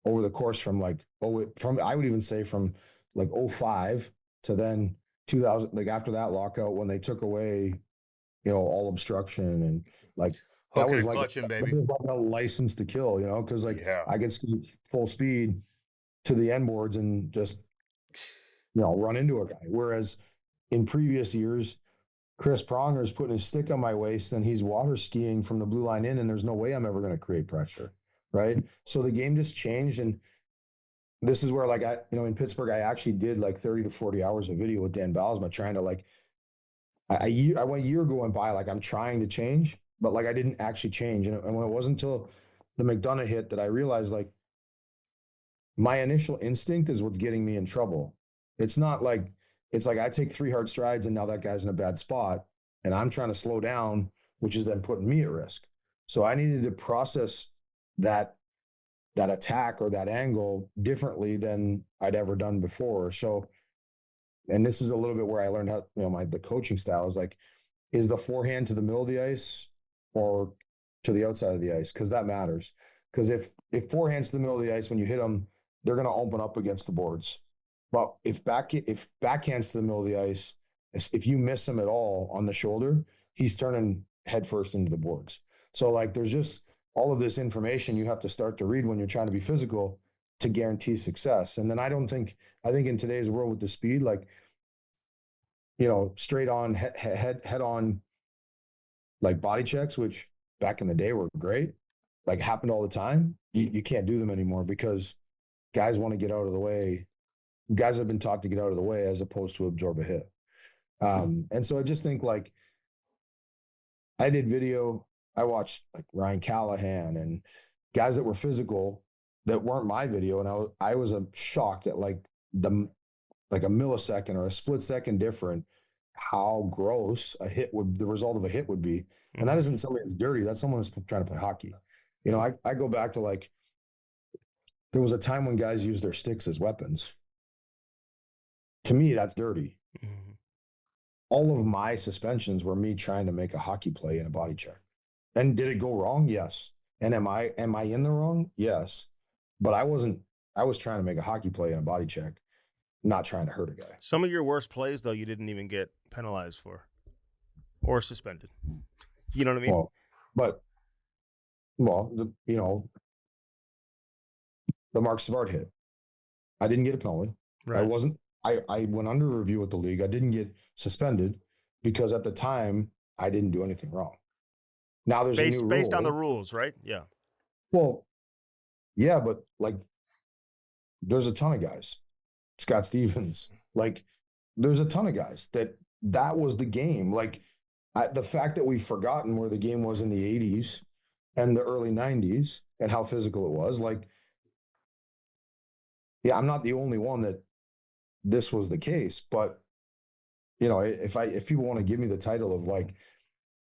over the course from I would even say from 05 to then 2000, like after that lockout, when they took away, all obstruction and that was clutching, baby. It was like a license to kill, because I could ski full speed to the end boards and just, run into a guy. Whereas in previous years, Chris Pronger's putting his stick on my waist and he's water skiing from the blue line in, and there's no way I'm ever going to create pressure. Right. So the game just changed. And this is where in Pittsburgh, I actually did 30 to 40 hours of video with Dan Balisma trying to I went a year going by, I'm trying to change, but I didn't actually change. And when it wasn't until the McDonough hit that I realized my initial instinct is what's getting me in trouble. It's not I take 3 hard strides and now that guy's in a bad spot and I'm trying to slow down, which is then putting me at risk. So I needed to process that attack or that angle differently than I'd ever done before. So, and this is a little bit where I learned how, the coaching style is the forehand to the middle of the ice or to the outside of the ice? Because that matters. Because if forehand's to the middle of the ice, when you hit them, they're going to open up against the boards. But if backhand's to the middle of the ice, if you miss him at all on the shoulder, he's turning headfirst into the boards. So like there's just all of this information you have to start to read when you're trying to be physical to guarantee success. And then I think in today's world with the speed, like, straight on head on like body checks, which back in the day were great, like happened all the time. You can't do them anymore because guys want to get out of the way. Guys have been taught to get out of the way as opposed to absorb a hit. And so I just think like I did video, I watched like Ryan Callahan and guys that were physical that weren't my video. And I was shocked at like a millisecond or a split second different how gross the result of a hit would be. And that isn't somebody that's dirty. That's someone that's trying to play hockey. I go back to like, there was a time when guys used their sticks as weapons. To me, that's dirty. Mm-hmm. All of my suspensions were me trying to make a hockey play in a body check. And did it go wrong? Yes. And am I in the wrong? Yes. But I was trying to make a hockey play in a body check, not trying to hurt a guy. Some of your worst plays, though, you didn't even get penalized for or suspended. You know what I mean? The Mark Savard hit. I didn't get a penalty. Right. I went under review with the league. I didn't get suspended because at the time I didn't do anything wrong. Now there's a new rule. Based on the rules, right? Yeah. Well, yeah, but like there's a ton of guys. Scott Stevens, like there's a ton of guys that was the game. Like the fact that we've forgotten where the game was in the 80s and the early 90s and how physical it was. Like, yeah, I'm not the only one that this was the case, but if people want to give me the title of like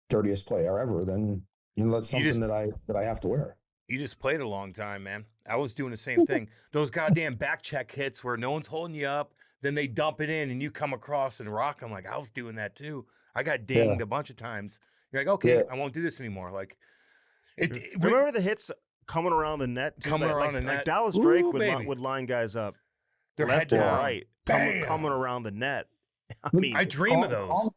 dirtiest player ever, then that's something that I have to wear. You just played a long time, man. I was doing the same thing. Those goddamn back check hits where no one's holding you up, then they dump it in and you come across and rock them. Like I was doing that too. I got dinged a bunch of times. You're like, okay, I won't do this anymore. Like, remember the hits coming around the net? Coming around the net. Like Dallas Drake would line guys up, their left head and down. right, coming around the net. I mean, I dream of those.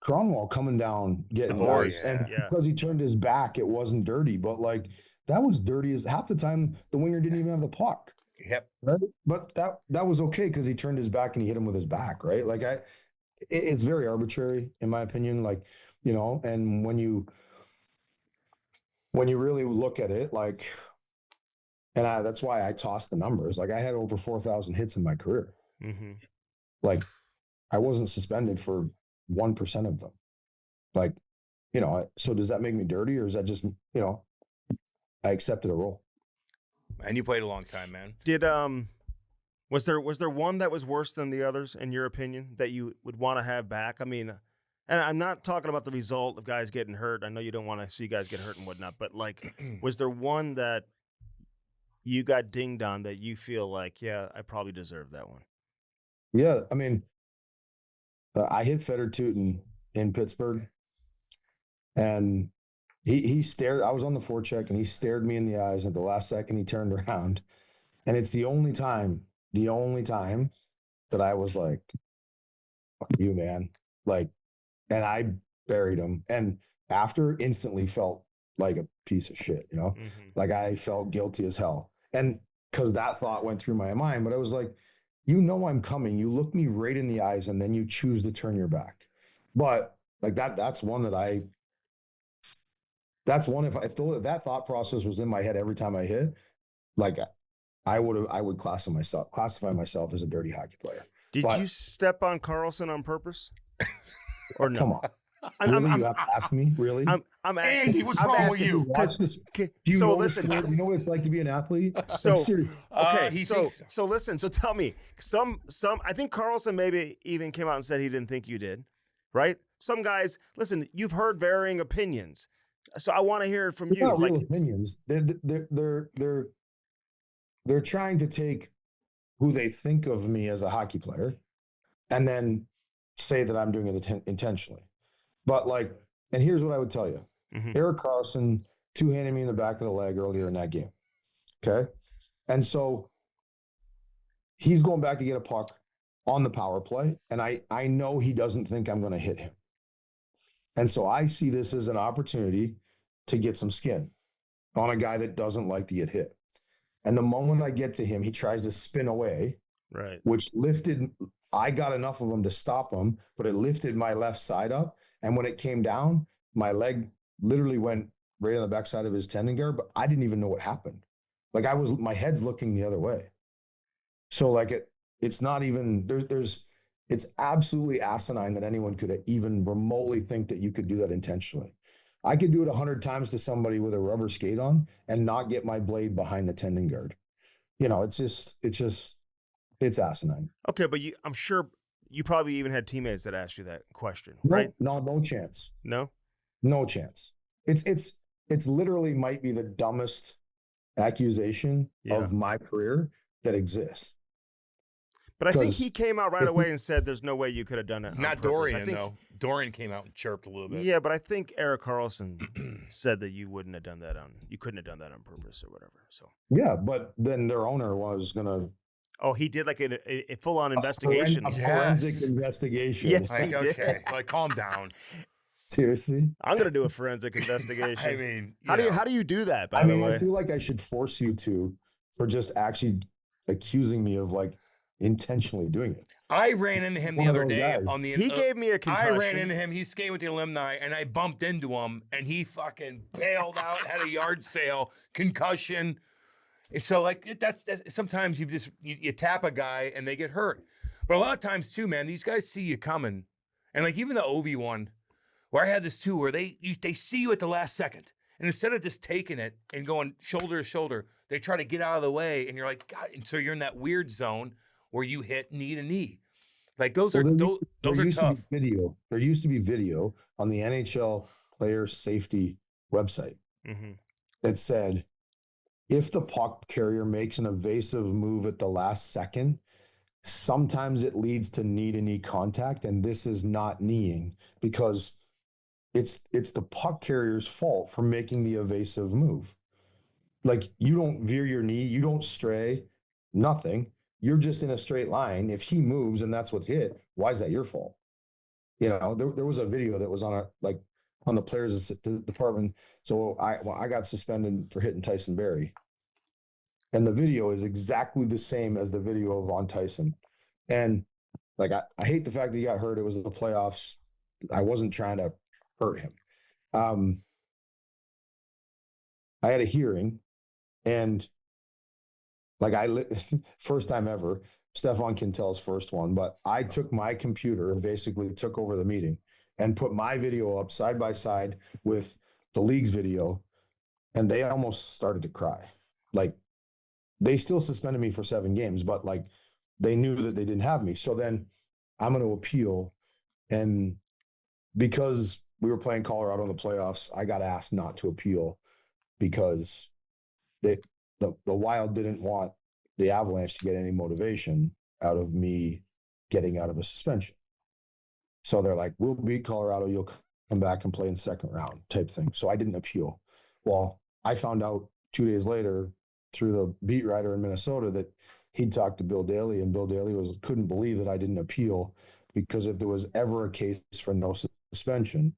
Cromwell coming down, getting horse, and because he turned his back, it wasn't dirty, but like that was dirty as half the time the winger didn't even have the puck. Yep. Right? But that was okay because he turned his back and he hit him with his back, right? Like it's very arbitrary in my opinion. Like, and when you really look at it, like, and that's why I tossed the numbers. Like I had over 4,000 hits in my career. mm-hmm. Like I wasn't suspended for 1% of them. Like, so does that make me dirty or is that just, I accepted a role. And you played a long time, man. Did was there one that was worse than the others in your opinion that you would want to have back? I mean, and I'm not talking about the result of guys getting hurt. I know you don't want to see guys get hurt and whatnot, but like, was there one that you got dinged on that you feel like, yeah, I probably deserve that one? Yeah, I mean, I hit Feder Tootin in Pittsburgh, and he stared. I was on the forecheck, and he stared me in the eyes. At the last second, he turned around, and it's the only time that I was like, "Fuck you, man!" Like, and I buried him, and after instantly felt like a piece of shit. Mm-hmm. Like I felt guilty as hell, and because that thought went through my mind, but I was like, I'm coming. You look me right in the eyes, and then you choose to turn your back. But like that's one that if that thought process was in my head every time I hit, like I would classify myself as a dirty hockey player. Did you step on Carlson on purpose? Or no? Come on. Really? You have to ask me? Really? I'm asking. Andy, what's wrong with you? Watch this. Do you know what it's like to be an athlete? So like, okay, so listen. So tell me, some. I think Carlson maybe even came out and said he didn't think you did, right? Some guys, listen. You've heard varying opinions, so I want to hear it from you. Not real opinions. They're trying to take who they think of me as a hockey player, and then say that I'm doing it intentionally. But like, and here's what I would tell you. Mm-hmm. Erik Karlsson two-handed me in the back of the leg earlier in that game. Okay. And so he's going back to get a puck on the power play. And I know he doesn't think I'm going to hit him. And so I see this as an opportunity to get some skin on a guy that doesn't like to get hit. And the moment I get to him, he tries to spin away, Right. which lifted, I got enough of him to stop him, but it lifted my left side up. And when it came down, my leg literally went right on the backside of his tendon guard, but I didn't even know what happened. Like my head's looking the other way. So like it's not even, it's absolutely asinine that anyone could even remotely think that you could do that intentionally. I could do it 100 times to somebody with a rubber skate on and not get my blade behind the tendon guard. It's asinine. Okay, but I'm sure you probably even had teammates that asked you that question, right? No chance. No? No chance. It's literally might be the dumbest accusation of my career that exists. But I think he came out right away and said there's no way you could have done it. Not Dorian, though. Dorian came out and chirped a little bit. Yeah, but I think Eric Carlson said that you couldn't have done that on purpose or whatever. So yeah, but then their owner was gonna. Oh, he did like a full-on investigation. A forensic investigation. Yes, like, okay, like calm down. Seriously, I'm gonna do a forensic investigation. I mean, how do you do that? By the way, I feel like I should force you to for just actually accusing me of like intentionally doing it. I ran into him the other day on the. He gave me a concussion. I ran into him. He's skating with the alumni, and I bumped into him, and he fucking bailed out, had a yard sale, concussion. So like that's sometimes you tap a guy and they get hurt, but a lot of times too, man, these guys see you coming, and like even the Ovi one, where I had this too, where they see you at the last second, and instead of just taking it and going shoulder to shoulder, they try to get out of the way, and you're like, God, and so you're in that weird zone where you hit knee to knee. Like those are tough. There used to be video on the NHL player safety website that said, if the puck carrier makes an evasive move at the last second, sometimes it leads to knee-to-knee contact, and this is not kneeing because it's the puck carrier's fault for making the evasive move. Like you don't veer your knee, you don't stray, nothing. You're just in a straight line. If he moves and that's what hit, why is that your fault? You know, there was a video that was on the players department. So I got suspended for hitting Tyson Berry. And the video is exactly the same as the video of Von Tyson. And like, I hate the fact that he got hurt. It was the playoffs. I wasn't trying to hurt him. I had a hearing and like first time ever, Stefan Quintel's first one, but I took my computer and basically took over the meeting and put my video up side by side with the league's video. And they almost started to cry. Like they still suspended me for 7 games, but like they knew that they didn't have me. So then I'm going to appeal. And because we were playing Colorado in the playoffs, I got asked not to appeal because the Wild didn't want the Avalanche to get any motivation out of me getting out of a suspension. So they're like, we'll beat Colorado. You'll come back and play in second round type thing. So I didn't appeal. Well, I found out 2 days later through the beat writer in Minnesota that he'd talked to Bill Daly, and Bill Daly couldn't believe that I didn't appeal because if there was ever a case for no suspension,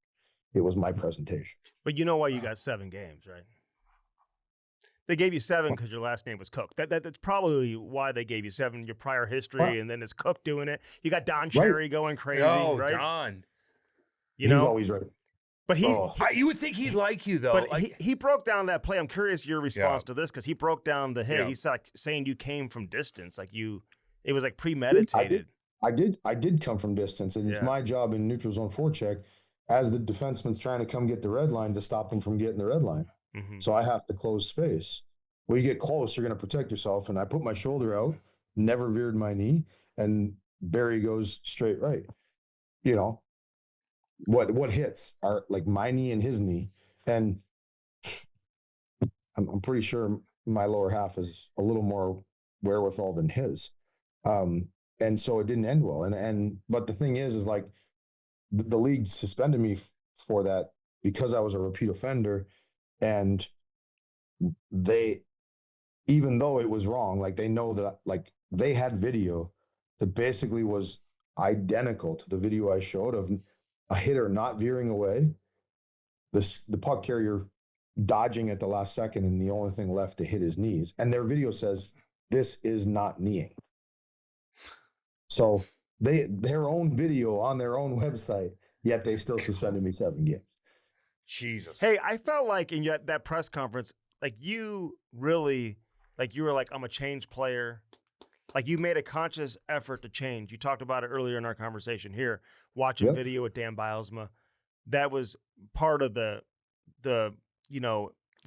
it was my presentation. But you know why you got 7 games, right? They gave you 7 because your last name was Cooke. That's probably why they gave you 7. Your prior history, and then it's Cooke doing it. You got Don Cherry going crazy, right? Don. He's always right. But you would think he'd like you though. But he broke down that play. I'm curious your response to this because he broke down the hit. Yeah. He's like saying you came from distance, like it was like premeditated. I did come from distance, and it's my job in neutral zone forecheck as the defenseman's trying to come get the red line to stop him from getting the red line. So I have to close space. Well, you get close, you're going to protect yourself. And I put my shoulder out, never veered my knee, and Barry goes straight right. You know, what hits are like my knee and his knee. And I'm pretty sure my lower half is a little more wherewithal than his. And so it didn't end well. But the thing is like the league suspended me for that because I was a repeat offender. And they, even though it was wrong, like they know that like they had video that basically was identical to the video I showed of a hitter not veering away, the puck carrier dodging at the last second, and the only thing left to hit his knees. And their video says this is not kneeing. So their own video on their own website, yet they still suspended me 7 games. Jesus. Hey, I felt like in that press conference, like you really, like you were like, I'm a change player. Like you made a conscious effort to change. You talked about it earlier in our conversation here, watching video with Dan Bilesma. That was part of the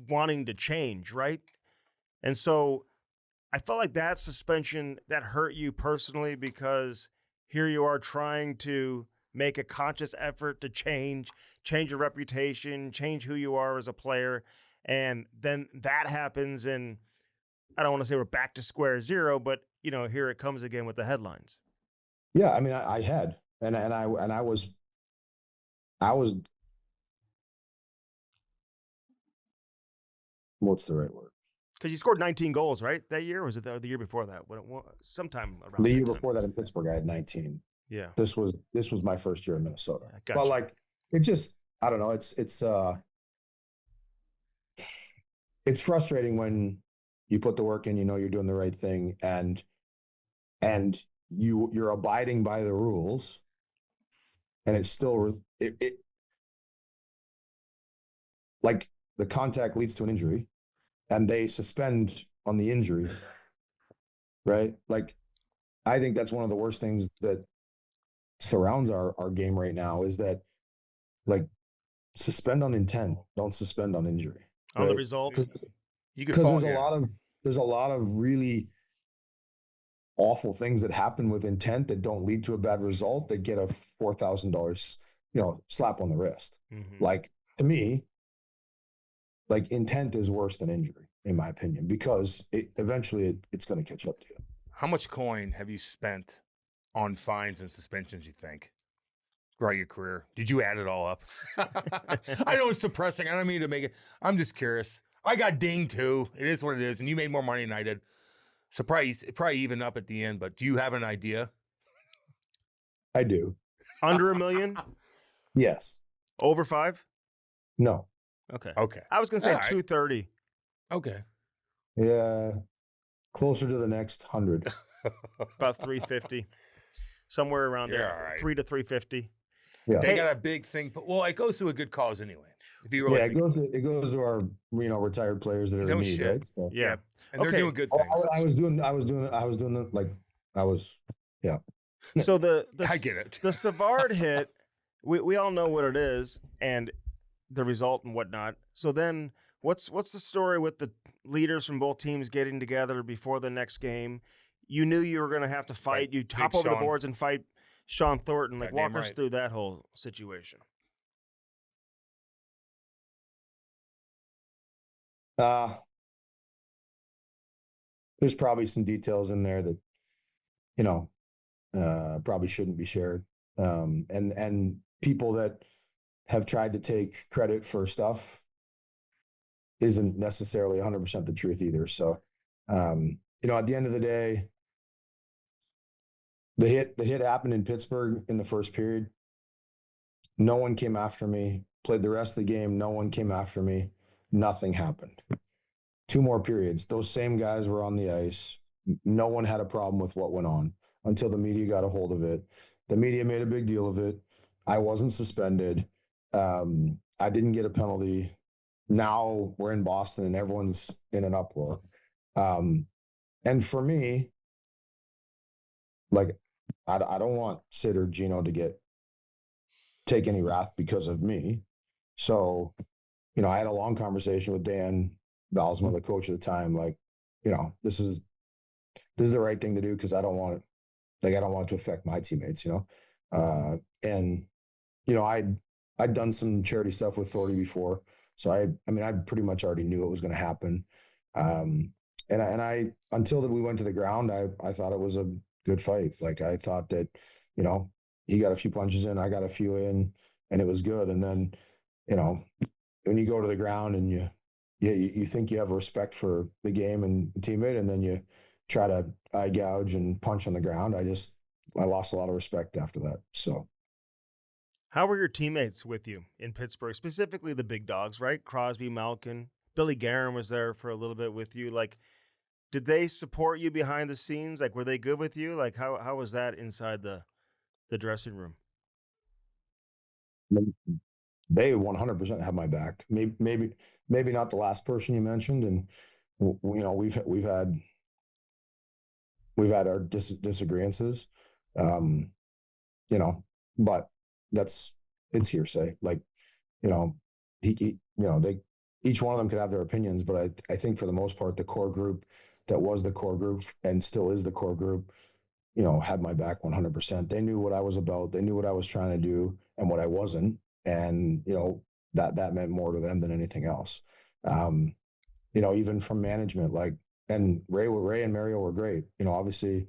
wanting to change, right? And so I felt like that suspension that hurt you personally because here you are trying to make a conscious effort to change your reputation, change who you are as a player, and then that happens, and I don't want to say we're back to square zero, but here it comes again with the headlines. Yeah, I mean, I had, and I was what's the right word? Because you scored 19 goals, right, that year? Or was it the year before that? Sometime around The that year time. before that in Pittsburgh, I had 19. Yeah. This was my first year in Minnesota. Gotcha. But like, it just, I don't know. It's frustrating when you put the work in, you're doing the right thing, and you're abiding by the rules, and it's still like the contact leads to an injury, and they suspend on the injury, right? Like, I think that's one of the worst things that surrounds our game right now is that, like, suspend on intent, don't suspend on injury. On the right? result, Because there's a lot of really awful things that happen with intent that don't lead to a bad result that get a $4,000 slap on the wrist. Mm-hmm. Like, to me, like, intent is worse than injury, in my opinion, because eventually it's going to catch up to you. How much coin have you spent on fines and suspensions, you think, throughout your career? Did you add it all up? I know it's depressing. I don't mean to make it. I'm just curious. I got dinged too. It is what it is. And you made more money than I did. So probably even up at the end. But do you have an idea? I do. Under $1 million? Yes. Over 5? No. Okay. Okay. I was going to say All right. 230. Okay. Yeah. Closer to the next 100. About 350. Somewhere around there. All right. 3 to 350. Yeah. They got a big thing. Well, it goes to a good cause anyway. If you really it goes to our retired players that are No in need, shit. right? So, Yeah. And they're doing good Oh, things. I was doing yeah. So the I get it. The Savard hit, we all know what it is and the result and whatnot. So then what's the story with the leaders from both teams getting together before the next game? You knew you were going to have to fight. Right. You hop over the boards and fight Sean Thornton. Like, Goddamn walk us right. through that whole situation. There's probably some details in there that probably shouldn't be shared. And people that have tried to take credit for stuff isn't necessarily 100% the truth either. So, at the end of the day, the hit happened in Pittsburgh in the first period. No one came after me. Played the rest of the game. No one came after me. Nothing happened. 2 more periods. Those same guys were on the ice. No one had a problem with what went on until the media got a hold of it. The media made a big deal of it. I wasn't suspended. I didn't get a penalty. Now we're in Boston and everyone's in an uproar. And for me, like, I don't want Sid or Gino to take any wrath because of me. So, I had a long conversation with Dan Bilesma, the coach at the time, like, this is the right thing to do because I don't want it to affect my teammates, and I'd done some charity stuff with Thordy before, so I pretty much already knew it was going to happen, and I until we went to the ground, I thought it was a good fight. Like, I thought that he got a few punches in, I got a few in, and it was good. And then when you go to the ground and you think you have respect for the game and the teammate, and then you try to eye gouge and punch on the ground, I lost a lot of respect after that. So How were your teammates with you in Pittsburgh, specifically the big dogs, right? Crosby, Malkin, Billy Guerin was there for a little bit with you. Like, did they support you behind the scenes? Like, were they good with you? Like, how was that inside the dressing room? They 100% have my back. Maybe not the last person you mentioned, and you know we've had our disagreements, you know, but it's hearsay. Like, you know, you know, they each one of them could have their opinions, but I think for the most part, the core group that was the core group and still is the core group, you know, had my back 100%. They knew what I was about. They knew what I was trying to do and what I wasn't. And, you know, that meant more to them than anything else. You know, even from management, like, and Ray and Mario were great. You know, obviously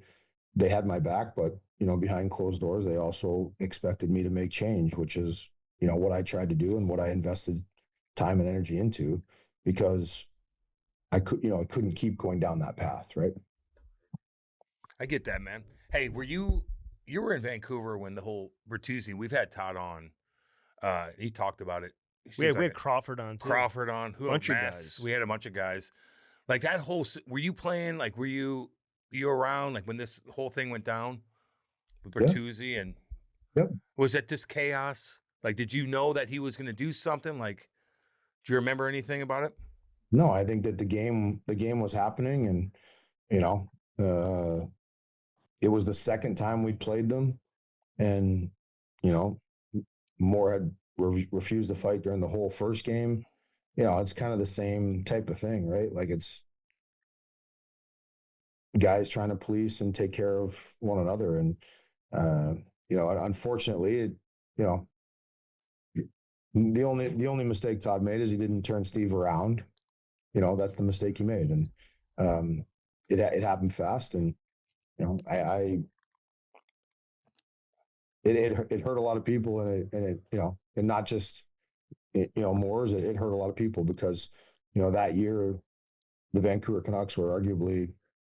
they had my back, but, you know, behind closed doors, they also expected me to make change, which is, you know, what I tried to do and what I invested time and energy into, because I couldn't keep going down that path. Right. I get that, man. Hey, you were in Vancouver when the whole Bertuzzi, we've had Todd on. He talked about it. We had Crawford on too. Crawford on. Bunch of guys. We had a bunch of guys. Like that whole, were you playing? Like, were you around like when this whole thing went down with Bertuzzi? And was it just chaos? Like, did you know that he was going to do something? Like, do you remember anything about it? No, I think that the game was happening, and, you know, it was the second time we'd played them, and, you know, Moore had refused to fight during the whole first game. You know, it's kind of the same type of thing, right? Like, it's guys trying to police and take care of one another. And, you know, unfortunately, you know, the only mistake Todd made is he didn't turn Steve around. You know, that's the mistake he made. And it happened fast. And, you know, it hurt a lot of people, and it you know, and not just, you know, Moore's, it hurt a lot of people because, you know, that year the Vancouver Canucks were arguably,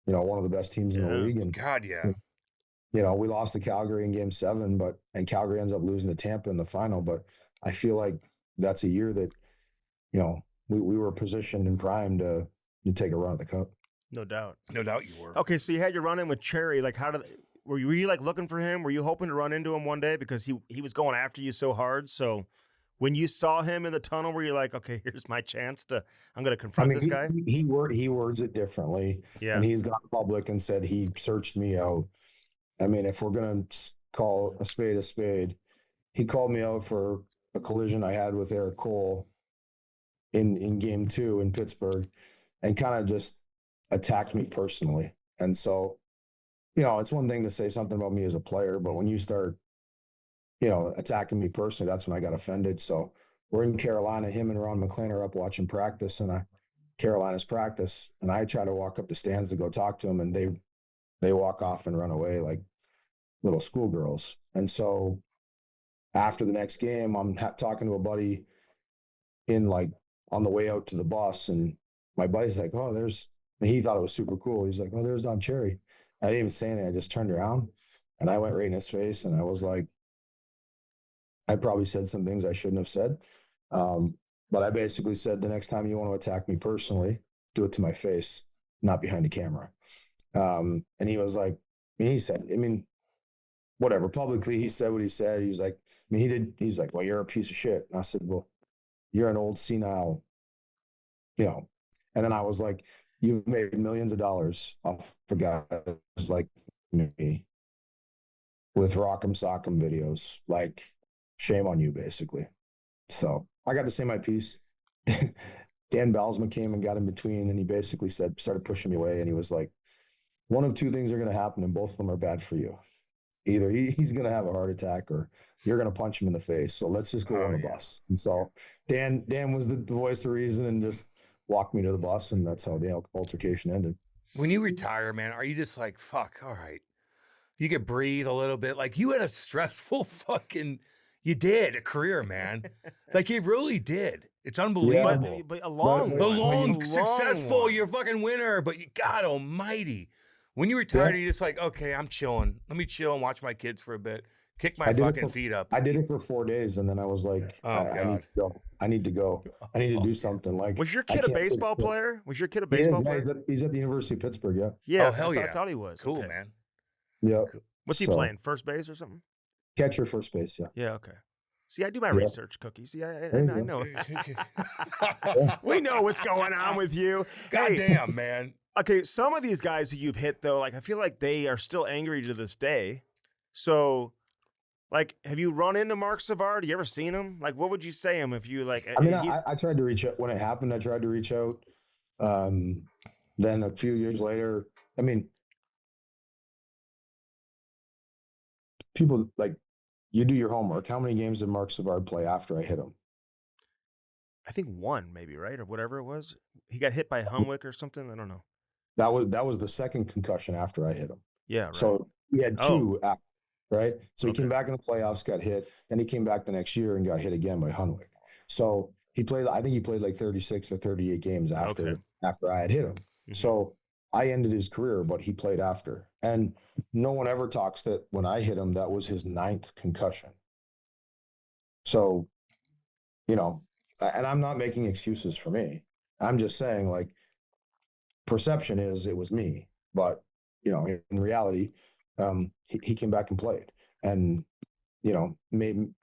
you know, one of the best teams in the league. And God, yeah. You know, we lost to Calgary in Game 7, and Calgary ends up losing to Tampa in the final. But I feel like that's a year that, you know, we were positioned and primed to take a run at the Cup. No doubt. No doubt you were. Okay, so you had your run in with Cherry. Like, were you like looking for him? Were you hoping to run into him one day because he was going after you so hard? So when you saw him in the tunnel, were you like, okay, here's my chance I'm going to confront this guy? He words it differently. Yeah. And he's gone public and said he searched me out. I mean, if we're going to call a spade, he called me out for a collision I had with Eric Cole in Game 2 in Pittsburgh, and kind of just attacked me personally. And so, you know, it's one thing to say something about me as a player, but when you start, you know, attacking me personally, that's when I got offended. So we're in Carolina. Him and Ron McLean are up watching practice, and Carolina's practice, and I try to walk up the stands to go talk to them, and they walk off and run away like little schoolgirls. And so after the next game, I'm talking to a buddy on the way out to the bus, and my buddy's like, "Oh, and he thought it was super cool. He's like, "Oh, there's Don Cherry." I didn't even say anything. I just turned around and I went right in his face, and I was like, I probably said some things I shouldn't have said. But I basically said, the next time you want to attack me personally, do it to my face, not behind a camera. And he was like, whatever, publicly, he said what he said. He was like, he's like, well, you're a piece of shit. And I said, well, you're an old senile, you know. And then I was like, you've made millions of dollars off of guys like me with Rock'em Sock'em videos. Like, shame on you, basically. So I got to say my piece. Dan Balsma came and got in between, and he basically started pushing me away. And he was like, one of two things are going to happen, and both of them are bad for you. Either he's going to have a heart attack, or you're going to punch him in the face. So let's just go on the bus. And so Dan was the voice of reason and just walked me to the bus, and that's how the altercation ended. When you retire, man, are you just like, fuck, all right, you could breathe a little bit? Like, you had a stressful you did a career, man. Like, you really did. It's unbelievable. Yeah, but a long, successful, one. you're a fucking winner, but God almighty. When you retired, you're just like, okay, I'm chilling. Let me chill and watch my kids for a bit. Kick I my did it fucking for- feet up. I did it for 4 days, and then I was like, Oh, I need God. to go. I need to go. I need to do something. Like, Was your I kid a can't sit baseball still. player? Was your kid a He is, baseball yeah, player? he's at the University of Pittsburgh. Yeah. Yeah, Oh, hell I yeah. thought he was. Cool, Okay. man. Yeah. What's he So, playing? First base or something? Catcher, first base. Yeah. Yeah, okay. See, I do my Yeah. research, Cookie. See, I There you know. Yeah. We know what's going on with you. God Hey, damn, man. okay, some of these guys who you've hit, though, like, I feel like they are still angry to this day. So, like, have you run into Mark Savard? You ever seen him? Like, what would you say him if you, like, I mean, he- I tried to reach out when it happened. I tried to reach out. Then a few years later, I mean, people like you do your homework. How many games did Mark Savard play after I hit him? I think one, maybe, right? Or whatever it was. He got hit by Humwick or something. I don't know. That was the second concussion after I hit him. Yeah, right. So he had Oh. two, right? So he Okay. came back in the playoffs, got hit. Then he came back the next year and got hit again by Hunwick. So he played. I think he played like 36 or 38 games after Okay. after I had hit him. Mhm. So I ended his career, but he played after. And no one ever talks that when I hit him, that was his 9th concussion. So, you know, and I'm not making excuses for me. I'm just saying, like, perception is it was me, but you know, in reality, he came back and played, and you know, maybe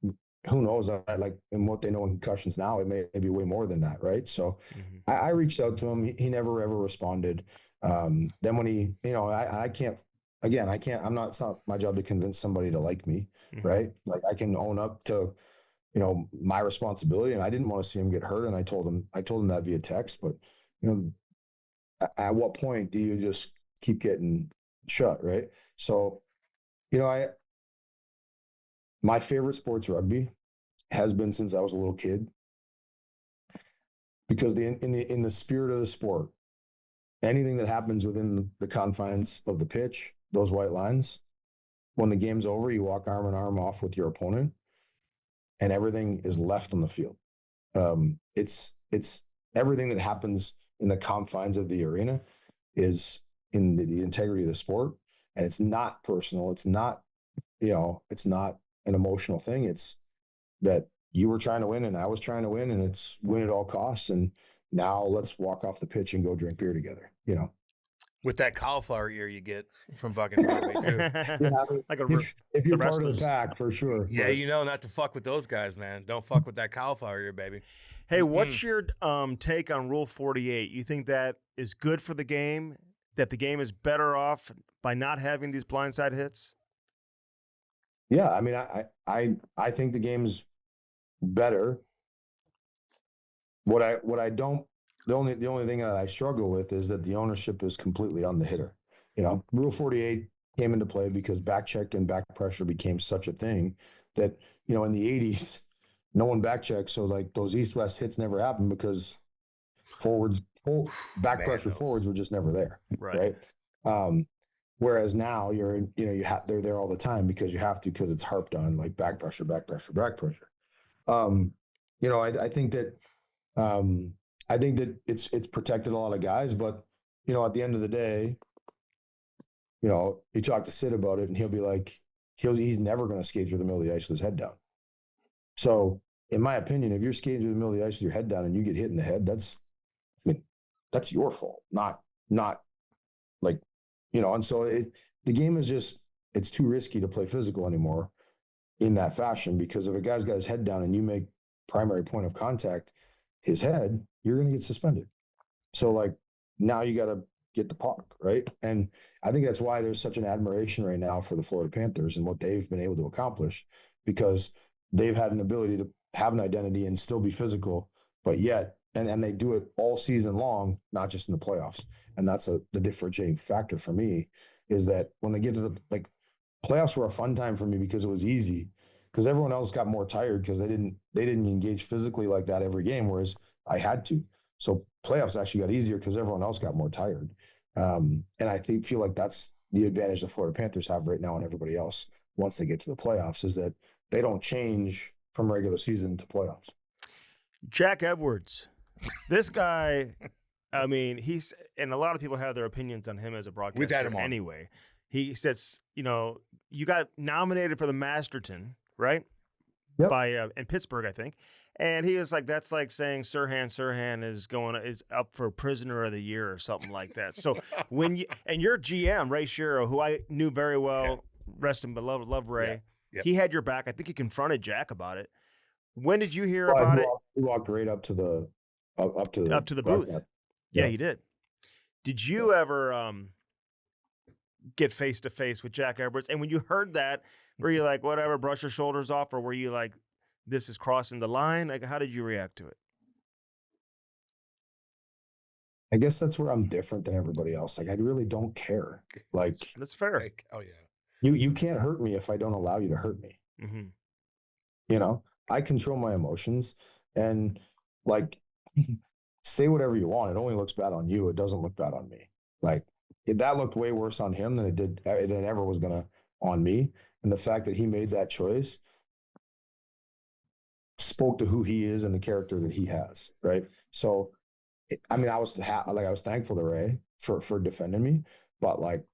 who knows? Like, in what they know in concussions now, it may be way more than that, right? So, Mhm. I reached out to him. He never ever responded. Then when he, you know, I can't. Again, I can't. I'm not. It's not my job to convince somebody to like me, Mhm. right? Like, I can own up to, you know, my responsibility, and I didn't want to see him get hurt, and I told him that via text. But you know, at what point do you just keep getting shut, right? So, you know, my favorite sport's rugby has been since I was a little kid, because in the spirit of the sport, anything that happens within the confines of the pitch, those white lines, when the game's over, you walk arm in arm off with your opponent, and everything is left on the field. It's everything that happens in the confines of the arena is in the integrity of the sport, and it's not personal. It's not, you know, it's not an emotional thing. It's that you were trying to win and I was trying to win, and it's win at all costs. And now let's walk off the pitch and go drink beer together. You know, With that cauliflower ear you get from fucking rugby, too. Like a if you're the part of wrestlers. the pack, for sure. Yeah, but- you know not to fuck with those guys, man. Don't fuck with that cauliflower ear, baby. Hey, what's your take on Rule 48? You think that is good for the game? That the game is better off by not having these blindside hits? Yeah, I mean, I think the game's better. What I don't the only thing that I struggle with is that the ownership is completely on the hitter. You know, Rule 48 came into play because back check and back pressure became such a thing that, you know, in the 80s, no one back checked, so like those east-west hits never happened because back Man, pressure those. forwards were just never there, Right. right? Whereas now they're there all the time because you have to, because it's harped on, like back pressure, back pressure, back pressure. You know, I think that it's protected a lot of guys, but you know, at the end of the day, you know, you talk to Sid about it, and he'll be like, he's never going to skate through the middle of the ice with his head down. So, in my opinion, if you're skating through the middle of the ice with your head down and you get hit in the head, that's your fault, not like, you know. And so the game is just, it's too risky to play physical anymore in that fashion, because if a guy's got his head down and you make primary point of contact his head, you're going to get suspended. So like, now you got to get the puck, right? And I think that's why there's such an admiration right now for the Florida Panthers and what they've been able to accomplish, because they've had an ability to have an identity and still be physical, but yet, and they do it all season long, not just in the playoffs. And that's the differentiating factor for me, is that when they get to the, like, playoffs were a fun time for me because it was easy, because everyone else got more tired because they didn't engage physically like that every game, whereas I had to. So playoffs actually got easier because everyone else got more tired. And I feel like that's the advantage the Florida Panthers have right now and everybody else once they get to the playoffs, is that they don't change from regular season to playoffs. Jack Edwards. This guy, I mean, and a lot of people have their opinions on him as a broadcaster We've had him on. anyway. he says, you got nominated for the Masterton, right? Yep. By in Pittsburgh, I think. And he was like, that's like saying Sirhan is up for Prisoner of the Year or something like that. So and your GM, Ray Shiro, who I knew very well, rest in peace, love Ray. Yeah. He had your back. I think he confronted Jack about it. When did you hear Well, about it? He walked right up to the Up to the booth. Yeah, he did. Did you ever get face to face with Jack Edwards? And when you heard that, were you like, whatever, brush your shoulders off, or were you like, this is crossing the line? Like, how did you react to it? I guess that's where I'm different than everybody else. Like, I really don't care. Like, that's fair. Like, oh yeah, you can't hurt me if I don't allow you to hurt me. Mm-hmm. I control my emotions, and like, say whatever you want. It only looks bad on you. It doesn't look bad on me. Like, that looked way worse on him than it ever was gonna on me. And the fact that he made that choice spoke to who he is and the character that he has, right? So, I mean, I was thankful to Ray for defending me, but like,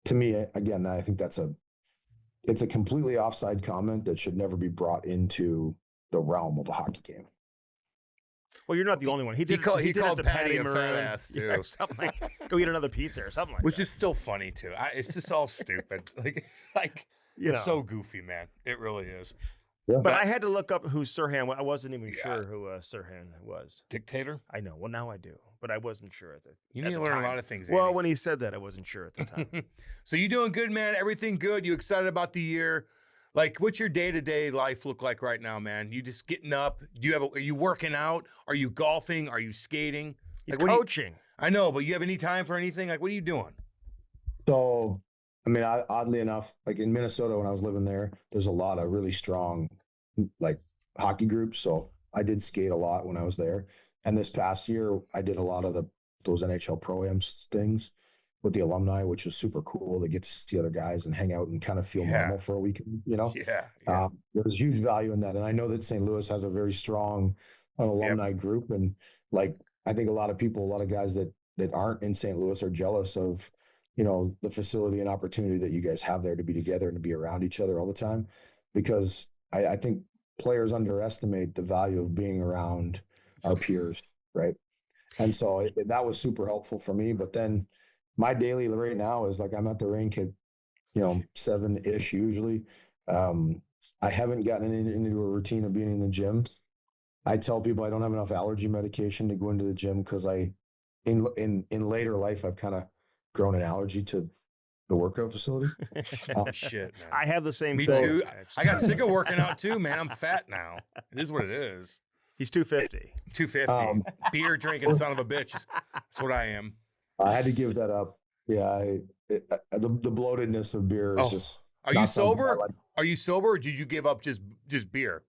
to me, again, I think it's a completely offside comment that should never be brought into the realm of a hockey game. Well, you're not the only one. He called to Patty a fat Maroon. ass too, Yeah, something like, go eat another pizza or something like which that. is still funny too. It's just all stupid. Like it's so goofy, man. It really is. Yeah. But I had to look up who Sirhan was. I wasn't even sure who Sirhan was. Dictator? I know. Well, now I do, but I wasn't sure at the You need to learn a lot of things. Well, Andy. when he said that, I wasn't sure at the time. So you doing good, man? Everything good? You excited about the year? Like, what's your day-to-day life look like right now, man? You just getting up? Are you working out? Are you golfing? Are you skating? He's like, coaching. I know, but you have any time for anything? Like, what are you doing? So, I mean, oddly enough, like in Minnesota when I was living there, there's a lot of really strong like hockey groups. So I did skate a lot when I was there. And this past year, I did a lot of those NHL Pro-Ams things with the alumni, which was super cool to get to see other guys and hang out and kind of feel normal for a weekend, Yeah. There's huge value in that. And I know that St. Louis has a very strong alumni group. And like, I think a lot of guys that aren't in St. Louis are jealous of, the facility and opportunity that you guys have there to be together and to be around each other all the time. Because I think players underestimate the value of being around our peers, right? And so that was super helpful for me. But then my daily right now is like I'm at the rink at 7-ish usually. I haven't gotten into a routine of being in the gym. I tell people I don't have enough allergy medication to go into the gym because in later life I've kind of grown an allergy to the workout facility. Shit, man. I have the same Me thing. too. I got sick of working out too, man. I'm fat now. It is what it is. He's 250. 250. Beer drinking son of a bitch. That's what I am. I had to give that up. Yeah, the bloatedness of beer is just. Are you sober? Are you sober, or did you give up just beer?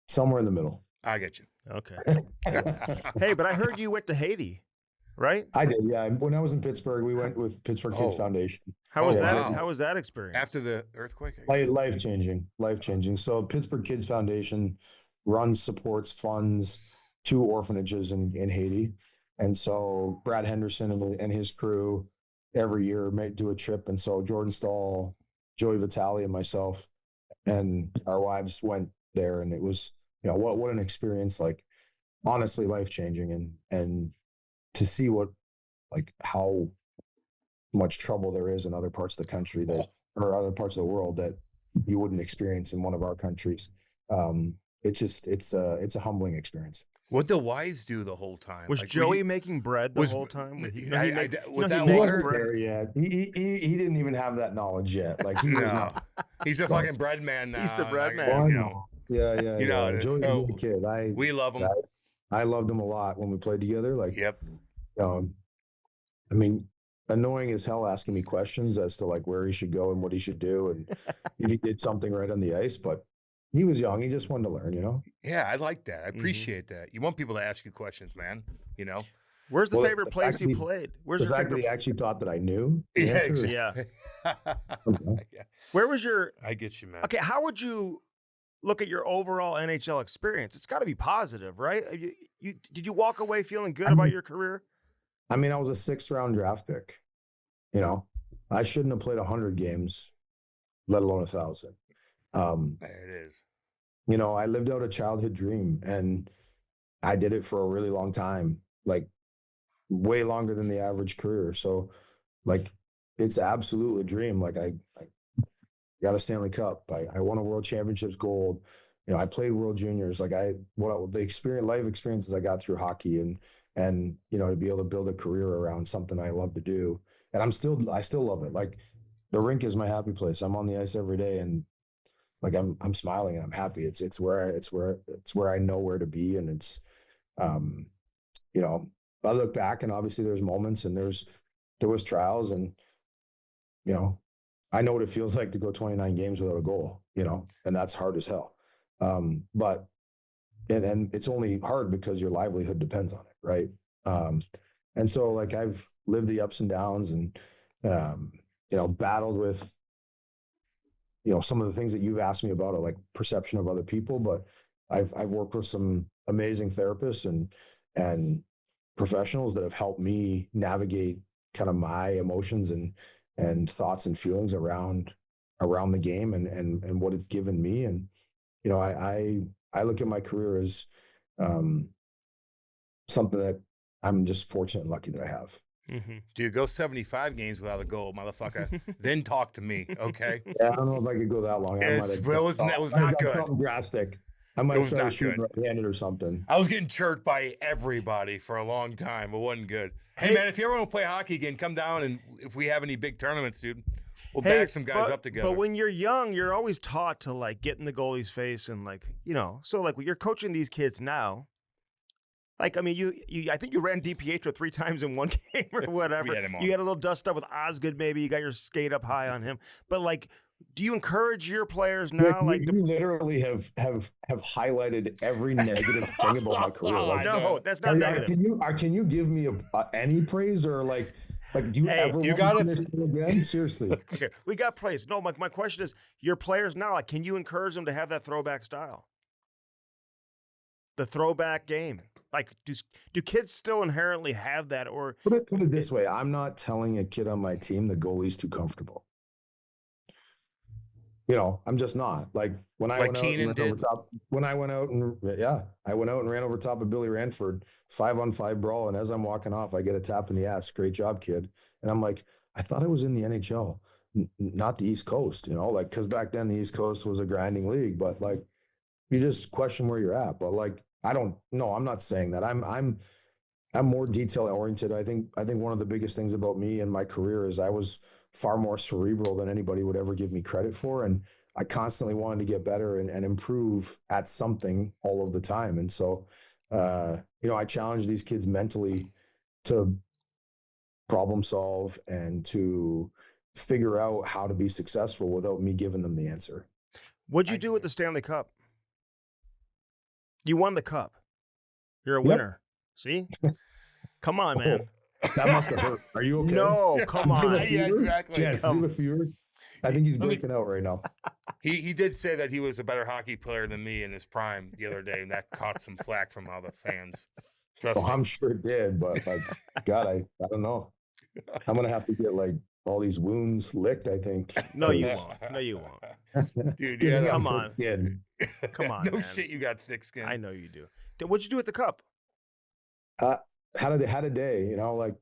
Somewhere in the middle. I get you. Okay. Hey, but I heard you went to Haiti, right? I did. Yeah, when I was in Pittsburgh, we went with Pittsburgh Kids Foundation. How was that? Wow. How was that experience? After the earthquake? Life changing. So Pittsburgh Kids Foundation supports, funds 2 orphanages in Haiti. And so Brad Henderson and his crew every year do a trip. And so Jordan Stahl, Joey Vitale, and myself and our wives went there. And it was, what an experience, like honestly life-changing. And to see how much trouble there is in other parts of the country or other parts of the world that you wouldn't experience in one of our countries. It's a humbling experience. What the wives do the whole time? Was Joey making bread the whole time? With he didn't even have that knowledge yet. Like he was not. He's a fucking bread man now. He's the bread man. Yeah. Joey's a good kid. We love him. I loved him a lot when we played together. Like, yep. I mean, annoying as hell asking me questions as to like where he should go and what he should do and if he did something right on the ice, but he was young. He just wanted to learn, Yeah, I like that. I appreciate that. You want people to ask you questions, man. Where's the favorite place you played? Where's the fact that he actually thought that I knew? The answer? Yeah. Okay. Where was your? I get you, man. Okay, how would you look at your overall NHL experience? It's got to be positive, right? Did you walk away feeling good about your career? I mean, I was a 6th round draft pick. I shouldn't have played 100 games, let alone 1,000. There it is. You know, I lived out a childhood dream, and I did it for a really long time, like way longer than the average career. So, like, it's absolutely a dream. Like, I got a Stanley Cup. I won a World Championships gold. You know, I played World Juniors. Like, life experiences I got through hockey, and you know, to be able to build a career around something I love to do, and I still love it. Like, the rink is my happy place. I'm on the ice every day, and like I'm smiling and I'm happy. It's where I know where to be, and it's um, you know, I look back and obviously there's moments and there was trials, and you know, I know what it feels like to go 29 games without a goal, you know, and that's hard as hell. But and it's only hard because your livelihood depends on it, right? Um, and so like I've lived the ups and downs, and um, you know, battled with, you know, some of the things that you've asked me about are like perception of other people, but I've worked with some amazing therapists and professionals that have helped me navigate kind of my emotions and thoughts and feelings around the game and what it's given me. And you know, I look at my career as something that I'm just fortunate and lucky that I have. Dude, go 75 games without a goal, motherfucker. Then talk to me, okay? Yeah, I don't know if I could go that long. I might have It was done not good. something drastic. I might It have was started not shooting good. right-handed or something. I was getting chirped by everybody for a long time. It wasn't good. Hey, man, if you ever want to play hockey again, come down, and if we have any big tournaments, dude, we'll back some guys up together. But when you're young, you're always taught to like get in the goalie's face and like, you know, so like when you're coaching these kids now, like, I mean, I think you ran DiPietro 3 times in one game or whatever. We had him on. You had a little dust up with Osgood, maybe. You got your skate up high on him. But like, do you encourage your players now? Like you literally have highlighted every negative thing about my career. Like, no, that's not negative. Can you give me any praise, or like do you ever you want to finish again? Seriously. Okay, we got praise. No, my question is, your players now, like, can you encourage them to have that throwback style? The throwback game. Like, do kids still inherently have that? Or Put it this way: I'm not telling a kid on my team the goalie's too comfortable. You know, I'm just not. Like when I went out and ran over top, I went out and ran over top of Billy Ranford, 5-on-5 brawl, and as I'm walking off, I get a tap in the ass. Great job, kid. And I'm like, I thought I was in the NHL, not the East Coast. You know, like because back then the East Coast was a grinding league, but like you just question where you're at. But like I don't. No, I'm not saying that. I'm more detail oriented. I think one of the biggest things about me and my career is I was far more cerebral than anybody would ever give me credit for. And I constantly wanted to get better and improve at something all of the time. And so, you know, I challenge these kids mentally to problem solve and to figure out how to be successful without me giving them the answer. What'd you do with the Stanley Cup? You won the cup. You're a winner. See? Come on, man. That must have hurt. Are you okay? No, come on. Yeah, exactly. Yes, do a fever. I think he's breaking out right now. He did say that he was a better hockey player than me in his prime the other day, and that caught some flack from all the fans. Trust me. I'm sure it did, but like, God, I don't know. I'm gonna have to get like all these wounds licked, I think. No, you won't. No, you won't. Dude, come on. Skin. Come on, no man. shit, you got thick skin. I know you do. What'd you do with the cup? Had a day, you know, like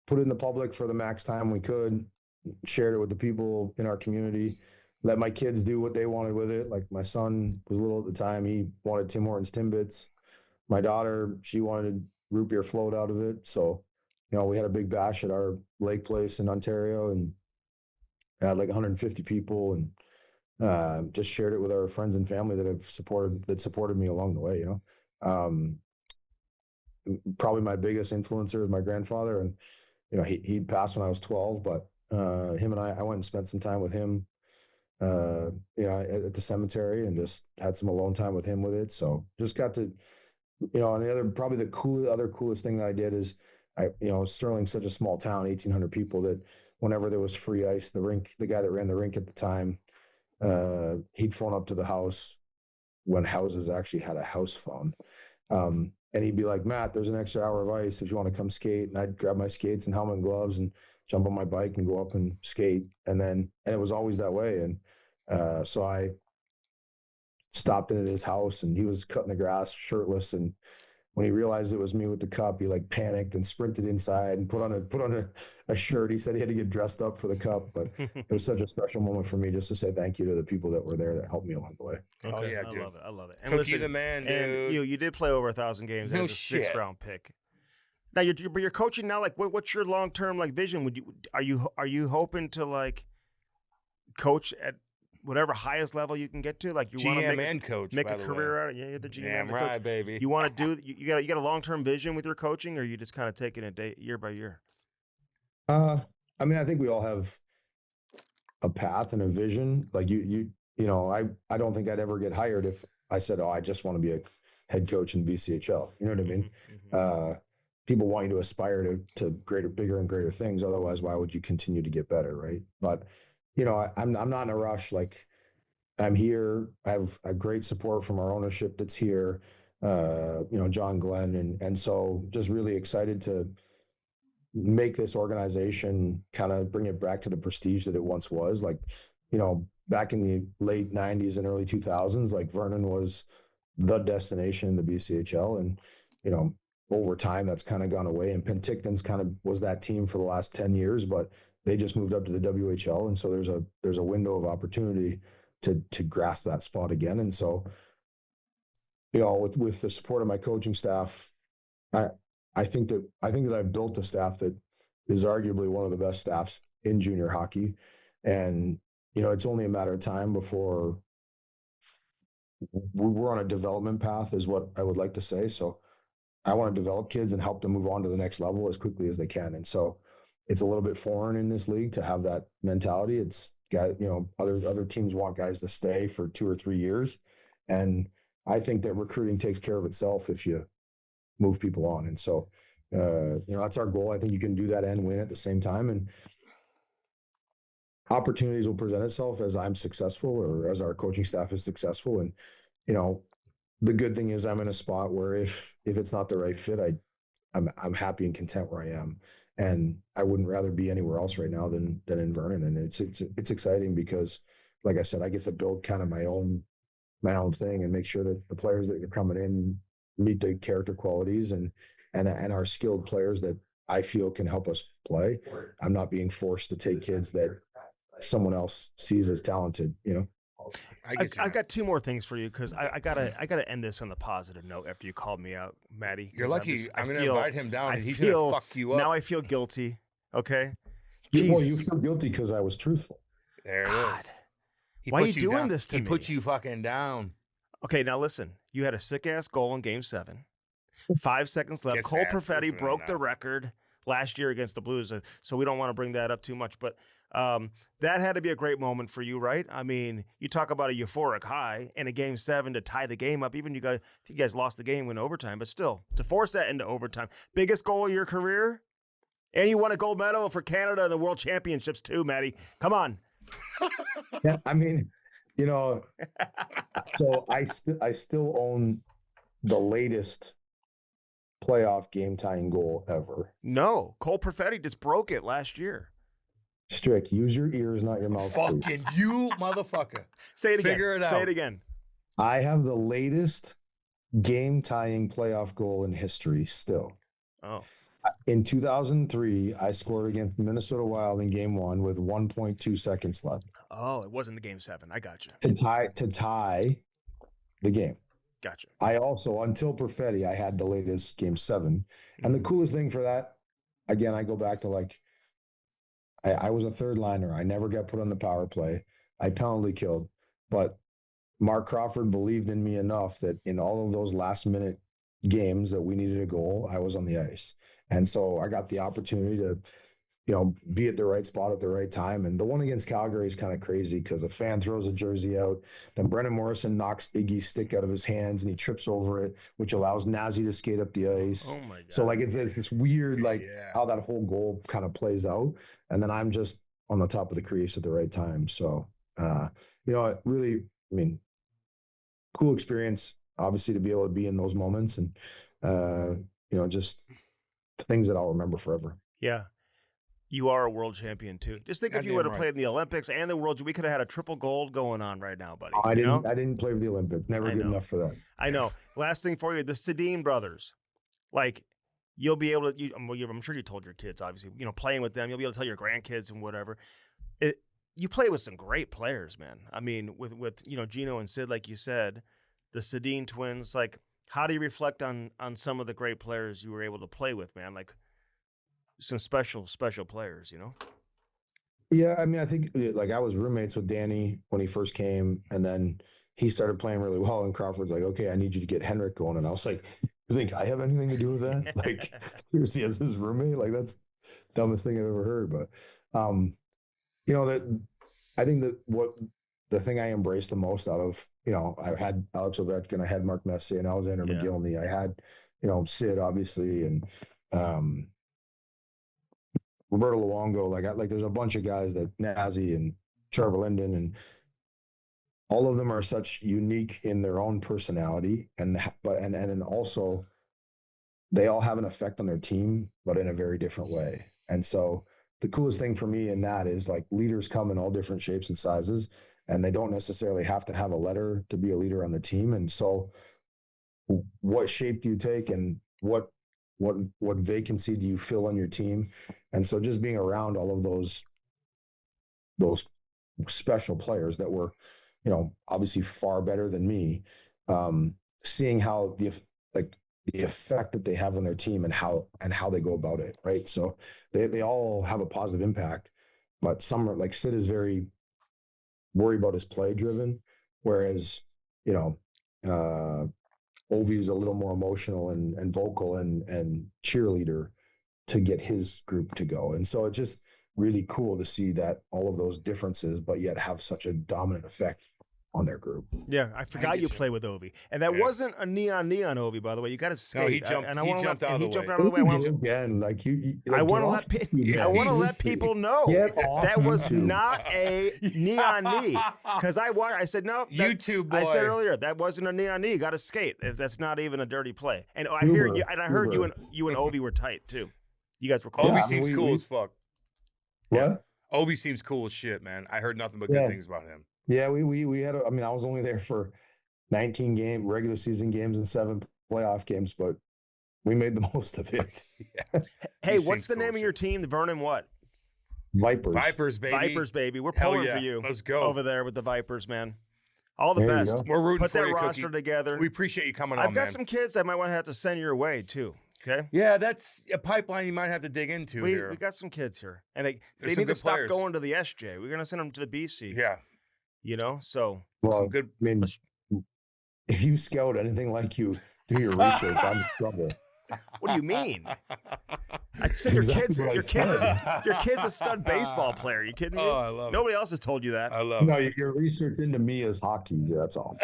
put it in the public for the max time we could, shared it with the people in our community, let my kids do what they wanted with it. Like my son was little at the time. He wanted Tim Hortons Timbits. My daughter, she wanted root beer float out of it. So, you know, we had a big bash at our lake place in Ontario and had like 150 people, and just shared it with our friends and family that supported me along the way, you know. Probably my biggest influencer is my grandfather, and you know he passed when I was 12, but him and I went and spent some time with him, you know, at the cemetery, and just had some alone time with him with it. So just got to, you know, and the coolest thing that I did is you know, Sterling's such a small town, 1,800 people, that whenever there was free ice, the guy that ran the rink at the time, he'd phone up to the house when houses actually had a house phone. And he'd be like, Matt, there's an extra hour of ice if you want to come skate. And I'd grab my skates and helmet and gloves and jump on my bike and go up and skate. And it was always that way. And so I stopped in at his house, and he was cutting the grass shirtless. And when he realized it was me with the cup, he like panicked and sprinted inside and put on a shirt. He said he had to get dressed up for the cup, but it was such a special moment for me just to say thank you to the people that were there that helped me along the way. Oh, yeah, I dude. love it. I love it. And Cookie listen, the man, and dude. you did play over 1,000 games No as a shit. 6th-round pick. Now you're coaching now. Like, what's your long-term like vision? Are you hoping to like coach at whatever highest level you can get to? Like, you want to GM and coach, make by a the career way. out of it? Yeah, you're the GM Damn and the right, coach. baby. You want to do you got a long-term vision with your coaching, or are you just kind of taking it year by year? I mean, I think we all have a path and a vision. Like I don't think I'd ever get hired if I said, "Oh, I just want to be a head coach in BCHL." You know what I mean? People want you to aspire to bigger and greater things. Otherwise, why would you continue to get better, right? But I'm not in a rush. Like, I'm here. I have a great support from our ownership that's here. John Glenn, and so just really excited to make this organization, kind of bring it back to the prestige that it once was. Like, back in the late 90s and early 2000s, like Vernon was the destination in the BCHL. And, over time that's kind of gone away. And Penticton's kind of was that team for the last 10 years, but they just moved up to the WHL. And so there's a window of opportunity to grasp that spot again. And so, with the support of my coaching staff, I think that I've built a staff that is arguably one of the best staffs in junior hockey. And, it's only a matter of time before we're on a development path, is what I would like to say. So I want to develop kids and help them move on to the next level as quickly as they can. And so it's a little bit foreign in this league to have that mentality. It's guys, other teams want guys to stay for 2 or 3 years. And I think that recruiting takes care of itself if you move people on. And so, that's our goal. I think you can do that and win at the same time. And opportunities will present itself as I'm successful or as our coaching staff is successful. And, the good thing is I'm in a spot where if it's not the right fit, I'm happy and content where I am. And I wouldn't rather be anywhere else right now than in Vernon. And it's exciting because, like I said, I get to build kind of my own thing and make sure that the players that are coming in meet the character qualities and are skilled players that I feel can help us play. I'm not being forced to take kids that someone else sees as talented, I've got 2 more things for you because I gotta end this on the positive note after you called me out, Maddie. You're lucky. I'm going to invite him down and he's going to fuck you up. Now I feel guilty. Okay. Well, you feel guilty because I was truthful. There God. it is. Why are you doing this to me? He put you fucking down. Okay, now listen. You had a sick-ass goal in Game 7. 5 seconds left. Cole Perfetti broke the record last year against the Blues, so we don't want to bring that up too much. But that had to be a great moment for you, right? I mean, you talk about a euphoric high in a Game 7 to tie the game up. Even you guys lost the game in overtime, but still, to force that into overtime. Biggest goal of your career? And you won a gold medal for Canada in the World Championships too, Maddie. Come on. Yeah, I mean, so I still own the latest playoff game tying goal ever. No, Cole Perfetti just broke it last year. Strick, use your ears, not your mouth. Fucking please. you, motherfucker. Say it again. Figure it out. Say it again. I have the latest game tying playoff goal in history still. Oh. In 2003, I scored against the Minnesota Wild in Game 1 with 1.2 seconds left. Oh, it wasn't the Game 7. I got you. To tie the game. Gotcha. I also, until Perfetti, I had the latest Game 7. And the coolest thing for that, again, I go back to like, I was a third liner. I never got put on the power play. I penalty killed. But Mark Crawford believed in me enough that in all of those last minute games that we needed a goal, I was on the ice. And so I got the opportunity to, be at the right spot at the right time. And the one against Calgary is kind of crazy because a fan throws a jersey out. Then Brendan Morrison knocks Iggy's stick out of his hands and he trips over it, which allows Nazi to skate up the ice. Oh my God. So like it's this weird, how that whole goal kind of plays out. And then I'm just on the top of the crease at the right time. So, really, cool experience, obviously, to be able to be in those moments and, just things that I'll remember forever. Yeah. you are a world champion too. Just think if you Goddamn would have right. played in the Olympics and the World, we could have had a triple gold going on right now, buddy. I you know? didn't play for the Olympics. Never I good know. enough for that. I know. Last thing for you, the Sedin brothers. Like, you'll be able to. I'm sure you told your kids, obviously. Playing with them, you'll be able to tell your grandkids and whatever. You play with some great players, man. I mean, with Gino and Sid, like you said, the Sedin twins. Like, how do you reflect on some of the great players you were able to play with, man? Like, some special players, Yeah, I mean, I think like I was roommates with Danny when he first came, and then he started playing really well. And Crawford's like, "Okay, I need you to get Henrik going." And I was like, "You think I have anything to do with that? Like, seriously, as his roommate, like that's the dumbest thing I've ever heard." But that I think that what the thing I embraced the most out of I had Alex Ovechkin, I had Mark Messier and Alexander Yeah. McGillney, I had Sid obviously, and Roberto Luongo, like there's a bunch of guys that Nazi and Trevor Linden, and all of them are such unique in their own personality, and then also they all have an effect on their team, but in a very different way. And so the coolest thing for me in that is like leaders come in all different shapes and sizes, and they don't necessarily have to have a letter to be a leader on the team. And so what shape do you take, and what vacancy do you fill on your team? And so just being around all of those special players that were, obviously far better than me, seeing how the effect that they have on their team and how they go about it. Right. So they all have a positive impact, but some are like Sid is very worried about his play driven, whereas, Ovi's a little more emotional and vocal and cheerleader to get his group to go. And so it's just really cool to see that all of those differences, but yet have such a dominant effect on their group. Yeah, I forgot you play with Ovi, and that wasn't a neon Ovi, by the way. You got to skate. No, he jumped. He jumped out of the way. He jumped out of the way. Again, like I want to let people know that was not a neon knee, because I said no. YouTube boy. I said earlier that wasn't a neon knee. You got to skate. If that's not even a dirty play. And I heard you and Ovi were tight too. You guys were close. Ovi seems cool as fuck. What? Ovi seems cool as shit, man. I heard nothing but good things about him. Yeah, we had. I was only there for 19 regular season games and 7 playoff games, but we made the most of it. Hey, what's the name of your team? The Vernon what? Vipers. Vipers, baby. Vipers, baby. We're pulling for you. Let's go over there with the Vipers, man. All the There best. We're rooting Put for that you, roster Cookie. together. We appreciate you coming on, I've got man. some kids I might want to have to send your way too. Okay. Yeah, that's a pipeline you might have to dig into We here. got some kids here, and they There's need some to good stop players. going to the SJ. We're gonna send them to the BC. Yeah. So Well, Some good. I mean, if you scout anything like you do your research, I'm in trouble. what do you mean? I said your kid's a stud baseball player. You kidding me? Oh, I love it. Nobody else has told you that. I love No, it. your research into me is hockey. That's all.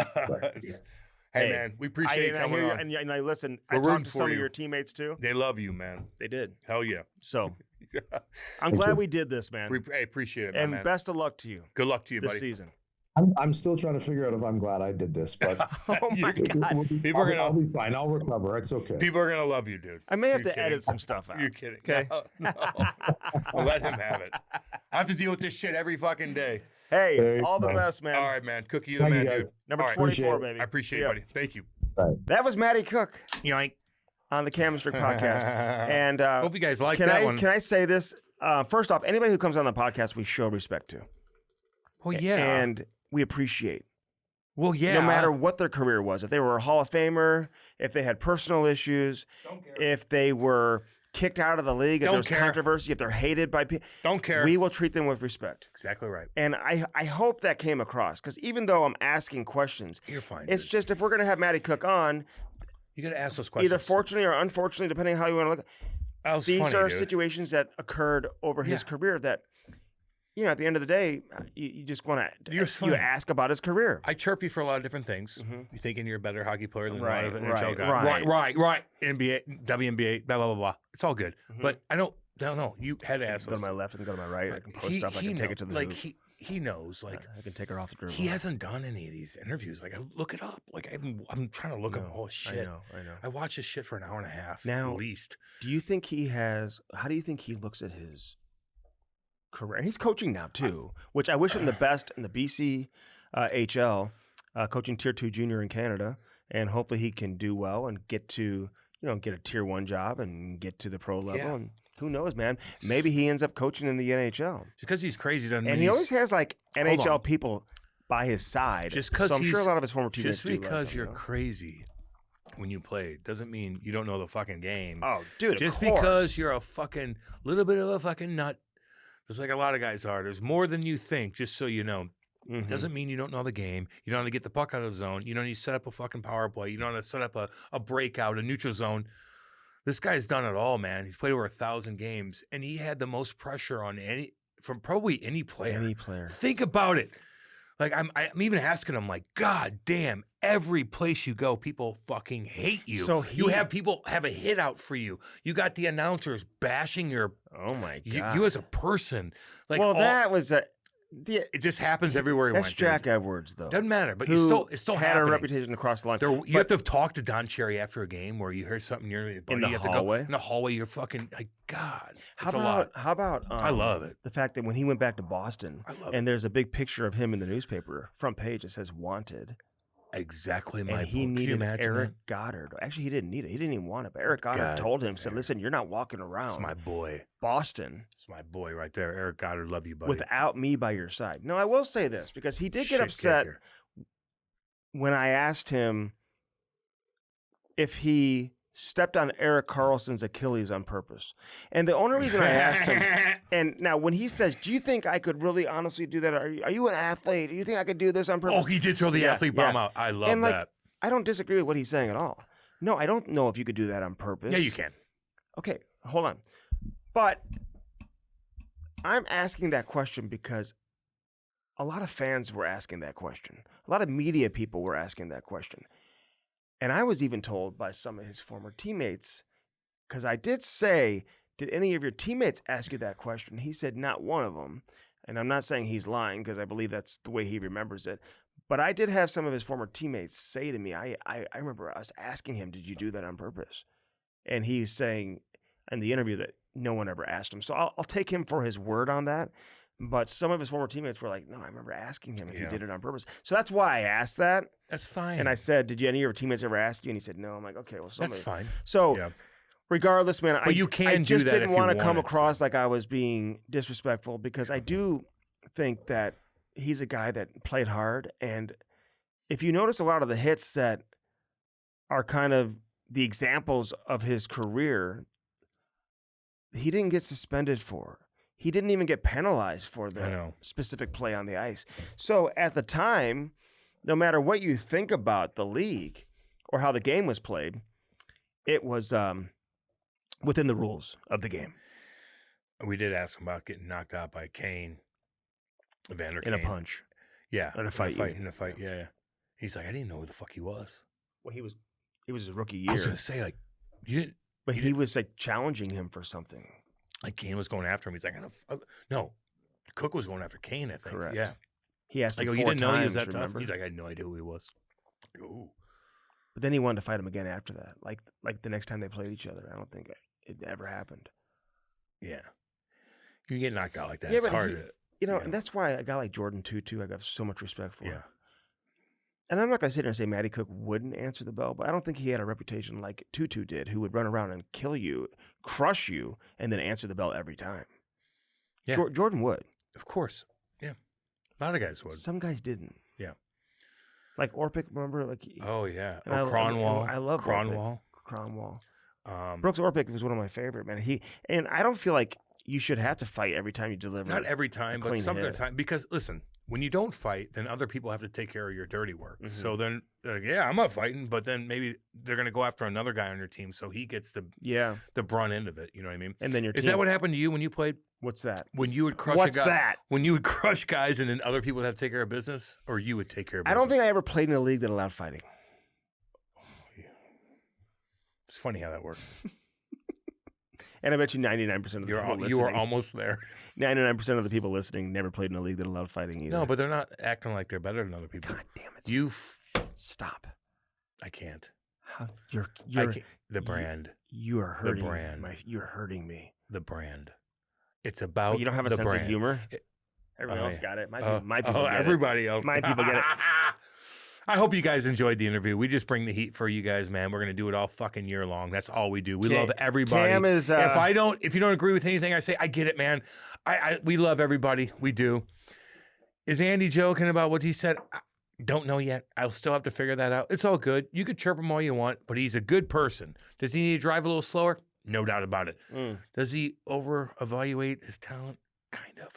Hey, man, we appreciate you coming on. And I listen. We're I rooting talked to for some you. of your teammates too. They love you, man. They did. Hell yeah. So I'm glad we did this, man. I appreciate it, and man. best of luck to you Good luck to you, this buddy. season. I'm still trying to figure out if I'm glad I did this, but Oh my God. I'll be fine. I'll recover. It's okay. People are gonna love you, dude. I may have You're to edit kidding. some stuff out. You're kidding. Okay. No. I'll let him have it. I have to deal with this shit every fucking day. Hey, Hey, all the man. best, man. All right, man. Cookie, you the Thank you, man, guys. dude. Number All right. 24, Appreciate it. baby. I appreciate See it, ya. buddy. Thank you. That was Matty Cooke Yoink. on the Cam and Strick podcast. And Hope you guys like can that I one. can I say this? First off, anybody who comes on the podcast, we show respect to. Well, yeah. And we appreciate. Well, yeah. No matter what their career was, if they were a Hall of Famer, if they had personal issues, if they were kicked out of the league, if Don't there's care. controversy, if they're hated by people, Don't care. we will treat them with respect. Exactly right. And I hope that came across, because even though I'm asking questions, You're fine. it's dude. just if we're going to have Matty Cooke on, You got to ask those questions. either fortunately or unfortunately, depending on how you want to look, That was these funny, are dude. situations that occurred over his Yeah. career that, at the end of the day, you just want to You're fine. ask about his career. I chirp you for a lot of different things. Mhm. You thinking you're a better hockey player than Right, a lot of right, NHL guys. right. Right. NBA, WNBA, blah, blah, blah, blah. It's all good. Mhm. But I don't know. You had to ask Go to us. my left and go to my right. I can post stuff. I can take it to the like hoop. he knows. Like I can take her off the dribble. he hasn't done any of these interviews. Like I look it up. Like I'm trying to look up all this shit. I know. I watch this shit for an hour and a half Now- at least. Do you think he has? How do you think he looks at his career. He's coaching now too, which I wish him the best in the BC HL, coaching Tier 2 junior in Canada, and hopefully he can do well and get to get a Tier 1 job and get to the pro level. Yeah. And who knows, man? Maybe he ends up coaching in the NHL. Because he's crazy, doesn't mean And he always has like Hold NHL on. people by his side. Just because so I'm sure a lot of his former teammates just do like because him, you're crazy when you play doesn't mean you don't know the fucking game. Oh, dude, just of course. because you're a fucking little bit of a fucking nut, just like a lot of guys are. There's more than you think. Just so you know. Mhm. Doesn't mean you don't know the game. You don't know how to get the puck out of the zone. You don't need to set up a fucking power play. You don't know how to set up a breakout, a neutral zone. This guy's done it all, man. He's played over 1,000 games, and he had the most pressure on from probably any player. Any player. Think about it. Like I'm even asking him, like, God damn, every place you go, people fucking hate you. So you have people have a hit out for you. You got the announcers bashing your Oh my god. you as a person. Like, well, all- that was it just happens everywhere he that's went. Jack dude. Edwards though. Doesn't matter, but who it's still had happening. a reputation across the line. You have to talk to Don Cherry after a game where you hear something near your buddy. the you have hallway? To go in the hallway. You're fucking like, God. How It's a about lot. how about I love it. the fact that when he went back to Boston I love and there's a big picture of him in the newspaper front page that says wanted, Exactly my and he point. Can you needed imagine Eric that? Goddard. Actually, he didn't need it. He didn't even want it. But Eric Goddard God, told him, said, Eric. "Listen, you're not walking around It's my boy. Boston It's my boy right there. Eric Goddard, love you, buddy. without me by your side." No, I will say this because he did get Shit upset kicker. when I asked him if he stepped on Eric Carlson's Achilles on purpose. And the only reason I asked him, and now when he says, "Do you think I could really honestly do that? Are you an athlete? Do you think I could do this on purpose?" Oh, he did throw the Yeah, athlete bomb yeah. out. I love And, like, that. I don't disagree with what he's saying at all. No, I don't know if you could do that on purpose. Yeah, you can. Okay, hold on. But I'm asking that question because a lot of fans were asking that question. A lot of media people were asking that question. And I was even told by some of his former teammates, because I did say, "Did any of your teammates ask you that question?" He said, "Not one of them." And I'm not saying he's lying because I believe that's the way he remembers it. But I did have some of his former teammates say to me, I remember us asking him, "Did you do that on purpose?" And he's saying in the interview that no one ever asked him. So I'll take him for his word on that. But some of his former teammates were like, "No, I remember asking him if he Yeah. did it on purpose." So that's why I asked that. That's fine. And I said, "Did any of your teammates ever ask you?" And he said, "No." I'm like, "Okay, well, somebody." That's fine. So Yeah. regardless, man, But you can I do just that didn't if you want to come wanted to. across like I was being disrespectful because I do think that he's a guy that played hard. And if you notice a lot of the hits that are kind of the examples of his career, he didn't get suspended for. He didn't even get penalized for I the know. specific play on the ice. So at the time, no matter what you think about the league or how the game was played, it was within the rules of the game. We did ask him about getting knocked out by Kane, Evander In a Kane. punch. Yeah. In a fight, you mean. In a fight. Yeah. He's like, I didn't know who the fuck he was. Well, he was his rookie I was year, gonna say, like, you didn't. but he was like challenging him for something. Like Kane was going after him. He's like, no, Cooke was going after Kane. I think. Correct. Yeah. He asked Like, him oh, 4 you didn't know times, he was that tough. remember? He's like, I had no idea who he was. Ooh. But then he wanted to fight him again after that. Like the next time they played each other. I don't think it ever happened. Yeah. You get knocked out like that. Yeah, It's but hard. he- to, You know, Yeah. and that's why a guy like Jordan Tutu, I got so much respect for. yeah. And I'm not going to sit here and say Matty Cooke wouldn't answer the bell, but I don't think he had a reputation like Tutu did, who would run around and kill you, crush you, and then answer the bell every time. Yeah. Jordan would. Of course. Yeah. A lot of guys would. Some guys didn't. Yeah. Like Orpik, remember? Like Oh yeah. and Oh, Cronwall. I love Cronwall. Cronwall. Um, Brooks Orpik was one of my favorite, man. And I don't feel like you should have to fight every time you deliver. not every time, but clean some of the hit. time. Because listen, when you don't fight, then other people have to take care of your dirty work. Mhm. So then, yeah, I'm not fighting, but then maybe they're going to go after another guy on your team, so he gets Yeah. the brunt end of it. You know what I mean? And then your Is team. that what happened to you when you played? What's that? When you would crush What's a guy? that? When you would crush guys, and then other people would have to take care of business, or you would take care of business? I don't think I ever played in a league that allowed fighting. It's funny how that works. And I bet you 99% of the people listening. You are almost there. 99% of the people listening never played in a league that allowed fighting either. No, but they're not acting like they're better than other people. God damn it! You, Stop. I can't. How, I you're can't. The brand. you are hurting brand. You're hurting me. The brand. It's about You don't have a the sense brand. of humor. It- Everyone Oh, else yeah. got it. My people get everybody it. else. My people get it. I hope you guys enjoyed the interview. We just bring the heat for you guys, man. We're gonna do it all fucking year long. That's all we do. We love everybody. Cam is. If you don't agree with anything I say, I get it, man. We love everybody. We do. Is Andy joking about what he said? I don't know yet. I'll still have to figure that out. It's all good. You could chirp him all you want, but he's a good person. Does he need to drive a little slower? No doubt about it. Does he over-evaluate his talent? Kind of.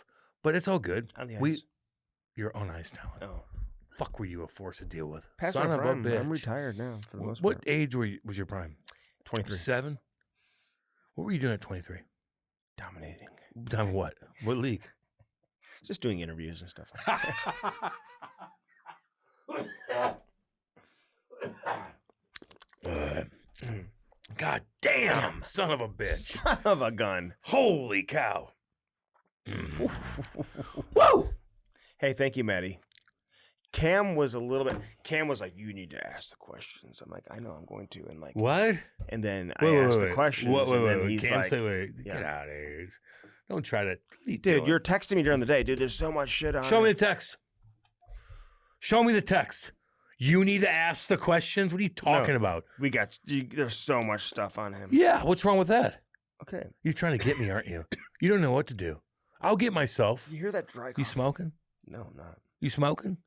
But it's all good. On the ice. You're on ice talent. Oh. Fuck were you a force to deal with? Past Son my of prime. a bitch. I'm retired now for the most What part. age was your prime? 23. 7? What were you doing at 23? Dominating. Done what? What league? Just doing interviews and stuff like that. God damn, son of a bitch. Son of a gun. Holy cow. Woo! Hey, thank you, Maddie. Cam was like, you need to ask the questions. I'm like, I know I'm going to. And like, What? and then I asked the questions. and then he's Cam, like, say, yeah. Get out of here. Don't try to. dude, you're texting me during the day. Dude, there's so much shit on Show it. me the text. Show me the text. You need to ask the questions. What are you talking about? There's so much stuff on him. Yeah, what's wrong with that? Okay. You're trying to get me, aren't you? You don't know what to do. I'll get myself. You hear that dry You cough? smoking? No, I'm not. You smoking?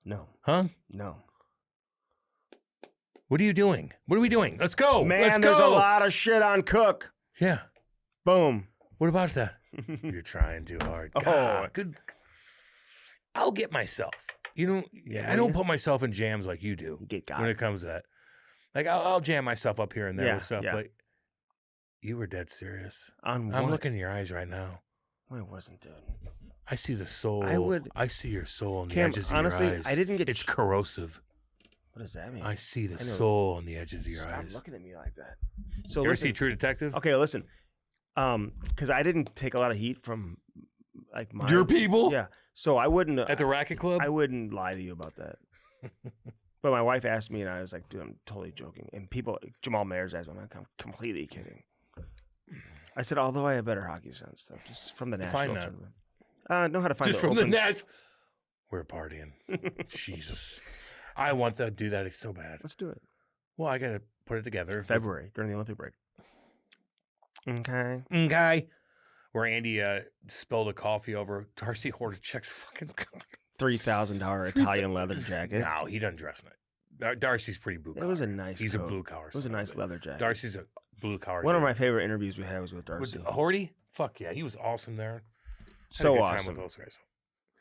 No. Huh? No. What are you doing? What are we doing? Let's go. Man, Let's go. there's a lot of shit on Cooke. Yeah. Boom. What about that? You're trying too hard. God, good. I'll get myself. You know, Yeah, I don't will put myself in jams like you do You get got. when it comes to that. Like I'll jam myself up here and there Yeah, with stuff, yeah. but you were dead serious. On I'm what? looking in your eyes right now. I wasn't, dude. I see the soul. I see your soul on the Cam, edges of honestly, your eyes. I didn't get. It's corrosive. What does that mean? I see the I know. soul on the edges of your Stop eyes. looking at me like that. So You ever listen. see True Detective? Okay, listen. Because I didn't take a lot of heat from like my Your people? Yeah. So I wouldn't At the racket club? I wouldn't lie to you about that. But my wife asked me, and I was like, "Dude, I'm totally joking." And people, Jamal Mayers asked me, "I'm completely kidding." I said, "Although I have better hockey sense, though, just from the Define national that. tournament, know how to find Just the from opens. the nets. We're partying. Jesus. I want to do that so bad. Let's do it. Well, I got to put it together. February during the Olympic break. Okay. Okay. Where Andy spilled a coffee over Darcy Hordichek's fucking $3,000 Italian leather jacket. No, he doesn't dress in it. Darcy's pretty blue It collar. was a nice. He's coat. a blue collar. It was a nice leather jacket. Darcy's a blue collar. One of my favorite interviews we had was with Darcy. With Hordy? Fuck yeah. He was awesome there. Had a So good awesome. time with those guys.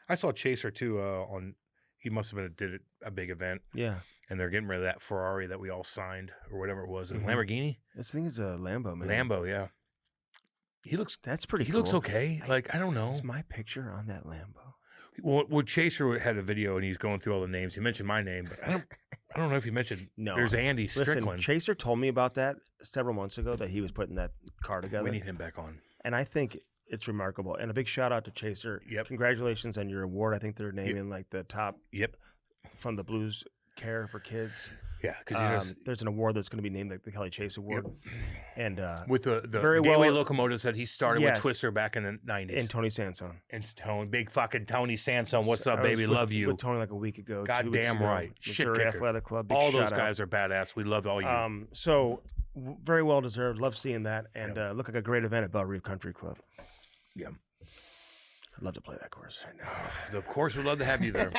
I saw Chaser too on. He must have did a big event, Yeah. and they're getting rid of that Ferrari that we all signed or whatever it was. A Mhm. Lamborghini, I think it's a Lambo, man. Lambo, yeah. He looks. That's pretty He cool. looks okay. Like I don't know. Is my picture on that Lambo? Well, Chaser had a video and he's going through all the names. He mentioned my name, but I don't know if he mentioned. No. There's Andy Listen, Strickland. Chaser told me about that several months ago that he was putting that car together. We need him back on. And I think it's remarkable. And a big shout out to Chaser. Yep. Congratulations on your award. I think they're naming like the top Yep. from the Blues Care for Kids. Yeah, because There's an award that's going to be named like the Kelly Chase Award. And with the very Gateway well- Locomotives that he started Yes. with Twister back in the 90s. and Tony Sansone. And big fucking Tony Sansone. What's up, I was baby? with- Love you. With Tony like a week ago. 2 weeks Goddamn ago. right. Shit Missouri kicker. Athletic Club. Big All those shout out. guys are badass. We love all you. So very well deserved. Love seeing that, and look like a great event at Belle Reve Country Club. Yeah. I'd love to play that course. I know. Of course, we'd love to have you there.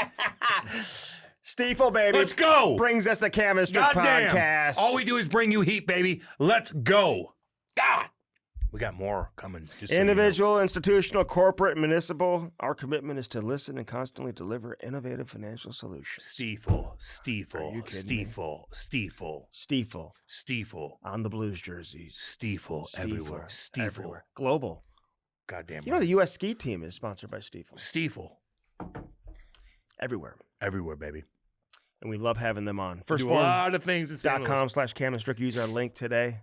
Stiefel, baby. Let's go. Brings us the Cam and Strick Goddamn. podcast. All we do is bring you heat, baby. Let's go. God. We got more coming. Just so you know. Individual, institutional, corporate, municipal. Our commitment is to listen and constantly deliver innovative financial solutions. Stiefel. Are you kidding me? Stiefel on the Blues jerseys. Stiefel everywhere. Stiefel. Everywhere. Global. Goddamn. You know the U.S. ski team is sponsored by Stiefel. Stiefel. Everywhere. Everywhere, baby. And we love having them on. Do a lot of things in St. Louis. FirstForm.com/Cam and Strick. Use our link today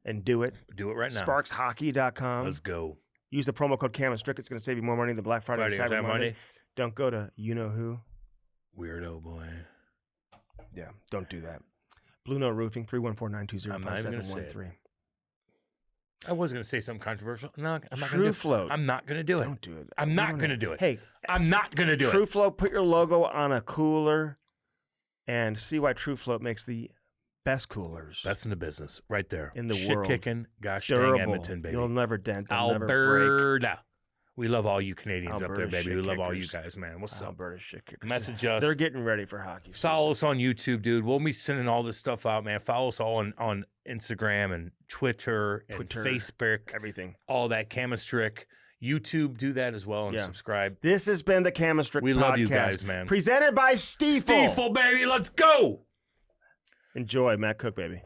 and do it. Do it right now. SparksHockey.com. Let's go. Use the promo code Cam and Strick. It's going to save you more money than Black Friday and Friday Cyber and Monday. Monday. Don't go to you-know-who. Weirdo boy. Yeah, don't do that. Blue Note Roofing, 314-920-5713. I'm not even gonna say it. I was going to say something controversial. No, I'm not True going to Float. I'm not going to do it. Don't do it. I'm not going to do it. Hey, I'm not going to do True it. Float, put your logo on a cooler and see why True Float makes the best coolers. Best in the business, right there. In the Shit world. kicking, gosh dang durable. Edmonton, baby. You'll never dent. They'll never break. Alberta. We love all you Canadians up there, Alberta baby. We shit love all you kickers. guys, man. What's up? Alberta shit kickers. Message us. They're getting ready for hockey season. Follow us on YouTube, dude. We'll be sending all this stuff out, man. Follow us all on Instagram and Twitter and Facebook. Everything. All that. Cam and Strick. YouTube, do that as well and Yeah. subscribe. This has been the Chemistry Podcast. We love you guys, man. Presented by Stiefel. Stiefel, baby. Let's go. Enjoy, Matt Cooke, baby.